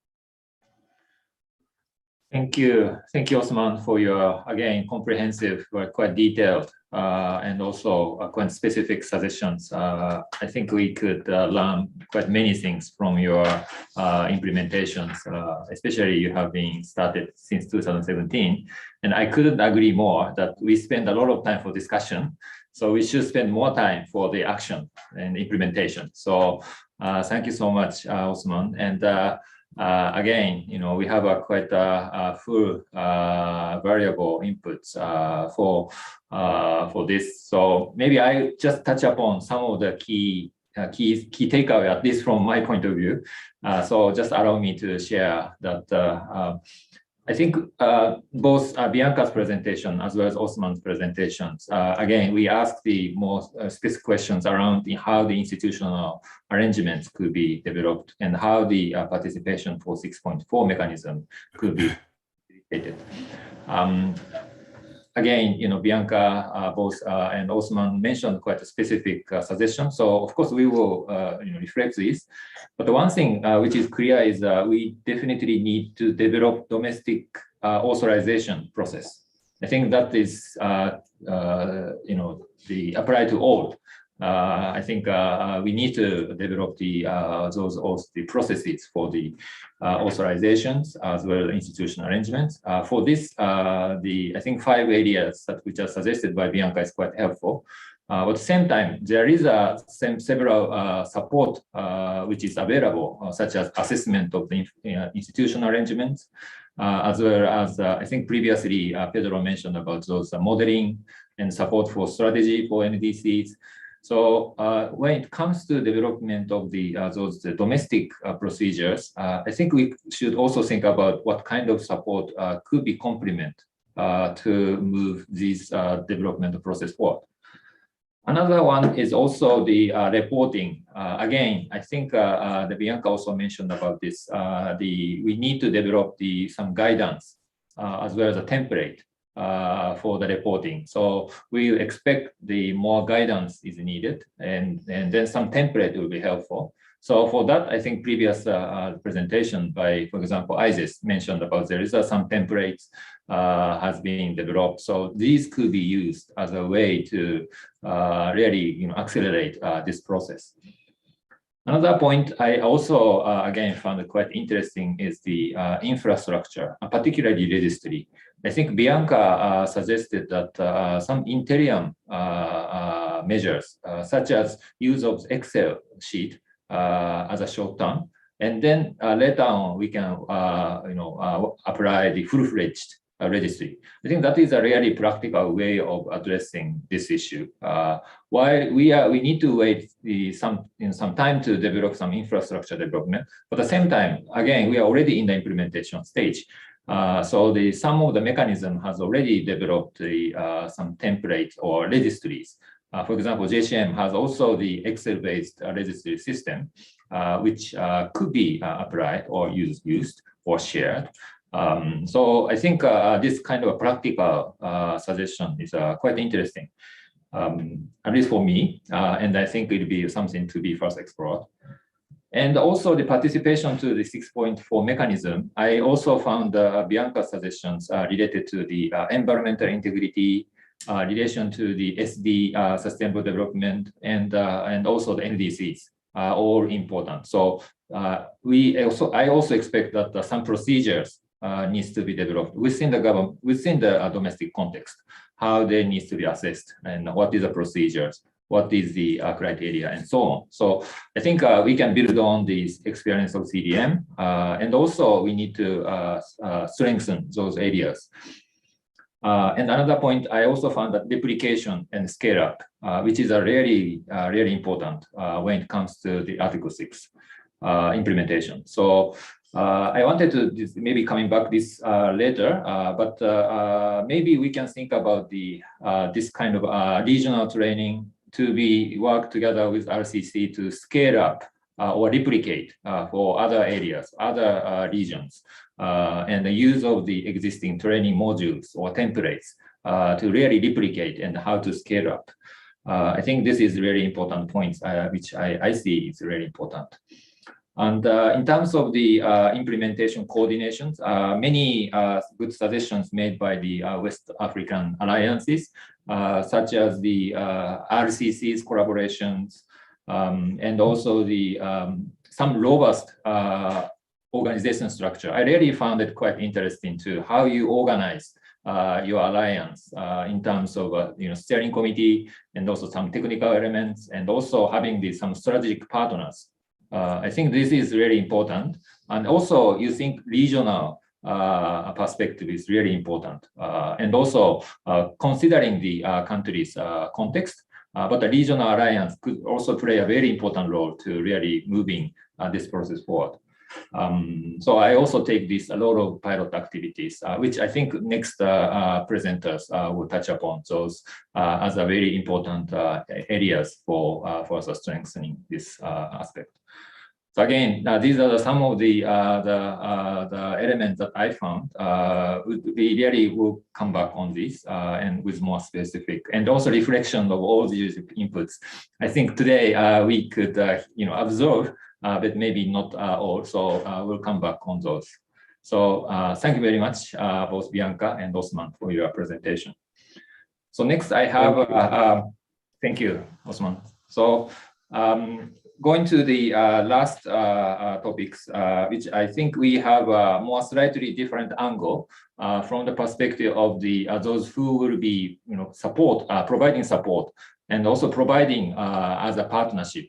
Thank you, Osman, for your, again, comprehensive, quite detailed, and also quite specific suggestions. I think we could learn quite many things from your implementations, especially you have been started since 2017. And I couldn't agree more that we spend a lot of time for discussion, so we should spend more time for the action and implementation. So thank you so much, Osman. And again, we have a quite full variable inputs for this. So maybe I just touch upon some of the key takeaway, at least from my point of view. So just allow me to share that. I think both Bianca's presentation as well as Osman's presentations, again, we asked the more specific questions around how the institutional arrangements could be developed and how the participation for 6.4 mechanism could be facilitated. Again, Bianca, both and Osman mentioned quite a specific suggestion. So of course we will reflect this. But the one thing which is clear is we definitely need to develop domestic authorization process. I think that is the apply to all. I think we need to develop the processes for the authorizations as well as institutional arrangements. For this, I think 5 areas that which are suggested by Bianca is quite helpful. At the same time, there is several support which is available, such as assessment of the institutional arrangements, as well as I think previously Pedro mentioned about those modeling and support for strategy for NDCs. So when it comes to development of those domestic procedures, I think we should also think about what kind of support could be complement to move this development process forward. Another one is also the reporting. Again, I think the Bianca also mentioned about this. We need to develop some guidance as well as a template for the reporting. So we expect the more guidance is needed, and then some template will be helpful. So for that, I think previous presentation by, for example, Isis mentioned about there is some templates has been developed. So these could be used as a way to really accelerate this process. Another point I also, again, found quite interesting is the infrastructure, particularly registry. I think Bianca suggested that some interim measures, such as use of Excel sheet as a short term, and then later on we can apply the full-fledged registry. I think that is a really practical way of addressing this issue. While we need to wait some time to develop some infrastructure development, but at the same time, again, we are already in the implementation stage. So some of the mechanism has already developed some templates or registries. For example, JCM has also the Excel-based registry system, which could be applied or used or shared. So I think this kind of a practical suggestion is quite interesting, at least for me, and I think it will be something to be first explored. And also the participation to the 6.4 mechanism, I also found Bianca's suggestions related to the environmental integrity, relation to the SD, sustainable development, and also the NDCs are all important. So I also expect that some procedures needs to be developed within the government, within the domestic context, how they need to be assessed and what is the procedures, what is the criteria, and so on. So I think we can build on this experience of CDM, and also we need to strengthen those areas. And another point, I also found that duplication and scale up, which is a really important when it comes to the Article 6 implementation. So I wanted to maybe coming back this later, but maybe we can think about this kind of regional training to work together with RCC to scale up or replicate for other areas, other regions, and the use of the existing training modules or templates to really replicate and how to scale up. I think this is really important points, which I see is really important. And in terms of the implementation coordinations, many good suggestions made by the West African alliances, such as the RCC's collaborations, and also the some robust organization structure. I really found it quite interesting to how you organize your alliance in terms of steering committee and also some technical elements, and also having some strategic partners I think this is really important. And also, you think regional perspective is really important. And also, considering the country's context, but the regional alliance could also play a very important role to really moving this process forward. So I also take this a lot of pilot activities, which I think next presenters will touch upon those as a very important areas for further strengthening this aspect. So again, these are some of the elements that I found. We really will come back on this and with more specific and also reflection of all these inputs. I think today we could absorb, but maybe not all. So we'll come back on those. So thank you very much, both Bianca and Osman, for your presentation. So next I have, thank you, Osman. So going to the last topics, which I think we have a more slightly different angle from the perspective of the those who will be providing support and also providing as a partnership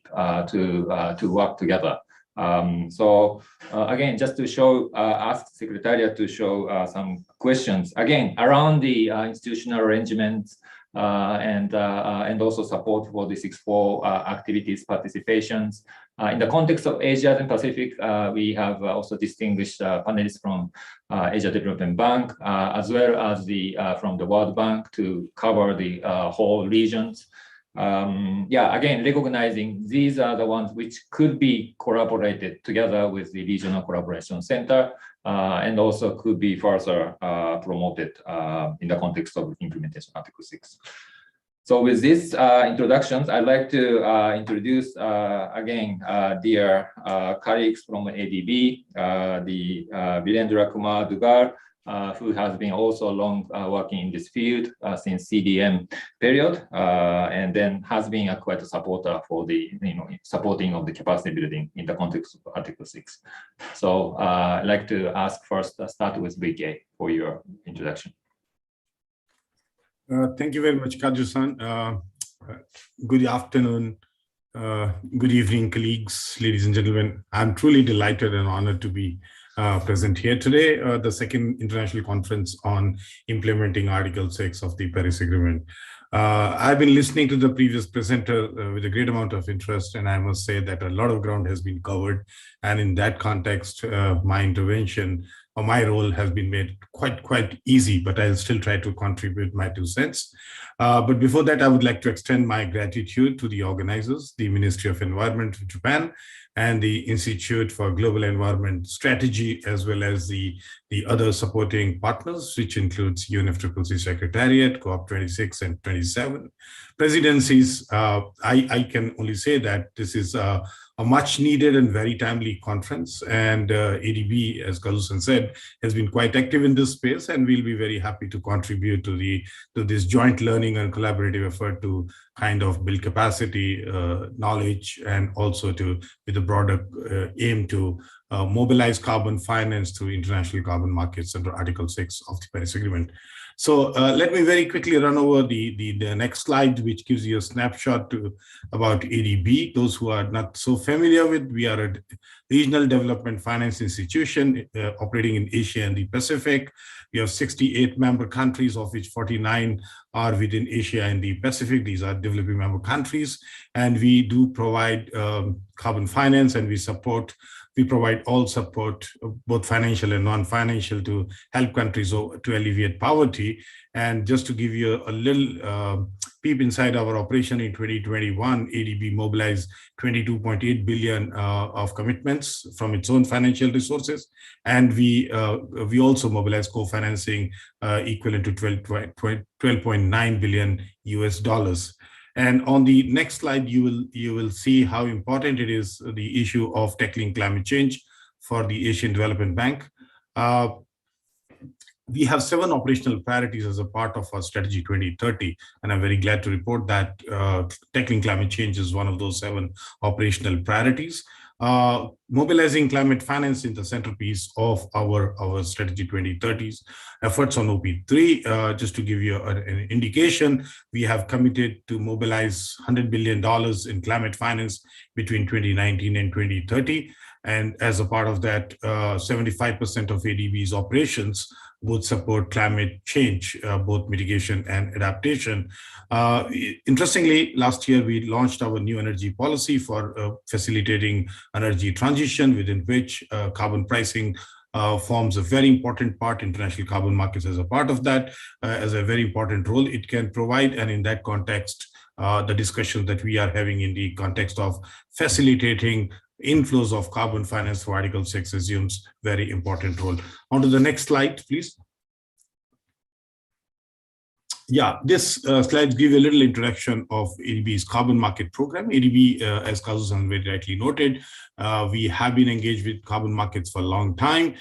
to work together. So again, just to show, ask Secretariat to show some questions again around the institutional arrangements. And also support for the 6-4 activities participations. In the context of Asia and Pacific, we have also distinguished panelists from Asia Development Bank, as well as from the World Bank to cover the whole regions. Again, recognizing these are the ones which could be collaborated together with the Regional Collaboration Center, and also could be further promoted in the context of implementation Article 6. So with this introductions, I'd like to introduce again dear colleagues from ADB, the Virendra Kumar Dugar, who has been also long working in this field since CDM period, and then has been a quite a supporter for the supporting of the capacity building in the context of Article 6. So I'd like to ask first, start with BK for your introduction. Thank you very much, Kaju-san. Good afternoon, good evening, colleagues, ladies and gentlemen. I'm truly delighted and honored to be present here today, the second international conference on implementing Article 6 of the Paris Agreement. I've been listening to the previous presenter with a great amount of interest, and I must say that a lot of ground has been covered. And in that context, my intervention or my role has been made quite easy, but I'll still try to contribute my 2 cents. But before that, I would like to extend my gratitude to the organizers, the Ministry of Environment of Japan, and the Institute for Global Environment Strategy, as well as the other supporting partners, which includes UNFCCC Secretariat, COP26 and 27. Presidencies, I can only say that this is a much needed and very timely conference, and ADB, as Kazu-san said, has been quite active in this space, and we'll be very happy to contribute to this joint learning and collaborative effort to kind of build capacity, knowledge, and also with a broader aim to mobilize carbon finance through international carbon markets under Article 6 of the Paris Agreement. So let me very quickly run over the next slide, which gives you a snapshot about ADB. Those who are not so familiar with, we are a regional development finance institution operating in Asia and the Pacific. We have 68 member countries, of which 49 are within Asia and the Pacific. These are developing member countries. And we do provide carbon finance, and we provide all support, both financial and non-financial, to help countries to alleviate poverty. And just to give you a little peep inside our operation in 2021, ADB mobilized 22.8 billion of commitments from its own financial resources. And we also mobilized co-financing equivalent to 12.9 billion US. And on the next slide, you will see how important it is, the issue of tackling climate change for the Asian Development Bank. We have 7 operational priorities as a part of our strategy 2030, and I'm very glad to report that tackling climate change is one of those 7 operational priorities. Mobilizing climate finance is the centerpiece of our strategy 2030s efforts on OP3. Just to give you an indication, we have committed to mobilize $100 billion in climate finance between 2019 and 2030. And as a part of that, 75% of ADB's operations would support climate change, both mitigation and adaptation. Interestingly, last year, we launched our new energy policy for facilitating energy transition, within which carbon pricing forms a very important part. International carbon markets as a part of that, as a very important role it can provide. And in that context, the discussion that we are having in the context of facilitating inflows of carbon finance for Article 6 assumes very important role. On to the next slide, please. Yeah, this slide gives a little introduction of ADB's carbon market program. ADB, as Kazu-san very rightly noted, we have been engaged with carbon markets for a long time.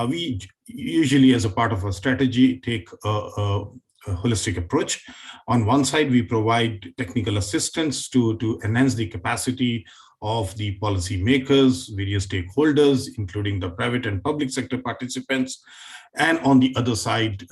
We usually, as a part of our strategy, take a holistic approach. On one side, we provide technical assistance to enhance the capacity of the policymakers, various stakeholders, including the private and public sector participants. And on the other side,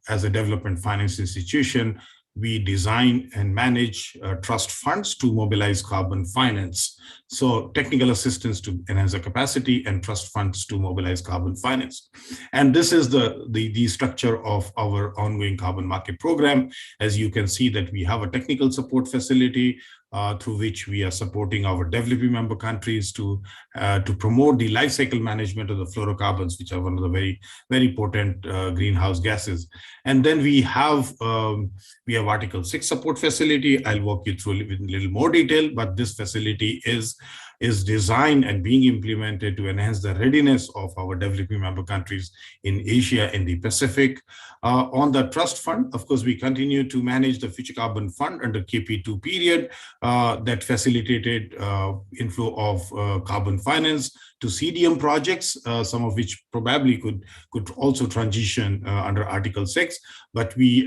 as a development finance institution, we design and manage trust funds to mobilize carbon finance. So technical assistance to enhance the capacity and trust funds to mobilize carbon finance. And this is the structure of our ongoing carbon market program. As you can see that we have a technical support facility through which we are supporting our developing member countries to promote the life cycle management of the fluorocarbons, which are one of the very, very potent greenhouse gases. And then we have Article 6 support facility. I'll walk you through with a little more detail, but this facility is designed and being implemented to enhance the readiness of our developing member countries in Asia and the Pacific. On the trust fund, of course, we continue to manage the Future Carbon Fund under KP2 period that facilitated inflow of carbon finance to CDM projects, some of which probably could also transition under Article 6. But we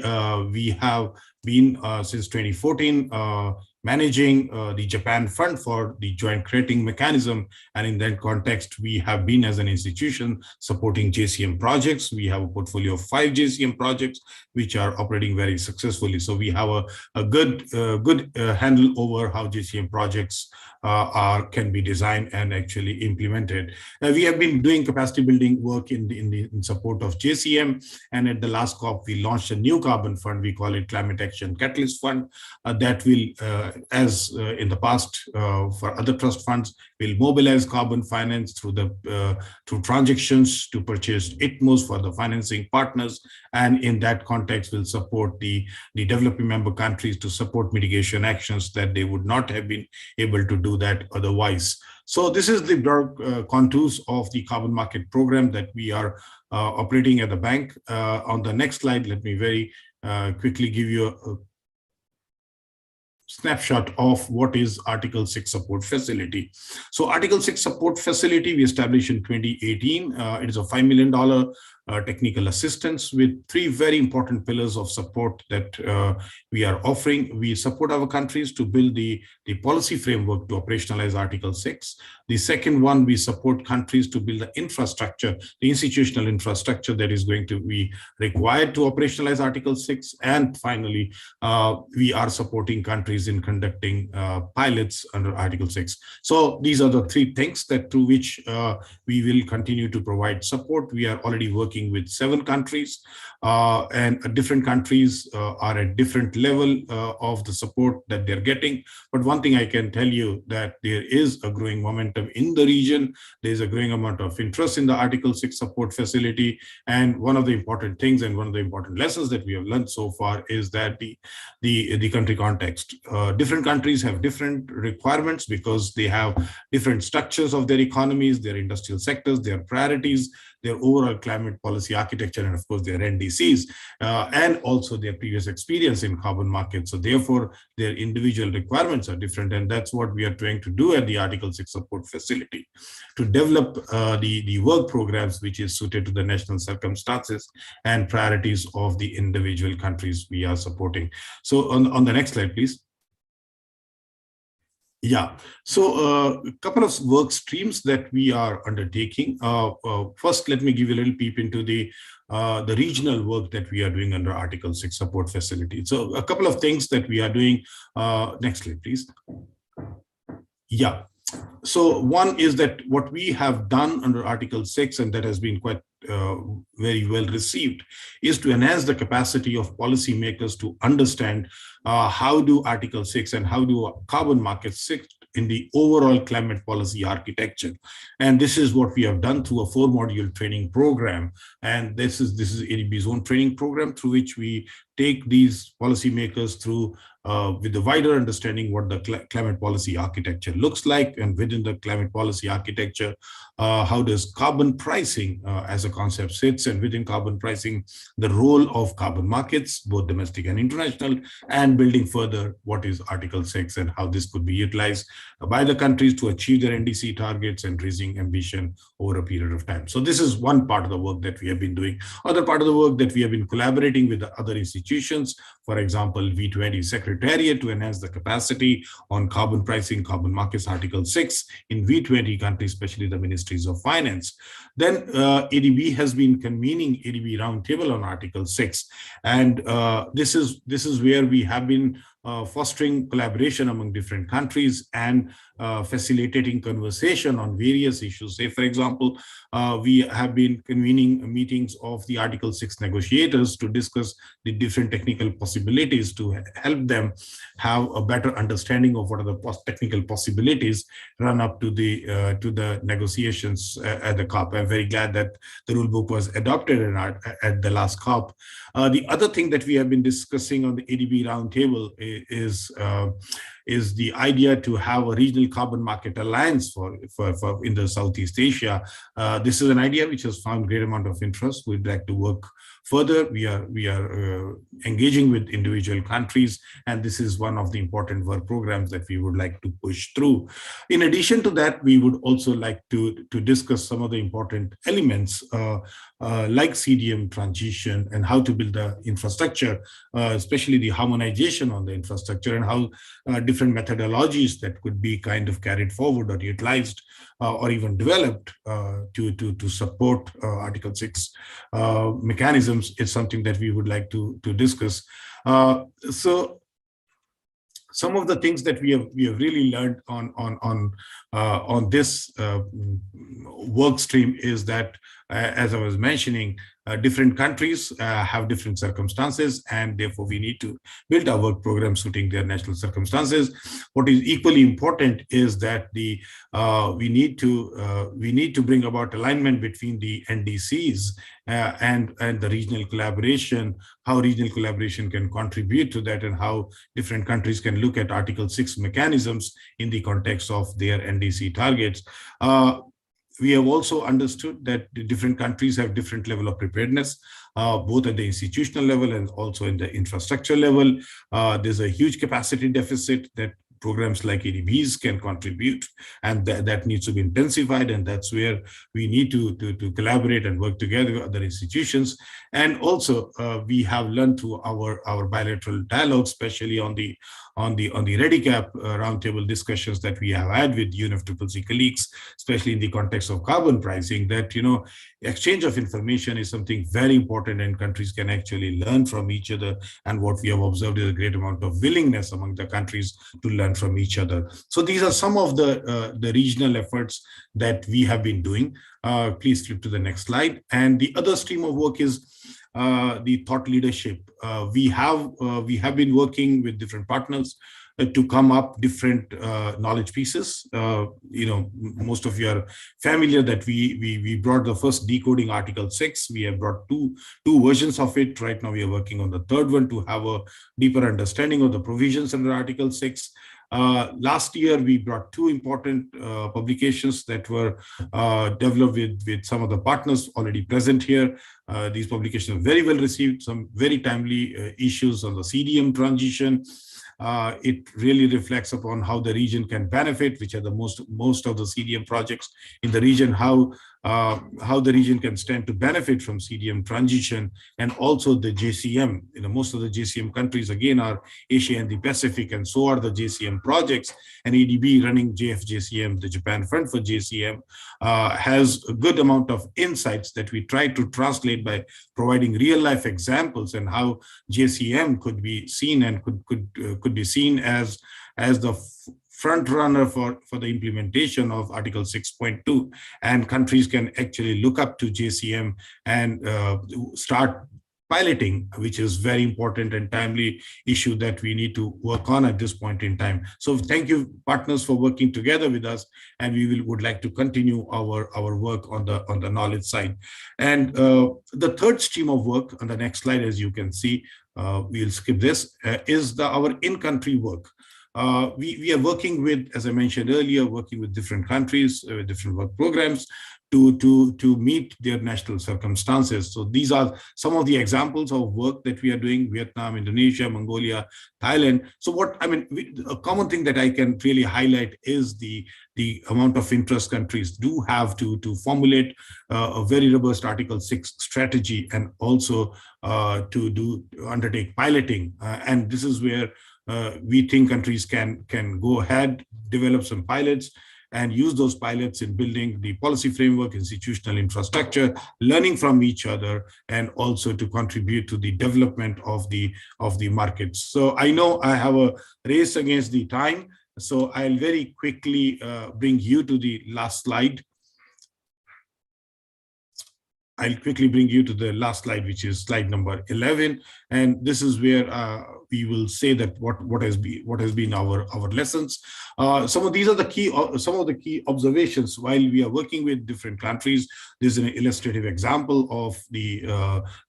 have been since 2014 managing the Japan Fund for the joint crediting mechanism. And in that context, we have been as an institution supporting JCM projects. We have a portfolio of 5 JCM projects, which are operating very successfully. So we have a good handle over how JCM projects can be designed and actually implemented. We have been doing capacity building work in support of JCM. And at the last COP, we launched a new carbon fund. We call it Climate Action Catalyst Fund that will, as in the past for other trust funds, will mobilize carbon finance through transactions to purchase ITMOs for the financing partners. And in that context, will support the developing member countries to support mitigation actions that they would not have been able to do that otherwise. So this is the broad contours of the carbon market program that we are operating at the bank. On the next slide, let me very quickly give you a snapshot of what is Article 6 support facility. So Article 6 support facility we established in 2018. It is a $5 million technical assistance with 3 very important pillars of support that we are offering. We support our countries to build the policy framework to operationalize Article 6. The second one, we support countries to build the infrastructure, the institutional infrastructure that is going to be required to operationalize Article 6. And finally, we are supporting countries in conducting pilots under Article 6. So these are the 3 things that through which we will continue to provide support. We are already working with 7 countries, and different countries are at different level of the support that they're getting. But one thing I can tell you that there is a growing momentum in the region. There's a growing amount of interest in the Article 6 support facility. And one of the important things and one of the important lessons that we have learned so far is that the country context. Different countries have different requirements because they have different structures of their economies, their industrial sectors, their priorities, their overall climate policy architecture, and of course their NDCs, and also their previous experience in carbon markets. So therefore, their individual requirements are different, and that's what we are trying to do at the Article 6 support facility, to develop the work programs which is suited to the national circumstances and priorities of the individual countries we are supporting. So on the next slide, please. Yeah, so a couple of work streams that we are undertaking. First, let me give you a little peep into the regional work that we are doing under Article 6 support facility. So a couple of things that we are doing. Next slide, please. Yeah. So one is that what we have done under Article 6, and that has been quite very well received, is to enhance the capacity of policymakers to understand how do Article 6 and how do carbon markets sit in the overall climate policy architecture. And this is what we have done through a 4-module training program. And this is ADB's own training program through which we take these policymakers through with a wider understanding what the climate policy architecture looks like, and within the climate policy architecture, how does carbon pricing as a concept sits, and within carbon pricing, the role of carbon markets, both domestic and international, and building further what is Article 6 and how this could be utilized by the countries to achieve their NDC targets and raising ambition over a period of time. So this is one part of the work that we have been doing. Other part of the work that we have been collaborating with the other institutions, for example, V20 Secretariat, to enhance the capacity on carbon pricing, carbon markets, Article 6 in V20 countries, especially the ministries of finance. Then ADB has been convening ADB roundtable on Article 6. And this is where we have been fostering collaboration among different countries and facilitating conversation on various issues. Say, for example, we have been convening meetings of the Article 6 negotiators to discuss the different technical possibilities to help them have a better understanding of what are the technical possibilities run up to the negotiations at the COP. I'm very glad that the rule book was adopted at the last COP. The other thing that we have been discussing on the ADB roundtable is the idea to have a regional carbon market alliance for in the Southeast Asia. This is an idea which has found great amount of interest. We'd like to work further. We are engaging with individual countries, and this is one of the important work programs that we would like to push through. In addition to that, we would also like to discuss some of the important elements like CDM transition and how to build the infrastructure, especially the harmonization on the infrastructure, and how different methodologies that could be kind of carried forward or utilized or even developed to support Article 6 mechanisms is something that we would like to discuss. So some of the things that we have really learned on this work stream is that, as I was mentioning, different countries have different circumstances, and therefore we need to build our work program suiting their national circumstances. What is equally important is that we need to bring about alignment between the NDCs and the regional collaboration, how regional collaboration can contribute to that, and how different countries can look at Article 6 mechanisms in the context of their NDC targets. We have also understood that the different countries have different level of preparedness, both at the institutional level and also in the infrastructure level. There's a huge capacity deficit that programs like ADBs can contribute, and that needs to be intensified, and that's where we need to collaborate and work together with other institutions. And also we have learned through our bilateral dialogue, especially on the ReadyCap roundtable discussions that we have had with UNFCCC colleagues, especially in the context of carbon pricing, that exchange of information is something very important, and countries can actually learn from each other. And what we have observed is a great amount of willingness among the countries to learn from each other. So these are some of the regional efforts that we have been doing. Please flip to the next slide. And the other stream of work is the thought leadership. We have been working with different partners to come up different knowledge pieces. Most of you are familiar that we brought the first decoding Article 6. We have brought two versions of it. Right now we are working on the third one to have a deeper understanding of the provisions under Article 6. Last year, we brought two important publications that were developed with some of the partners already present here. These publications are very well received, some very timely issues on the CDM transition. It really reflects upon how the region can benefit, which are the most of the CDM projects in the region, how how the region can stand to benefit from CDM transition, and also the JCM. Most of the JCM countries again are Asia and the Pacific, and so are the JCM projects. And ADB running JFJCM, the Japan Fund for JCM, has a good amount of insights that we try to translate by providing real life examples and how JCM could be seen and could be seen as the front runner for the implementation of Article 6.2, and countries can actually look up to JCM and start piloting, which is very important and timely issue that we need to work on at this point in time. So thank you, partners, for working together with us, and we would like to continue our work on the knowledge side. And the third stream of work on the next slide, as you can see, we'll skip this, is our in-country work. We are working with, as I mentioned earlier, working with different countries, with different work programs to meet their national circumstances. So these are some of the examples of work that we are doing: Vietnam, Indonesia, Mongolia, Thailand. So a common thing that I can really highlight is the amount of interest countries do have to formulate a very robust Article 6 strategy, and also to undertake piloting. And this is where we think countries can go ahead, develop some pilots, and use those pilots in building the policy framework, institutional infrastructure, learning from each other, and also to contribute to the development of the markets. So I know I have a race against the time, so I'll very quickly bring you to the last slide. I'll quickly bring you to the last slide, which is slide number 11, and this is where we will say that what has been our lessons. Some of the key observations while we are working with different countries. There's an illustrative example of the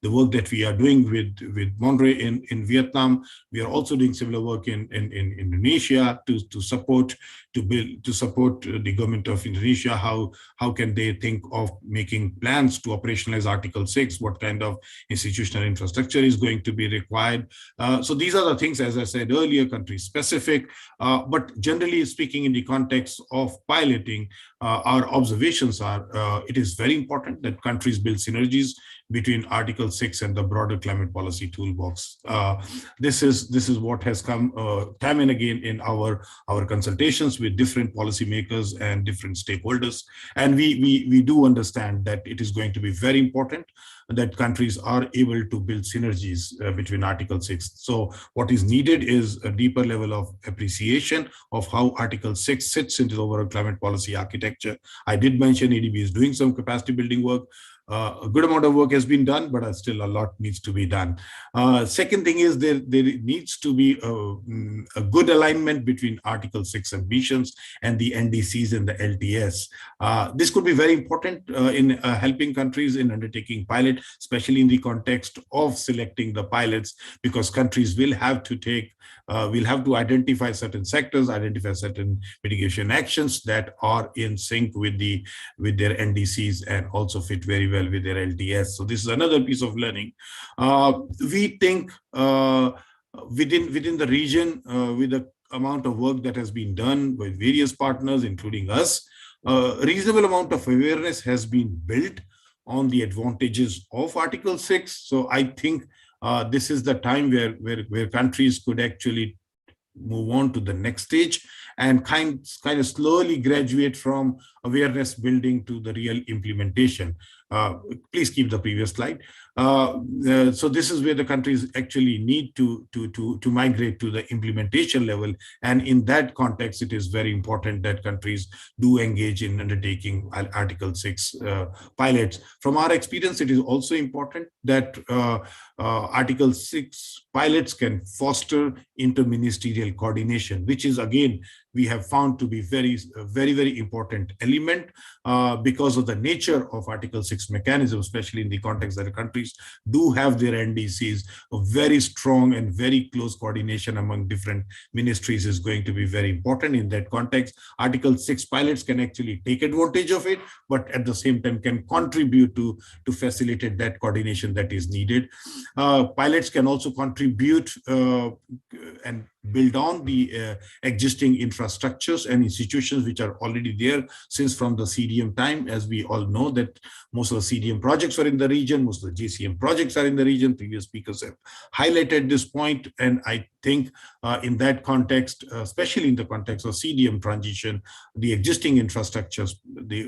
work that we are doing with Monre in Vietnam. We are also doing similar work in Indonesia to support the government of Indonesia. How can they think of making plans to operationalize Article 6? What kind of institutional infrastructure is going to be required? So these are the things, as I said earlier, country specific, but generally speaking, in the context of piloting, our observations are it is very important that countries build synergies between Article 6 and the broader climate policy toolbox. This is what has come time and again in our consultations with different policymakers and different stakeholders, and we do understand that it is going to be very important that countries are able to build synergies between Article 6. So what is needed is a deeper level of appreciation of how Article 6 sits into the overall climate policy architecture. I did mention ADB is doing some capacity building work. A good amount of work has been done, but still a lot needs to be done. Second thing is there needs to be a good alignment between Article 6 ambitions and the NDCs and the LTS. This could be very important in helping countries in undertaking pilot, especially in the context of selecting the pilots, because countries will have to identify certain sectors, identify certain mitigation actions that are in sync with their NDCs and also fit very well with their LTS. So this is another piece of learning. We think within the region, with the amount of work that has been done by various partners, including us, a reasonable amount of awareness has been built on the advantages of Article 6. So I think this is the time where countries could actually move on to the next stage and kind of slowly graduate from awareness building to the real implementation. Please keep the previous slide. So this is where the countries actually need to migrate to the implementation level. And in that context, it is very important that countries do engage in undertaking Article 6 pilots. From our experience, it is also important that Article 6 pilots can foster interministerial coordination, which is, again, we have found to be very, very important element because of the nature of Article 6 mechanism, especially in the context that the countries do have their NDCs. A very strong and very close coordination among different ministries is going to be very important in that context. Article 6 pilots can actually take advantage of it, but at the same time can contribute to facilitate that coordination that is needed. Pilots can also contribute and build on the existing infrastructures and institutions which are already there since from the CDM time. As we all know that most of the CDM projects are in the region, most of the JCM projects are in the region. Previous speakers have highlighted this point, and I think in that context, especially in the context of CDM transition, the existing infrastructures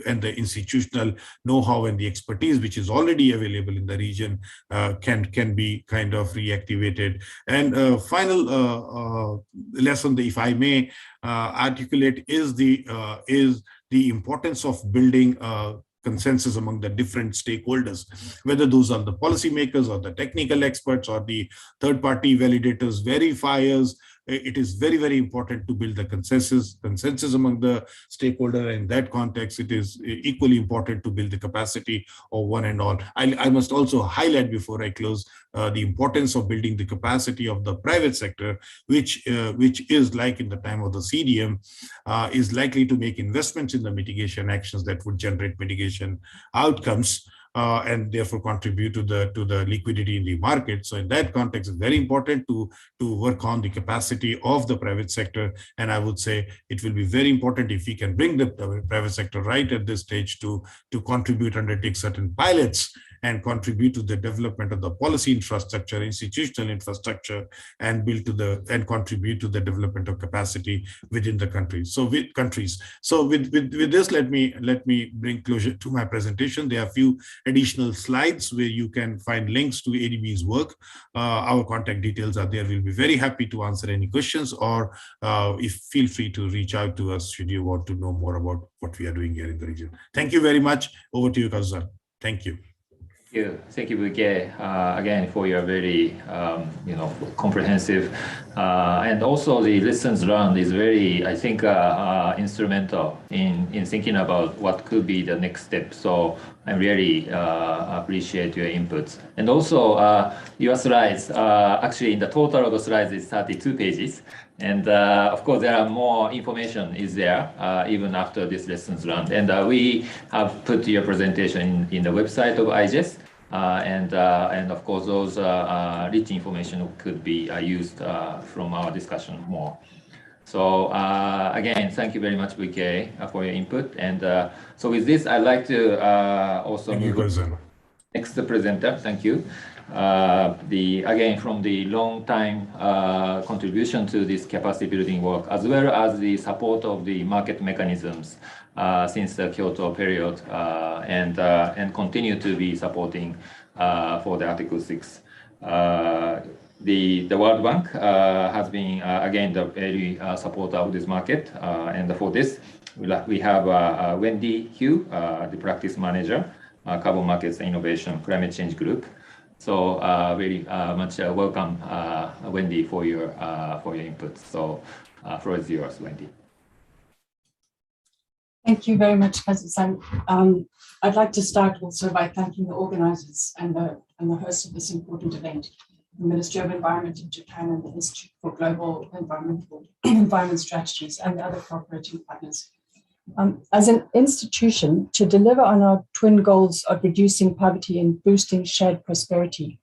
and the institutional know-how and the expertise which is already available in the region can be kind of reactivated. And final lesson, if I may articulate, is the importance of building consensus among the different stakeholders, whether those are the policymakers or the technical experts or the third-party validators, verifiers. It is very, very important to build the consensus among the stakeholder. In that context, it is equally important to build the capacity of one and all. I must also highlight before I close the importance of building the capacity of the private sector, which is like in the time of the CDM, is likely to make investments in the mitigation actions that would generate mitigation outcomes. And therefore contribute to the liquidity in the market. So in that context, it's very important to work on the capacity of the private sector. And I would say it will be very important if we can bring the private sector right at this stage to contribute, undertake certain pilots, and contribute to the development of the policy infrastructure, institutional infrastructure, and contribute to the development of capacity within the countries. So with this, let me bring closure to my presentation. There are a few additional slides where you can find links to ADB's work. Our contact details are there. We'll be very happy to answer any questions, or feel free to reach out to us should you want to know more about what we are doing here in the region. Thank you very much. Over to you, Kazu-san. Thank you. Thank you, Buke, again for your very comprehensive and also the lessons learned is very, I think, instrumental in thinking about what could be the next step. So I really appreciate your inputs. And also your slides, actually in the total of the slides is 32 pages. And of course, there are more information is there even after this lessons learned. And we have put your presentation in the website of IGES. And of course, those rich information could be used from our discussion more. So again, thank you very much, Buke, for your input. And so with this, I'd like to also move on to next presenter. Thank you. Again, from the long time contribution to this capacity building work, as well as the support of the market mechanisms since the Kyoto period, and continue to be supporting for the Article 6. The World Bank has been again the very supporter of this market, and for this we have Wendy Hugh, the practice manager, Carbon Markets Innovation Climate Change Group. So very much welcome, Wendy, for your input. So floor is yours, Wendy. Thank you very much, Kazu-san. I'd like to start also by thanking the organizers and the hosts of this important event, the Ministry of Environment in Japan and the Institute for Global Environment Strategies and the other cooperating partners. As an institution, to deliver on our twin goals of reducing poverty and boosting shared prosperity,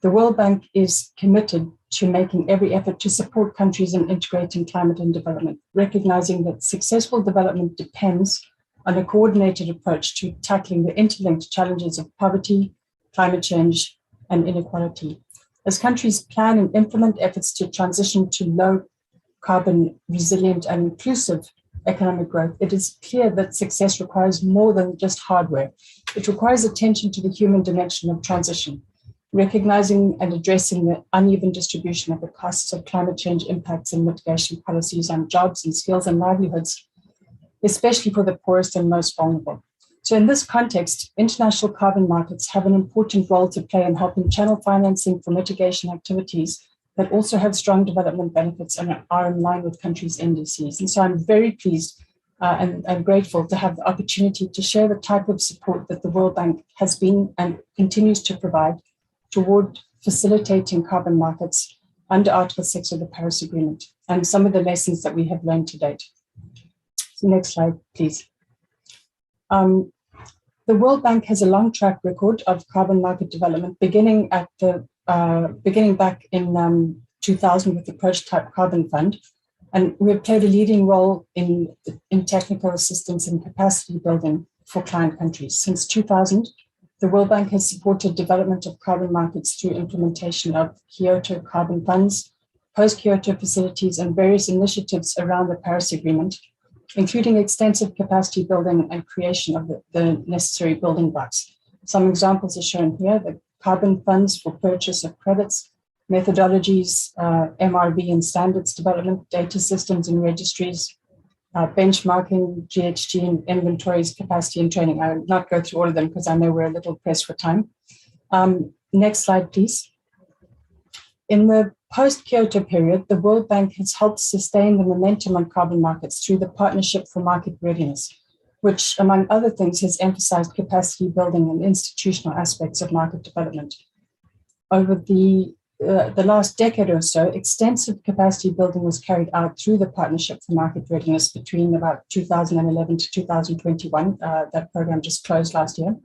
the World Bank is committed to making every effort to support countries in integrating climate and development, recognizing that successful development depends on a coordinated approach to tackling the interlinked challenges of poverty, climate change, and inequality. As countries plan and implement efforts to transition to low carbon, resilient, and inclusive economic growth, it is clear that success requires more than just hardware. It requires attention to the human dimension of transition, recognizing and addressing the uneven distribution of the costs of climate change impacts and mitigation policies on jobs and skills and livelihoods, especially for the poorest and most vulnerable. So in this context, international carbon markets have an important role to play in helping channel financing for mitigation activities that also have strong development benefits and are in line with countries' NDCs. And so I'm very pleased and grateful to have the opportunity to share the type of support that the World Bank has been and continues to provide toward facilitating carbon markets under Article 6 of the Paris Agreement and some of the lessons that we have learned to date. So next slide, please. The World Bank has a long track record of carbon market development, beginning back in 2000 with the Prototype Carbon Fund. And we have played a leading role in technical assistance and capacity building for client countries. Since 2000, the World Bank has supported development of carbon markets through implementation of Kyoto carbon funds, post-Kyoto facilities, and various initiatives around the Paris Agreement, including extensive capacity building and creation of the necessary building blocks. Some examples are shown here: the carbon funds for purchase of credits, methodologies, MRV and standards development, data systems and registries, benchmarking, GHG and inventories, capacity and training. I will not go through all of them because I know we're a little pressed for time. Next slide, please. In the post-Kyoto period, the World Bank has helped sustain the momentum on carbon markets through the Partnership for Market Readiness, which, among other things, has emphasized capacity building and institutional aspects of market development. Over the last decade or so, extensive capacity building was carried out through the Partnership for Market Readiness between about 2011 to 2021. That program just closed last year.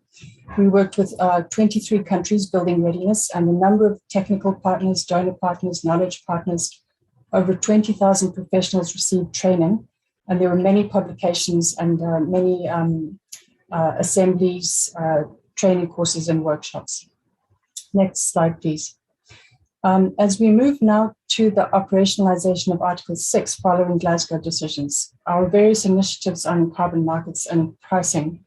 We worked with 23 countries building readiness and a number of technical partners, donor partners, knowledge partners. Over 20,000 professionals received training, and there were many publications and many assemblies, training courses and workshops. Next slide, please. As we move now to the operationalization of Article 6 following Glasgow decisions, our various initiatives on carbon markets and pricing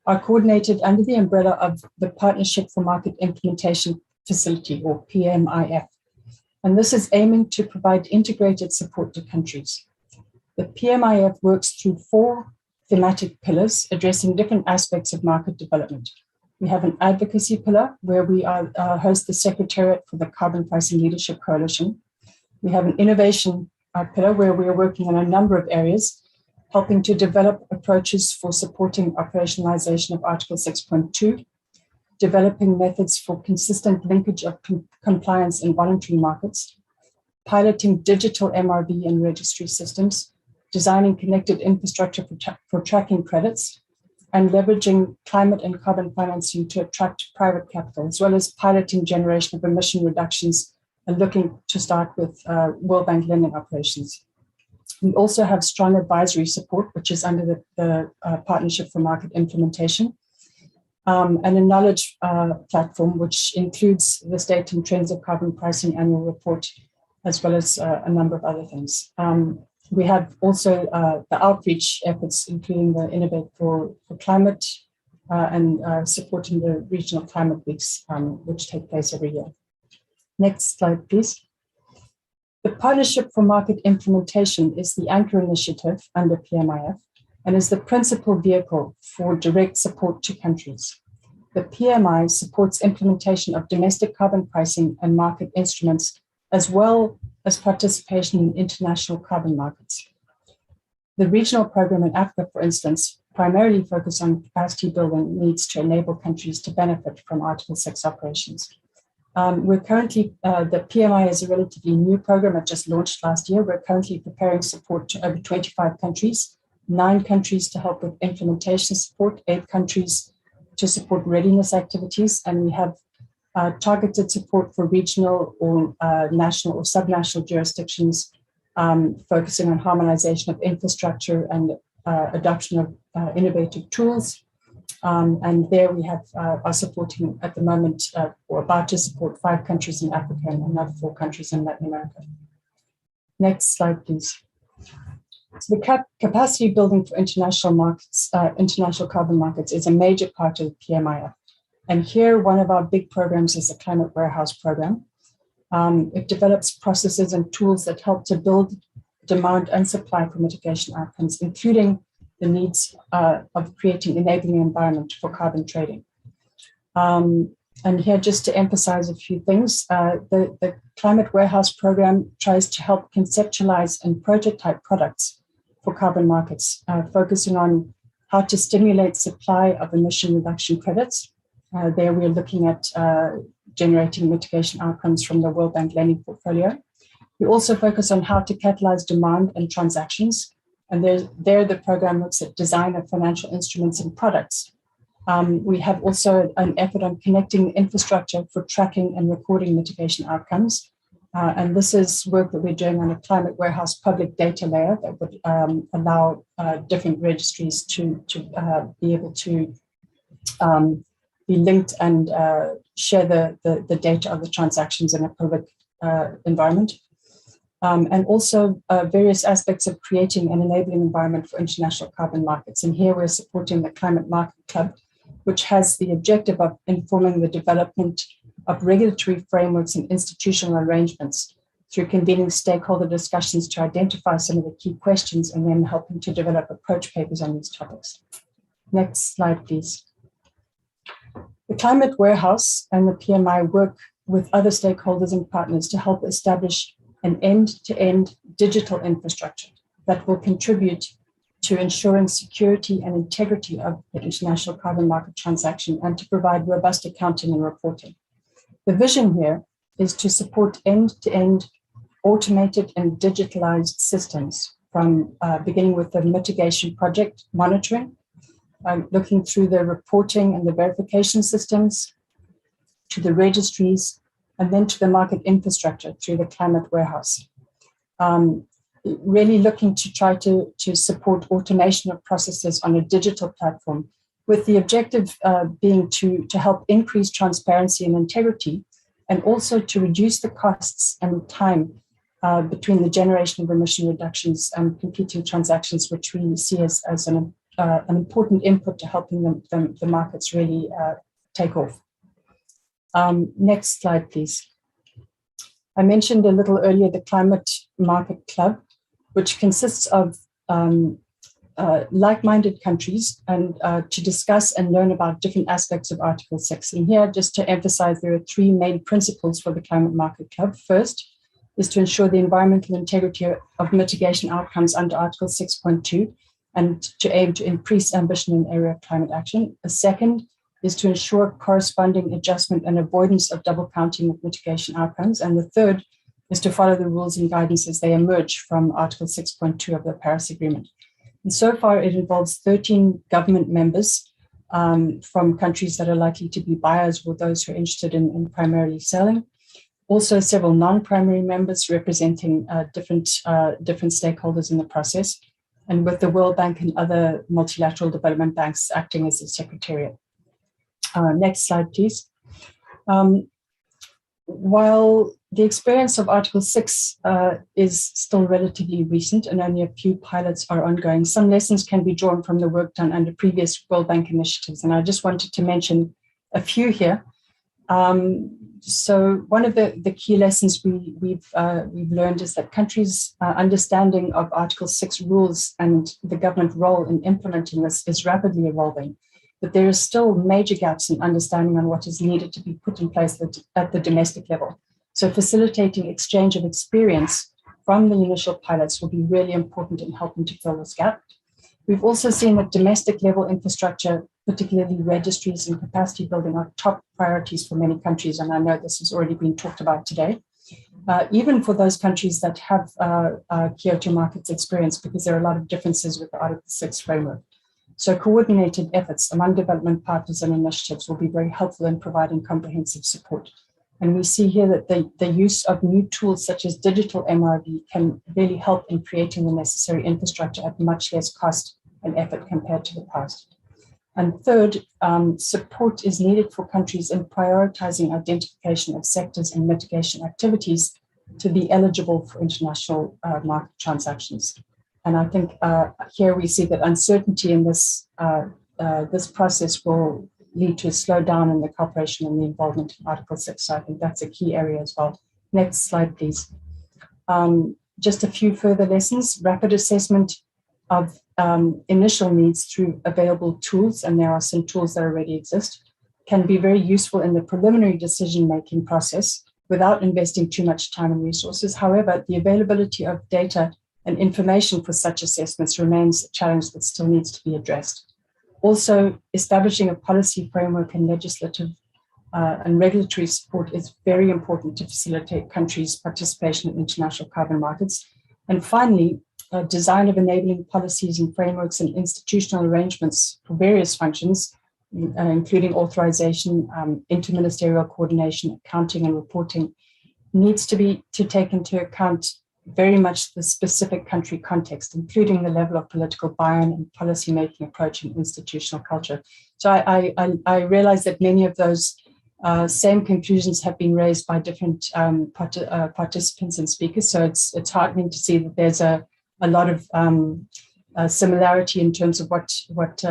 are coordinated under the umbrella of the Partnership for Market Implementation Facility, or PMIF. And this is aiming to provide integrated support to countries. The PMIF works through 4 thematic pillars addressing different aspects of market development. We have an advocacy pillar where we host the Secretariat for the Carbon Pricing Leadership Coalition. We have an innovation pillar where we are working on a number of areas, helping to develop approaches for supporting operationalization of Article 6.2, developing methods for consistent linkage of compliance in voluntary markets, piloting digital MRV and registry systems, designing connected infrastructure for tracking credits, and leveraging climate and carbon financing to attract private capital, as well as piloting generation of emission reductions and looking to start with World Bank lending operations. We also have strong advisory support, which is under the Partnership for Market Implementation, and a knowledge platform, which includes the State and Trends of Carbon Pricing annual report, as well as a number of other things. We have also the outreach efforts, including the Innovate for Climate and supporting the regional climate weeks, which take place every year. Next slide, please. The Partnership for Market Implementation is the anchor initiative under PMIF and is the principal vehicle for direct support to countries. The PMI supports implementation of domestic carbon pricing and market instruments, as well as participation in international carbon markets. The regional program in Africa, for instance, primarily focused on capacity building needs to enable countries to benefit from Article 6 operations. We're currently, the PMI is a relatively new program that just launched last year. We're currently preparing support to over 25 countries, 9 countries to help with implementation support, 8 countries to support readiness activities, and we have targeted support for regional or national or subnational jurisdictions, focusing on harmonization of infrastructure and adoption of innovative tools. And there we have are supporting at the moment, or about to support 5 countries in Africa and another 4 countries in Latin America. Next slide, please. So the capacity building for international markets, international carbon markets, is a major part of the PMIF. And here, one of our big programs is the Climate Warehouse Program. It develops processes and tools that help to build demand and supply for mitigation outcomes, including the needs of creating enabling environment for carbon trading. And here, just to emphasize a few things, the Climate Warehouse Program tries to help conceptualize and prototype products for carbon markets, focusing on how to stimulate supply of emission reduction credits. There we're looking at generating mitigation outcomes from the World Bank lending portfolio. We also focus on how to catalyze demand and transactions. And there the program looks at design of financial instruments and products. We have also an effort on connecting infrastructure for tracking and recording mitigation outcomes. And this is work that we're doing on a climate warehouse public data layer that would allow different registries to be able to be linked and share the data of the transactions in a public environment. And also various aspects of creating an enabling environment for international carbon markets. And here we're supporting the Climate Market Club, which has the objective of informing the development of regulatory frameworks and institutional arrangements through convening stakeholder discussions to identify some of the key questions and then helping to develop approach papers on these topics. Next slide, please. The Climate Warehouse and the PMI work with other stakeholders and partners to help establish an end-to-end digital infrastructure that will contribute to ensuring security and integrity of the international carbon market transaction and to provide robust accounting and reporting. The vision here is to support end-to-end automated and digitalized systems from beginning with the mitigation project monitoring, looking through the reporting and the verification systems, to the registries, and then to the market infrastructure through the Climate Warehouse. Really looking to try to support automation of processes on a digital platform, with the objective being to help increase transparency and integrity, and also to reduce the costs and time between the generation of emission reductions and competing transactions, which we see as an important input to helping the markets really take off. Next slide, please. I mentioned a little earlier the Climate Market Club, which consists of like-minded countries and to discuss and learn about different aspects of Article 6. And here, just to emphasize, there are three main principles for the Climate Market Club. First is to ensure the environmental integrity of mitigation outcomes under Article 6.2 and to aim to increase ambition in the area of climate action. The second is to ensure corresponding adjustment and avoidance of double counting of mitigation outcomes. And the third is to follow the rules and guidance as they emerge from Article 6.2 of the Paris Agreement. And so far, it involves 13 government members from countries that are likely to be buyers or those who are interested in primarily selling. Also, several non-primary members representing different stakeholders in the process, and with the World Bank and other multilateral development banks acting as the secretariat. Next slide, please. While the experience of Article 6 is still relatively recent and only a few pilots are ongoing, some lessons can be drawn from the work done under previous World Bank initiatives. And I just wanted to mention a few here. So one of the key lessons we've learned is that countries' understanding of Article 6 rules and the government role in implementing this is rapidly evolving. But there are still major gaps in understanding on what is needed to be put in place at the domestic level. So facilitating exchange of experience from the initial pilots will be really important in helping to fill this gap. We've also seen that domestic level infrastructure, particularly registries and capacity building, are top priorities for many countries. And I know this has already been talked about today, even for those countries that have Kyoto markets experience, because there are a lot of differences with the Article 6 framework. So coordinated efforts among development partners and initiatives will be very helpful in providing comprehensive support. And we see here that the use of new tools such as digital MRV can really help in creating the necessary infrastructure at much less cost and effort compared to the past. And third, support is needed for countries in prioritizing identification of sectors and mitigation activities to be eligible for international market transactions. And I think here we see that uncertainty in this process will lead to a slowdown in the cooperation and the involvement in Article 6. So I think that's a key area as well. Next slide, please. Just a few further lessons. Rapid assessment of initial needs through available tools, and there are some tools that already exist, can be very useful in the preliminary decision-making process without investing too much time and resources. However, the availability of data and information for such assessments remains a challenge that still needs to be addressed. Also, establishing a policy framework and legislative and regulatory support is very important to facilitate countries' participation in international carbon markets. And finally, design of enabling policies and frameworks and institutional arrangements for various functions, including authorization, interministerial coordination, accounting and reporting, needs to take into account very much the specific country context, including the level of political buy-in and policy-making approach and institutional culture. So I realize that many of those same conclusions have been raised by different participants and speakers. So it's heartening to see that there's a lot of similarity in terms of what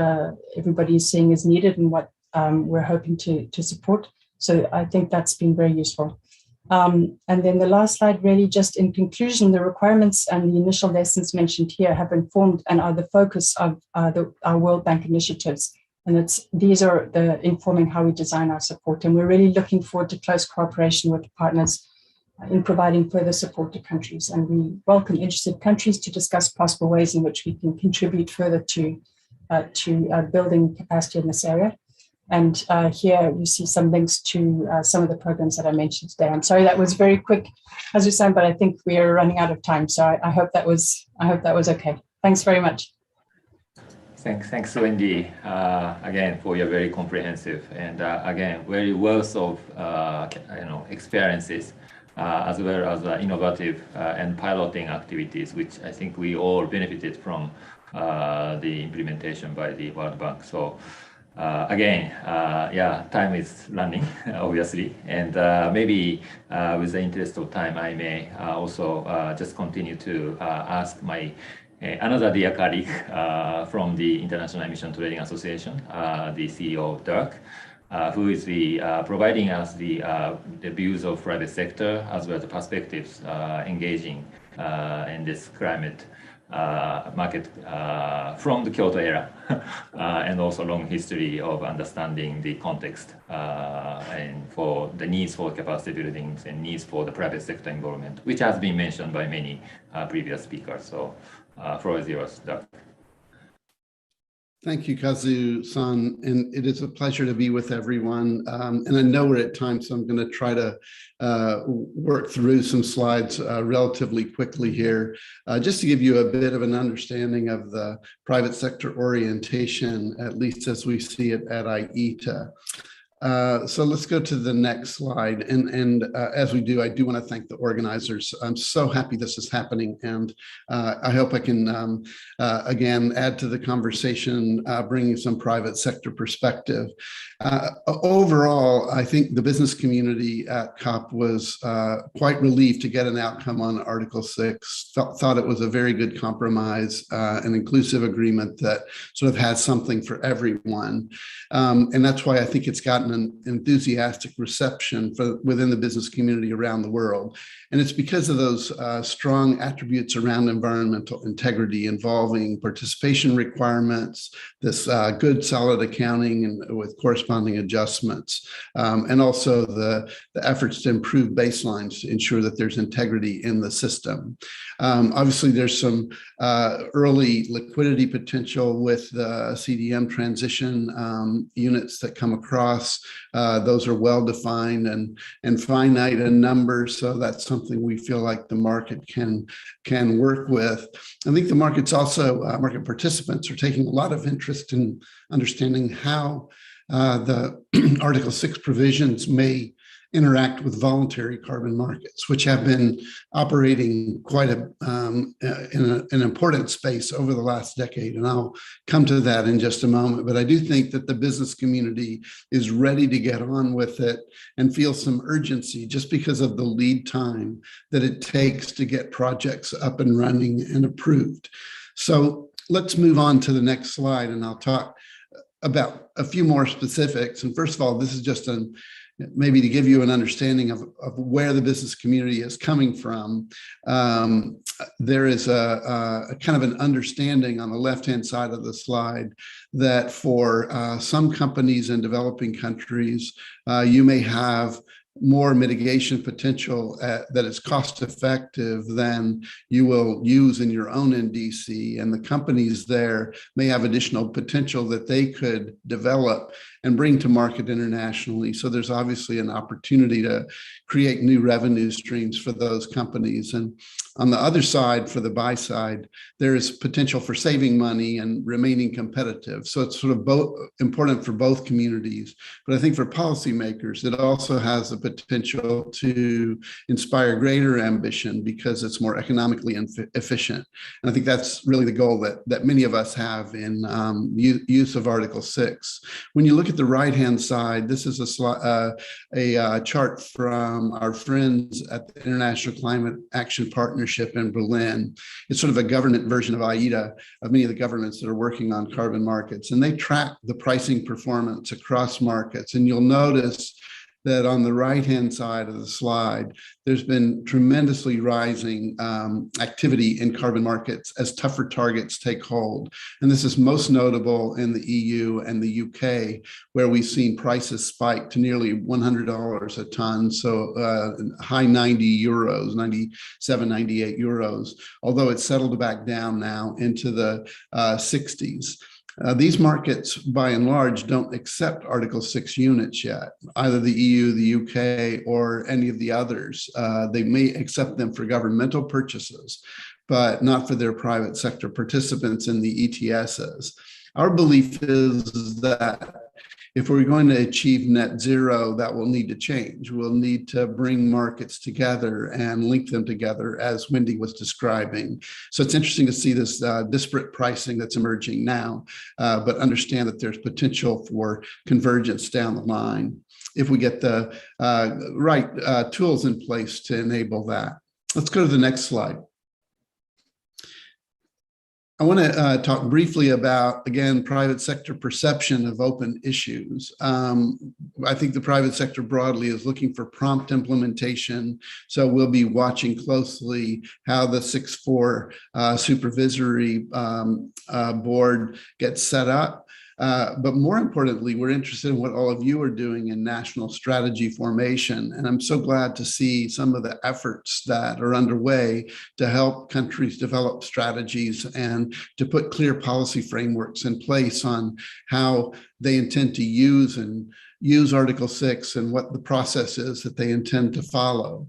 everybody is seeing is needed and what we're hoping to support. So I think that's been very useful. And then the last slide, really just in conclusion, the requirements and the initial lessons mentioned here have informed and are the focus of our World Bank initiatives. And these are informing how we design our support. And we're really looking forward to close cooperation with partners in providing further support to countries. And we welcome interested countries to discuss possible ways in which we can contribute further to building capacity in this area. And here you see some links to some of the programs that I mentioned today. I'm sorry that was very quick, Kazu-san, but I think we are running out of time. So I hope that was okay. Thanks very much. Thanks, Wendy, again, for your very comprehensive and again, very wealth of experiences, as well as innovative and piloting activities, which I think we all benefited from the implementation by the World Bank. So again, time is running, obviously, and maybe with the interest of time, I may also just continue to ask my another dear colleague from the International Emission Trading Association, the CEO Dirk, who is providing us the views of private sector as well as the perspectives engaging in this climate market from the Kyoto era and also long history of understanding the context and for the needs for capacity buildings and needs for the private sector involvement, which has been mentioned by many previous speakers. So floor is yours, Doug. Thank you, Kazu-san, and it is a pleasure to be with everyone. And I know we're at time, so I'm going to try to work through some slides relatively quickly here, just to give you a bit of an understanding of the private sector orientation, at least as we see it at IETA. So let's go to the next slide. And as we do, I do want to thank the organizers. I'm so happy this is happening. And I hope I can, again, add to the conversation, bringing some private sector perspective. Overall, I think the business community at COP was quite relieved to get an outcome on Article 6, thought it was a very good compromise, an inclusive agreement that sort of has something for everyone. And that's why I think it's gotten an enthusiastic reception within the business community around the world. And it's because of those strong attributes around environmental integrity involving participation requirements, this good solid accounting and with corresponding adjustments, and also the efforts to improve baselines to ensure that there's integrity in the system. Obviously, there's some early liquidity potential with the CDM transition units that come across. Those are well defined and finite in number, so that's something we feel like the market can work with. I think the market's also, market participants are taking a lot of interest in understanding how the Article 6 provisions may interact with voluntary carbon markets, which have been operating quite in an important space over the last decade. And I'll come to that in just a moment. But I do think that the business community is ready to get on with it and feel some urgency just because of the lead time that it takes to get projects up and running and approved. So let's move on to the next slide, and I'll talk about a few more specifics. And first of all, this is just maybe to give you an understanding of where the business community is coming from. There is a kind of an understanding on the left-hand side of the slide that for some companies in developing countries, you may have more mitigation potential that is cost effective than you will use in your own NDC. And the companies there may have additional potential that they could develop and bring to market internationally. So there's obviously an opportunity to create new revenue streams for those companies. And On the other side, for the buy side, there is potential for saving money and remaining competitive. So it's sort of both important for both communities. But I think for policymakers, it also has the potential to inspire greater ambition because it's more economically efficient. And I think that's really the goal that many of us have in use of Article 6. When you look at the right-hand side, this is a chart from our friends at the International Climate Action Partnership in Berlin. It's sort of a government version of AIDA of many of the governments that are working on carbon markets, and they track the pricing performance across markets. And you'll notice that on the right-hand side of the slide, there's been tremendously rising activity in carbon markets as tougher targets take hold. And this is most notable in the EU and the UK, where we've seen prices spike to nearly $100 a ton. So high 90 euros, 97, 98 euros, although it's settled back down now into the 60s. These markets, by and large, don't accept Article 6 units yet, either the EU, the UK, or any of the others. They may accept them for governmental purchases, but not for their private sector participants in the ETSs. Our belief is that if we're going to achieve net zero, that will need to change. We'll need to bring markets together and link them together, as Wendy was describing. So it's interesting to see this disparate pricing that's emerging now, but understand that there's potential for convergence down the line if we get the right tools in place to enable that. Let's go to the next slide. I want to talk briefly about, again, private sector perception of open issues. I think the private sector broadly is looking for prompt implementation. So we'll be watching closely how the 6.4 supervisory board gets set up. But more importantly, we're interested in what all of you are doing in national strategy formation. And I'm so glad to see some of the efforts that are underway to help countries develop strategies and to put clear policy frameworks in place on how they intend to use Article 6 and what the process is that they intend to follow.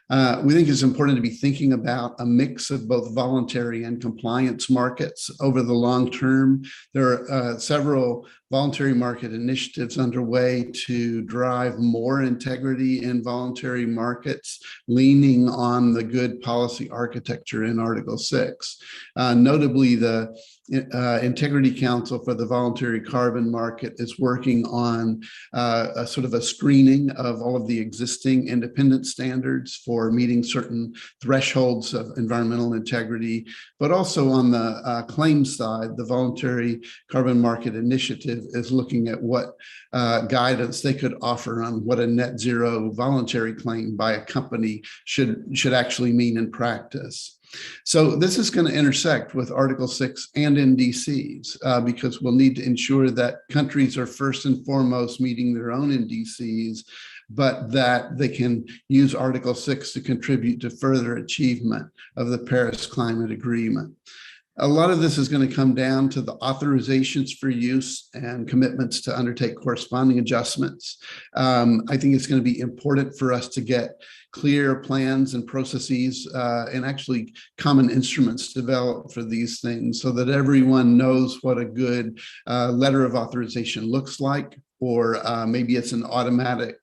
We think it's important to be thinking about a mix of both voluntary and compliance markets over the long term. There are several voluntary market initiatives underway to drive more integrity in voluntary markets, leaning on the good policy architecture in Article 6. Notably, the Integrity Council for the Voluntary Carbon Market is working on a sort of a screening of all of the existing independent standards for meeting certain thresholds of environmental integrity, but also on the claims side, the Voluntary Carbon Market Initiative is looking at what guidance they could offer on what a net zero voluntary claim by a company should actually mean in practice. So this is going to intersect with Article 6 and NDCs because we'll need to ensure that countries are first and foremost meeting their own NDCs, but that they can use Article 6 to contribute to further achievement of the Paris Climate Agreement. A lot of this is going to come down to the authorizations for use and commitments to undertake corresponding adjustments. I think it's going to be important for us to get clear plans and processes and actually common instruments developed for these things so that everyone knows what a good letter of authorization looks like, or maybe it's an automatic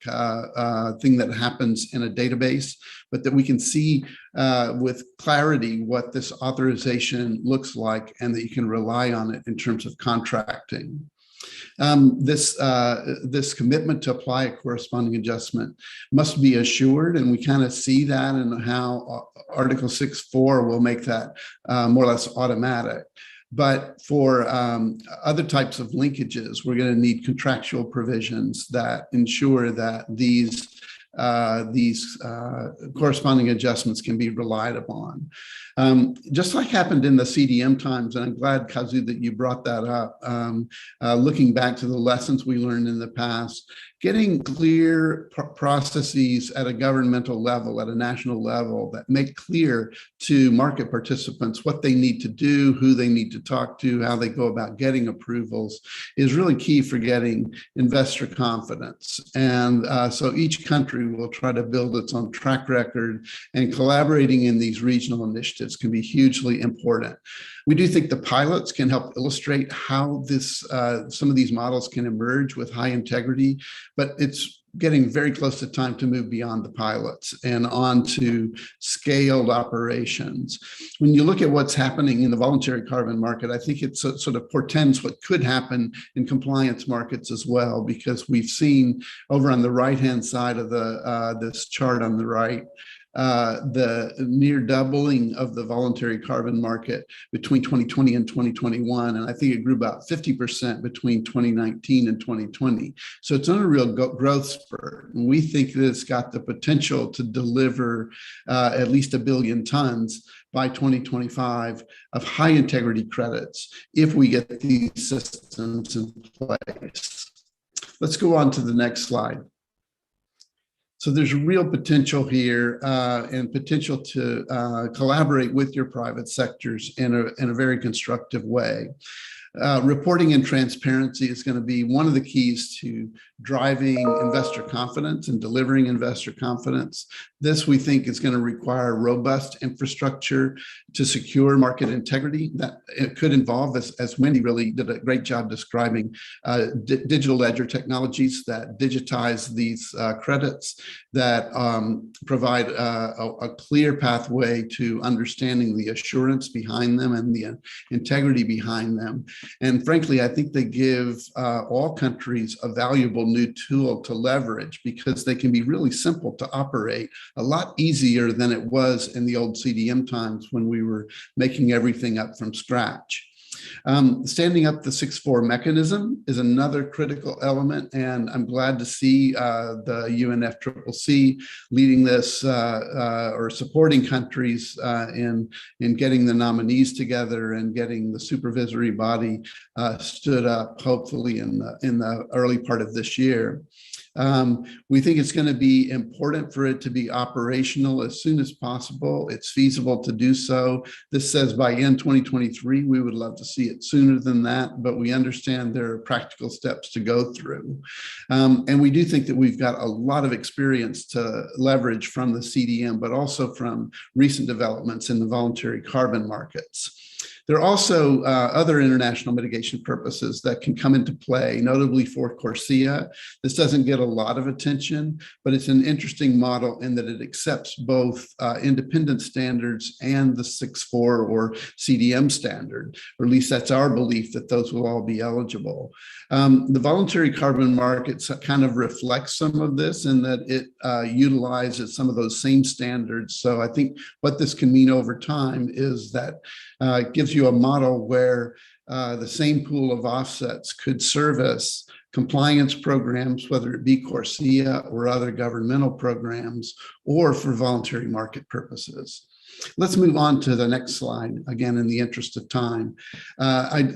thing that happens in a database, but that we can see with clarity what this authorization looks like and that you can rely on it in terms of contracting. This commitment to apply a corresponding adjustment must be assured, and we kind of see that in how Article 6.4 will make that more or less automatic. But for other types of linkages, we're going to need contractual provisions that ensure that these corresponding adjustments can be relied upon. Just like happened in the CDM times, and I'm glad, Kazu, that you brought that up, looking back to the lessons we learned in the past, getting clear processes at a governmental level, at a national level, that make clear to market participants what they need to do, who they need to talk to, how they go about getting approvals is really key for getting investor confidence. And so each country will try to build its own track record, and collaborating in these regional initiatives can be hugely important. We do think the pilots can help illustrate how some of these models can emerge with high integrity, but it's getting very close to time to move beyond the pilots and on to scaled operations. When you look at what's happening in the voluntary carbon market, I think it sort of portends what could happen in compliance markets as well, because we've seen over on the right-hand side of this chart on the right, the near doubling of the voluntary carbon market between 2020 and 2021. And I think it grew about 50% between 2019 and 2020. So it's on a real growth spurt. And we think that it's got the potential to deliver at least 1 billion tons by 2025 of high integrity credits if we get these systems in place. Let's go on to the next slide. So there's real potential here and potential to collaborate with your private sectors in a very constructive way. Reporting and transparency is going to be one of the keys to driving investor confidence and delivering investor confidence. This, we think, is going to require robust infrastructure to secure market integrity. That it could involve, as Wendy really did a great job describing, digital ledger technologies that digitize these credits, that provide a clear pathway to understanding the assurance behind them and the integrity behind them. And frankly, I think they give all countries a valuable new tool to leverage, because they can be really simple to operate, a lot easier than it was in the old CDM times when we were making everything up from scratch. Standing up the 6.4 mechanism is another critical element, and I'm glad to see the UNFCCC leading this or supporting countries in getting the nominees together and getting the supervisory body stood up, hopefully in the early part of this year. We think it's going to be important for it to be operational as soon as possible. It's feasible to do so. This says by end 2023. We would love to see it sooner than that, but we understand there are practical steps to go through. And we do think that we've got a lot of experience to leverage from the CDM, but also from recent developments in the voluntary carbon markets. There are also other international mitigation purposes that can come into play, notably for CORSIA. This doesn't get a lot of attention, but it's an interesting model in that it accepts both independent standards and the 6.4 or CDM standard, or at least that's our belief that those will all be eligible. The voluntary carbon market kind of reflects some of this in that it utilizes some of those same standards. So I think what this can mean over time is that it gives you a model where the same pool of offsets could service compliance programs, whether it be CORSIA or other governmental programs, or for voluntary market purposes. Let's move on to the next slide, again, in the interest of time.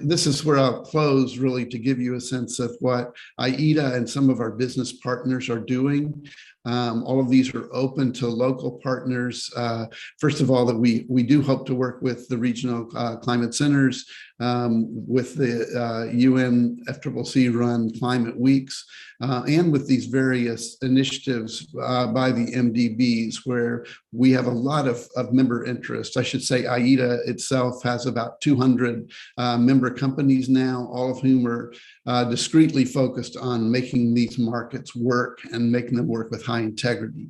This is where I'll close, really, to give you a sense of what AIDA and some of our business partners are doing. All of these are open to local partners. First of all, that we do hope to work with the regional climate centers, with the UNFCCC run climate weeks, and with these various initiatives by the MDBs, where we have a lot of member interest. I should say AIDA itself has about 200 member companies now, all of whom are discreetly focused on making these markets work and making them work with high integrity.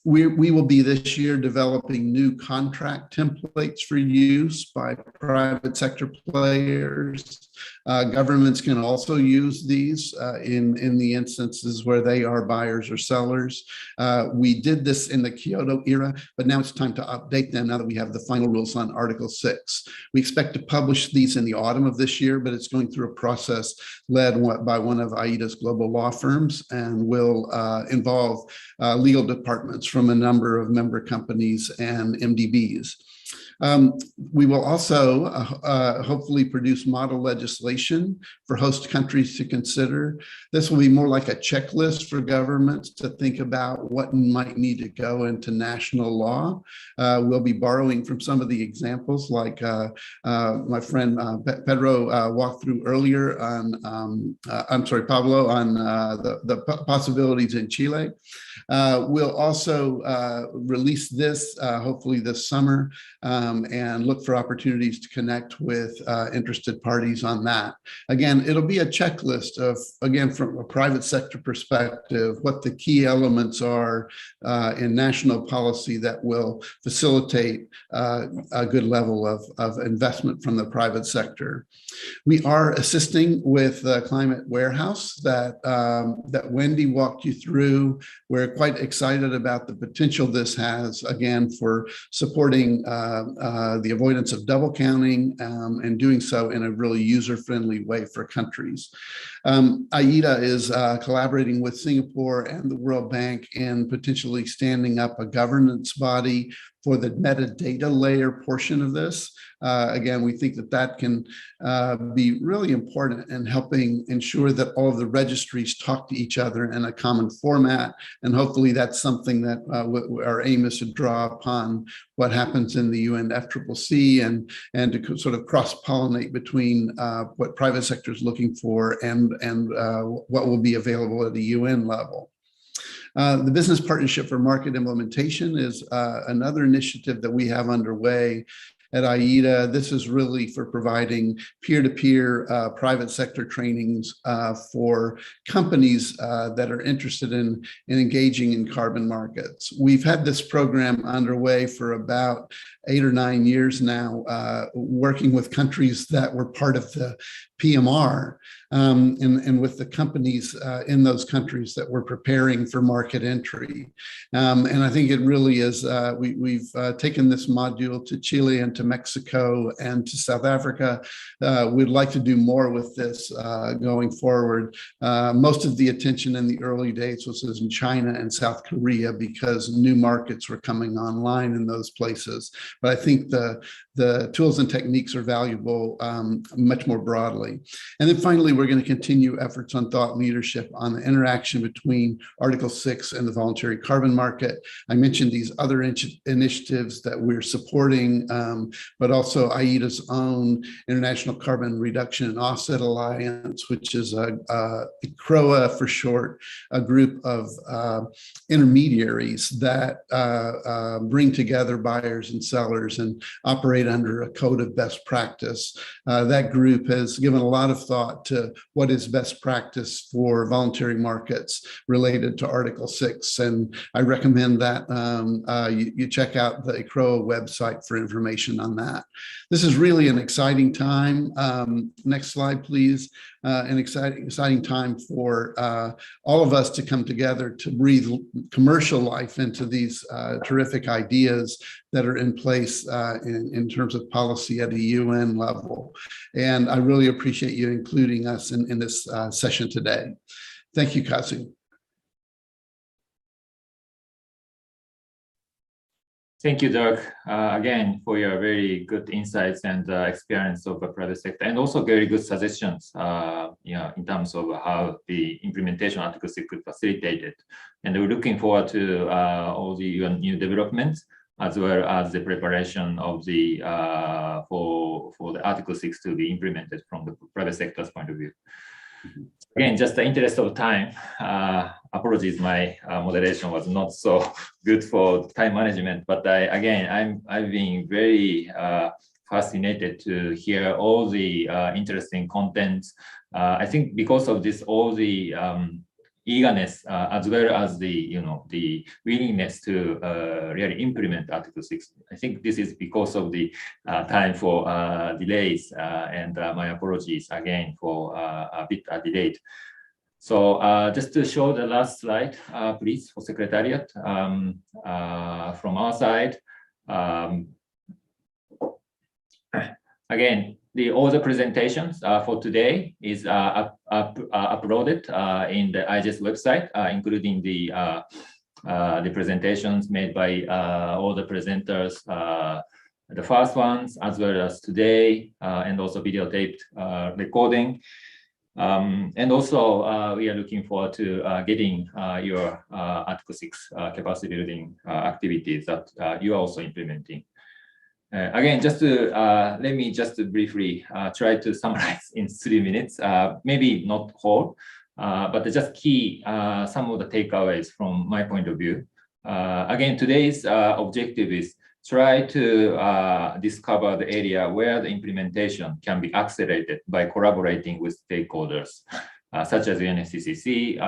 We will be this year developing new contract templates for use by private sector players. Governments can also use these in the instances where they are buyers or sellers. We did this in the Kyoto era, but now it's time to update them now that we have the final rules on Article 6. We expect to publish these in the autumn of this year, but it's going through a process led by one of AIDA's global law firms, and will involve legal departments from a number of member companies and MDBs. We will also hopefully produce model legislation for host countries to consider. This will be more like a checklist for governments to think about what might need to go into national law. We'll be borrowing from some of the examples like my friend Pedro walked through earlier on, I'm sorry, Pablo, on the possibilities in Chile. We'll also release this hopefully this summer and look for opportunities to connect with interested parties on that. Again, it'll be a checklist of, again, from a private sector perspective, what the key elements are in national policy that will facilitate a good level of investment from the private sector. We are assisting with the climate warehouse that Wendy walked you through. We're quite excited about the potential this has, again, for supporting the avoidance of double counting and doing so in a really user-friendly way for countries. AIDA is collaborating with Singapore and the World Bank in potentially standing up a governance body for the metadata layer portion of this. Again, we think that that can be really important in helping ensure that all of the registries talk to each other in a common format. And hopefully that's something that our aim is to draw upon what happens in the UNFCCC and to sort of cross-pollinate between what private sector is looking for and what will be available at the UN level. The Business Partnership for Market Implementation is another initiative that we have underway at AIDA. This is really for providing peer-to-peer private sector trainings for companies that are interested in engaging in carbon markets. We've had this program underway for about 8 or 9 years now, working with countries that were part of the PMR and with the companies in those countries that were preparing for market entry. And I think it really is, we've taken this module to Chile and to Mexico and to South Africa. We'd like to do more with this going forward. Most of the attention in the early days was in China and South Korea because new markets were coming online in those places. But I think the tools and techniques are valuable much more broadly. And then finally, we're going to continue efforts on thought leadership on the interaction between Article 6 and the voluntary carbon market. I mentioned these other initiatives that we're supporting, but also AIDA's own International Carbon Reduction and Offset Alliance, which is CROA for short, a group of intermediaries that bring together buyers and sellers and operate under a code of best practice. That group has given a lot of thought to what is best practice for voluntary markets related to Article 6. And I recommend that you check out the CROA website for information on that. This is really an exciting time. Next slide, please. An exciting time for all of us to come together to breathe commercial life into these terrific ideas that are in place in terms of policy at a UN level. And I really appreciate you including us in this session today. Thank you, Kazu. Thank you, Doug, again, for your very good insights and experience of the private sector, and also very good suggestions in terms of how the implementation of Article 6 could facilitate it. And we're looking forward to all the new developments, as well as the preparation of the for the Article 6 to be implemented from the private sector's point of view. Again, just the interest of time, apologies, my moderation was not so good for time management, but I've been very fascinated to hear all the interesting contents. I think because of this, all the eagerness, as well as the willingness to really implement Article 6. I think this is because of the time for delays, and my apologies again for a bit delayed. So just to show the last slide, please, for Secretariat. From our side, again, all the presentations for today is uploaded in the IGES website, including the presentations made by all the presenters the first ones, as well as today, and also videotaped recording. And also, we are looking forward to getting your Article 6 capacity building activities that you are also implementing. Again, just to let me just briefly try to summarize in 3 minutes, maybe not whole, but just key some of the takeaways from my point of view. Again, today's objective is try to discover the area where the implementation can be accelerated by collaborating with stakeholders, such as the UNFCCC,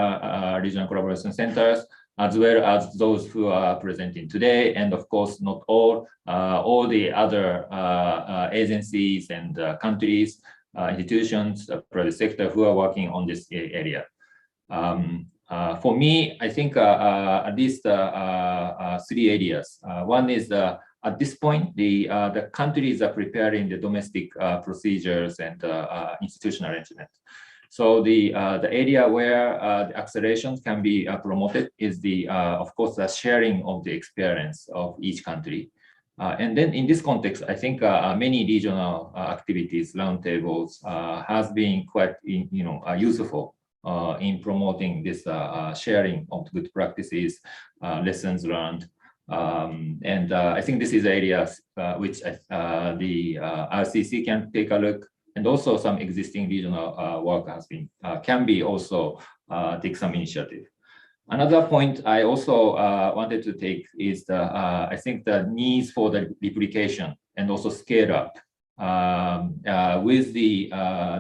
regional collaboration centers, as well as those who are presenting today, and of course, not all the other agencies and countries, institutions, private sector who are working on this area. For me, I think at least 3 areas. One is at this point, the countries are preparing the domestic procedures and institutional arrangement. So the area where the acceleration can be promoted is of course, the sharing of the experience of each country. And then in this context, I think many regional activities, roundtables, has been quite useful in promoting this sharing of good practices, lessons learned. And I think this is areas which the RCC can take a look, and also some existing regional work has been can be also take some initiative. Another point I also wanted to take is I think the needs for the replication and also scale up with the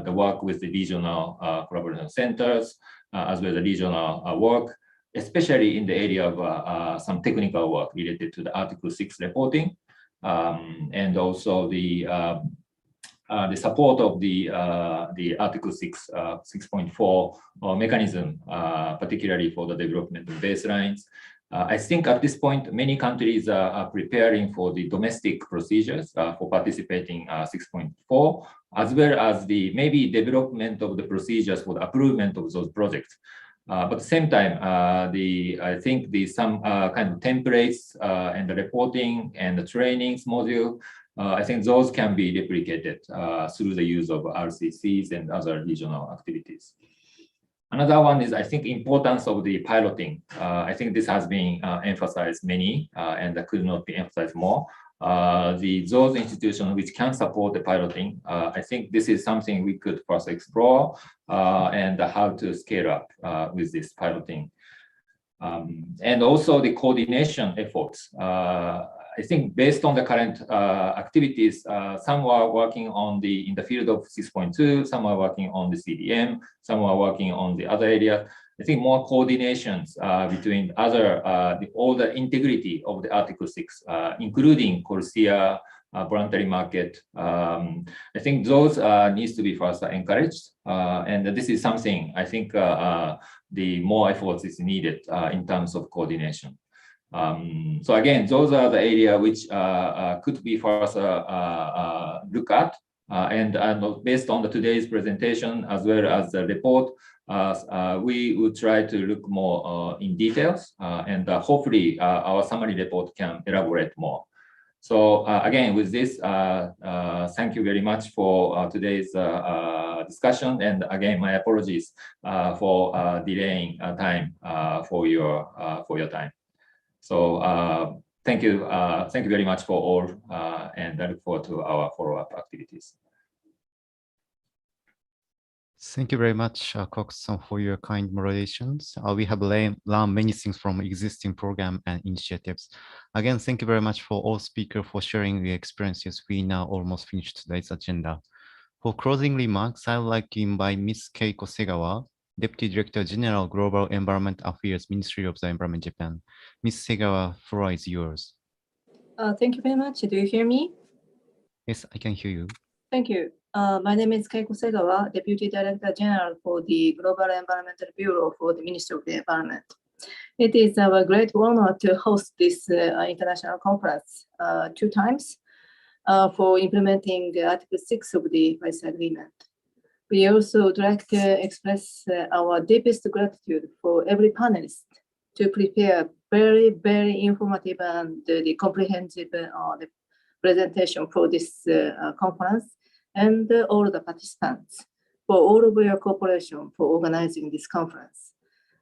work with the regional collaboration centers, as well as the regional work, especially in the area of some technical work related to the Article 6 reporting, and also the support of the Article 6, 6.4 mechanism, particularly for the development of baselines. I think at this point, many countries are preparing for the domestic procedures for participating 6.4, as well as the maybe development of the procedures for the approval of those projects. But at the same time, I think some kind of templates and the reporting and the trainings module, I think those can be replicated through the use of RCCs and other regional activities. Another one is, I think, importance of the piloting. I think this has been emphasized many, and that could not be emphasized more. Those institutions which can support the piloting, I think this is something we could first explore and how to scale up with this piloting. And also the coordination efforts. I think based on the current activities, some are working on in the field of 6.2, some are working on the CDM, some are working on the other area. I think more coordinations between all the integrity of the Article 6, including CORSIA, voluntary market. I think those needs to be first encouraged. And this is something I think the more efforts is needed in terms of coordination. So again, those are the area which could be first look at, and based on today's presentation as well as the report, we will try to look more in details, and hopefully our summary report can elaborate more. So again, with this, thank you very much for today's discussion, and again, my apologies for delaying time for your time. So thank you very much for all, and I look forward to our follow-up activities. Thank you very much, Cox-san, for your kind moderations. We have learned many things from existing program and initiatives. Again, thank you very much for all speakers for sharing the experiences. We now almost finished today's agenda. For closing remarks, I would like to invite Ms. Keiko Segawa, Deputy Director General, Global Environment Affairs, Ministry of the Environment, Japan. Ms. Segawa, floor is yours. Thank you very much. Do you hear me? Yes, I can hear you. Thank you. My name is Keiko Segawa, Deputy Director General for the Global Environmental Bureau for the Ministry of the Environment. It is our great honor to host this international conference 2 times for implementing Article 6 of the Paris Agreement. We also would like to express our deepest gratitude for every panelist to prepare very, very informative and the comprehensive presentation for this conference and all the participants for all of your cooperation for organizing this conference.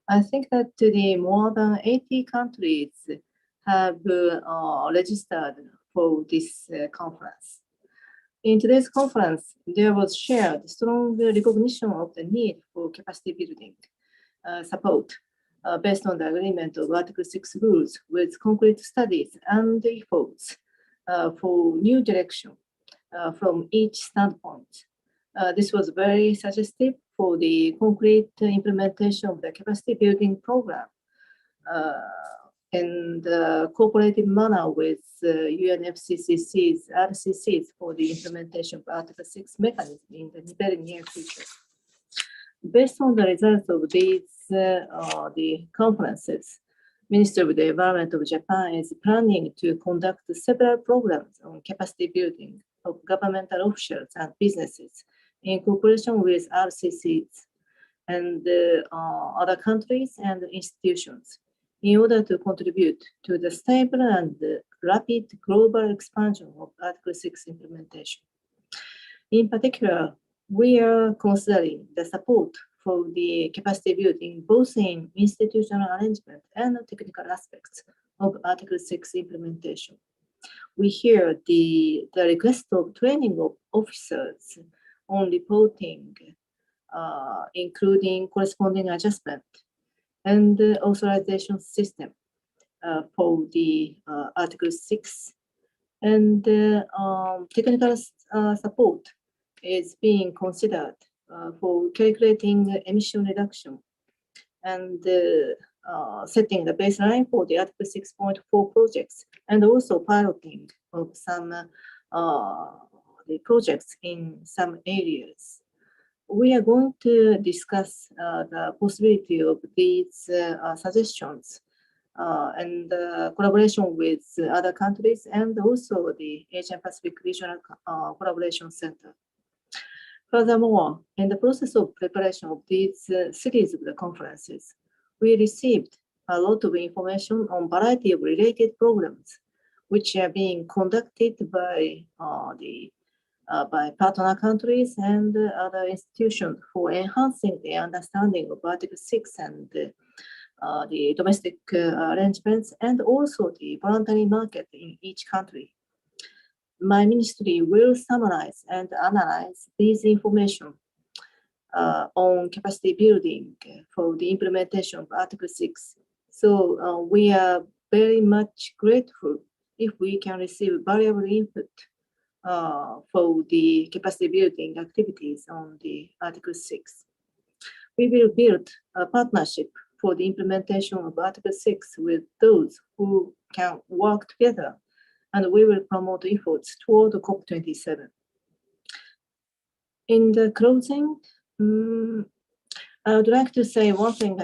I think that the more than 80 countries have registered for this conference. In today's conference, there was shared strong recognition of the need for capacity building support based on the agreement of Article 6 rules with concrete studies and efforts for new direction from each standpoint. This was very suggestive for the concrete implementation of the capacity building program in the cooperative manner with UNFCCC's RCCs for the implementation of Article 6 mechanism in the very near future. Based on the results of these the conferences, Ministry of the Environment of Japan is planning to conduct several programs on capacity building of governmental officials and businesses in cooperation with RCCs and other countries and institutions in order to contribute to the stable and rapid global expansion of Article 6 implementation. In particular, we are considering the support for the capacity building both in institutional arrangement and technical aspects of Article 6 implementation. We hear the request of training of officers on reporting, including corresponding adjustment and authorization system for the Article 6. And technical support is being considered for calculating emission reduction and setting the baseline for the Article 6.4 projects, and also piloting of some the projects in some areas. We are going to discuss the possibility of these suggestions and collaboration with other countries and also the Asian Pacific Regional Collaboration Center. Furthermore, in the process of preparation of these series of the conferences, we received a lot of information on a variety of related programs, which are being conducted by by partner countries and other institutions for enhancing the understanding of Article 6 and the domestic arrangements and also the voluntary market in each country. My ministry will summarize and analyze these information on capacity building for the implementation of Article 6. So we are very much grateful if we can receive valuable input for the capacity building activities on the Article 6. We will build a partnership for the implementation of Article 6 with those who can work together, and we will promote efforts toward the COP27. In the closing, I would like to say one thing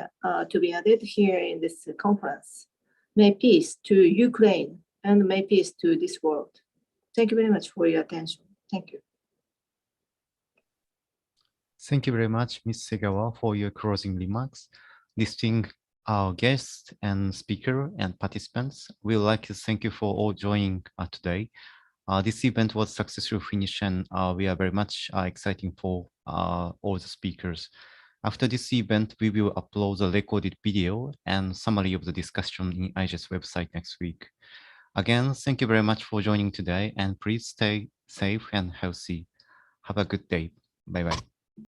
to be added here in this conference. May peace to Ukraine and may peace to this world. Thank you very much for your attention. Thank you. Thank you very much, Ms. Segawa, for your closing remarks. Distinguished our guests and speaker and participants, we would like to thank you for all joining today. This event was successfully finished and we are very much exciting for all the speakers. After this event, we will upload a recorded video and summary of the discussion in IGES website next week. Again, thank you very much for joining today and please stay safe and healthy. Have a good day. Bye-bye.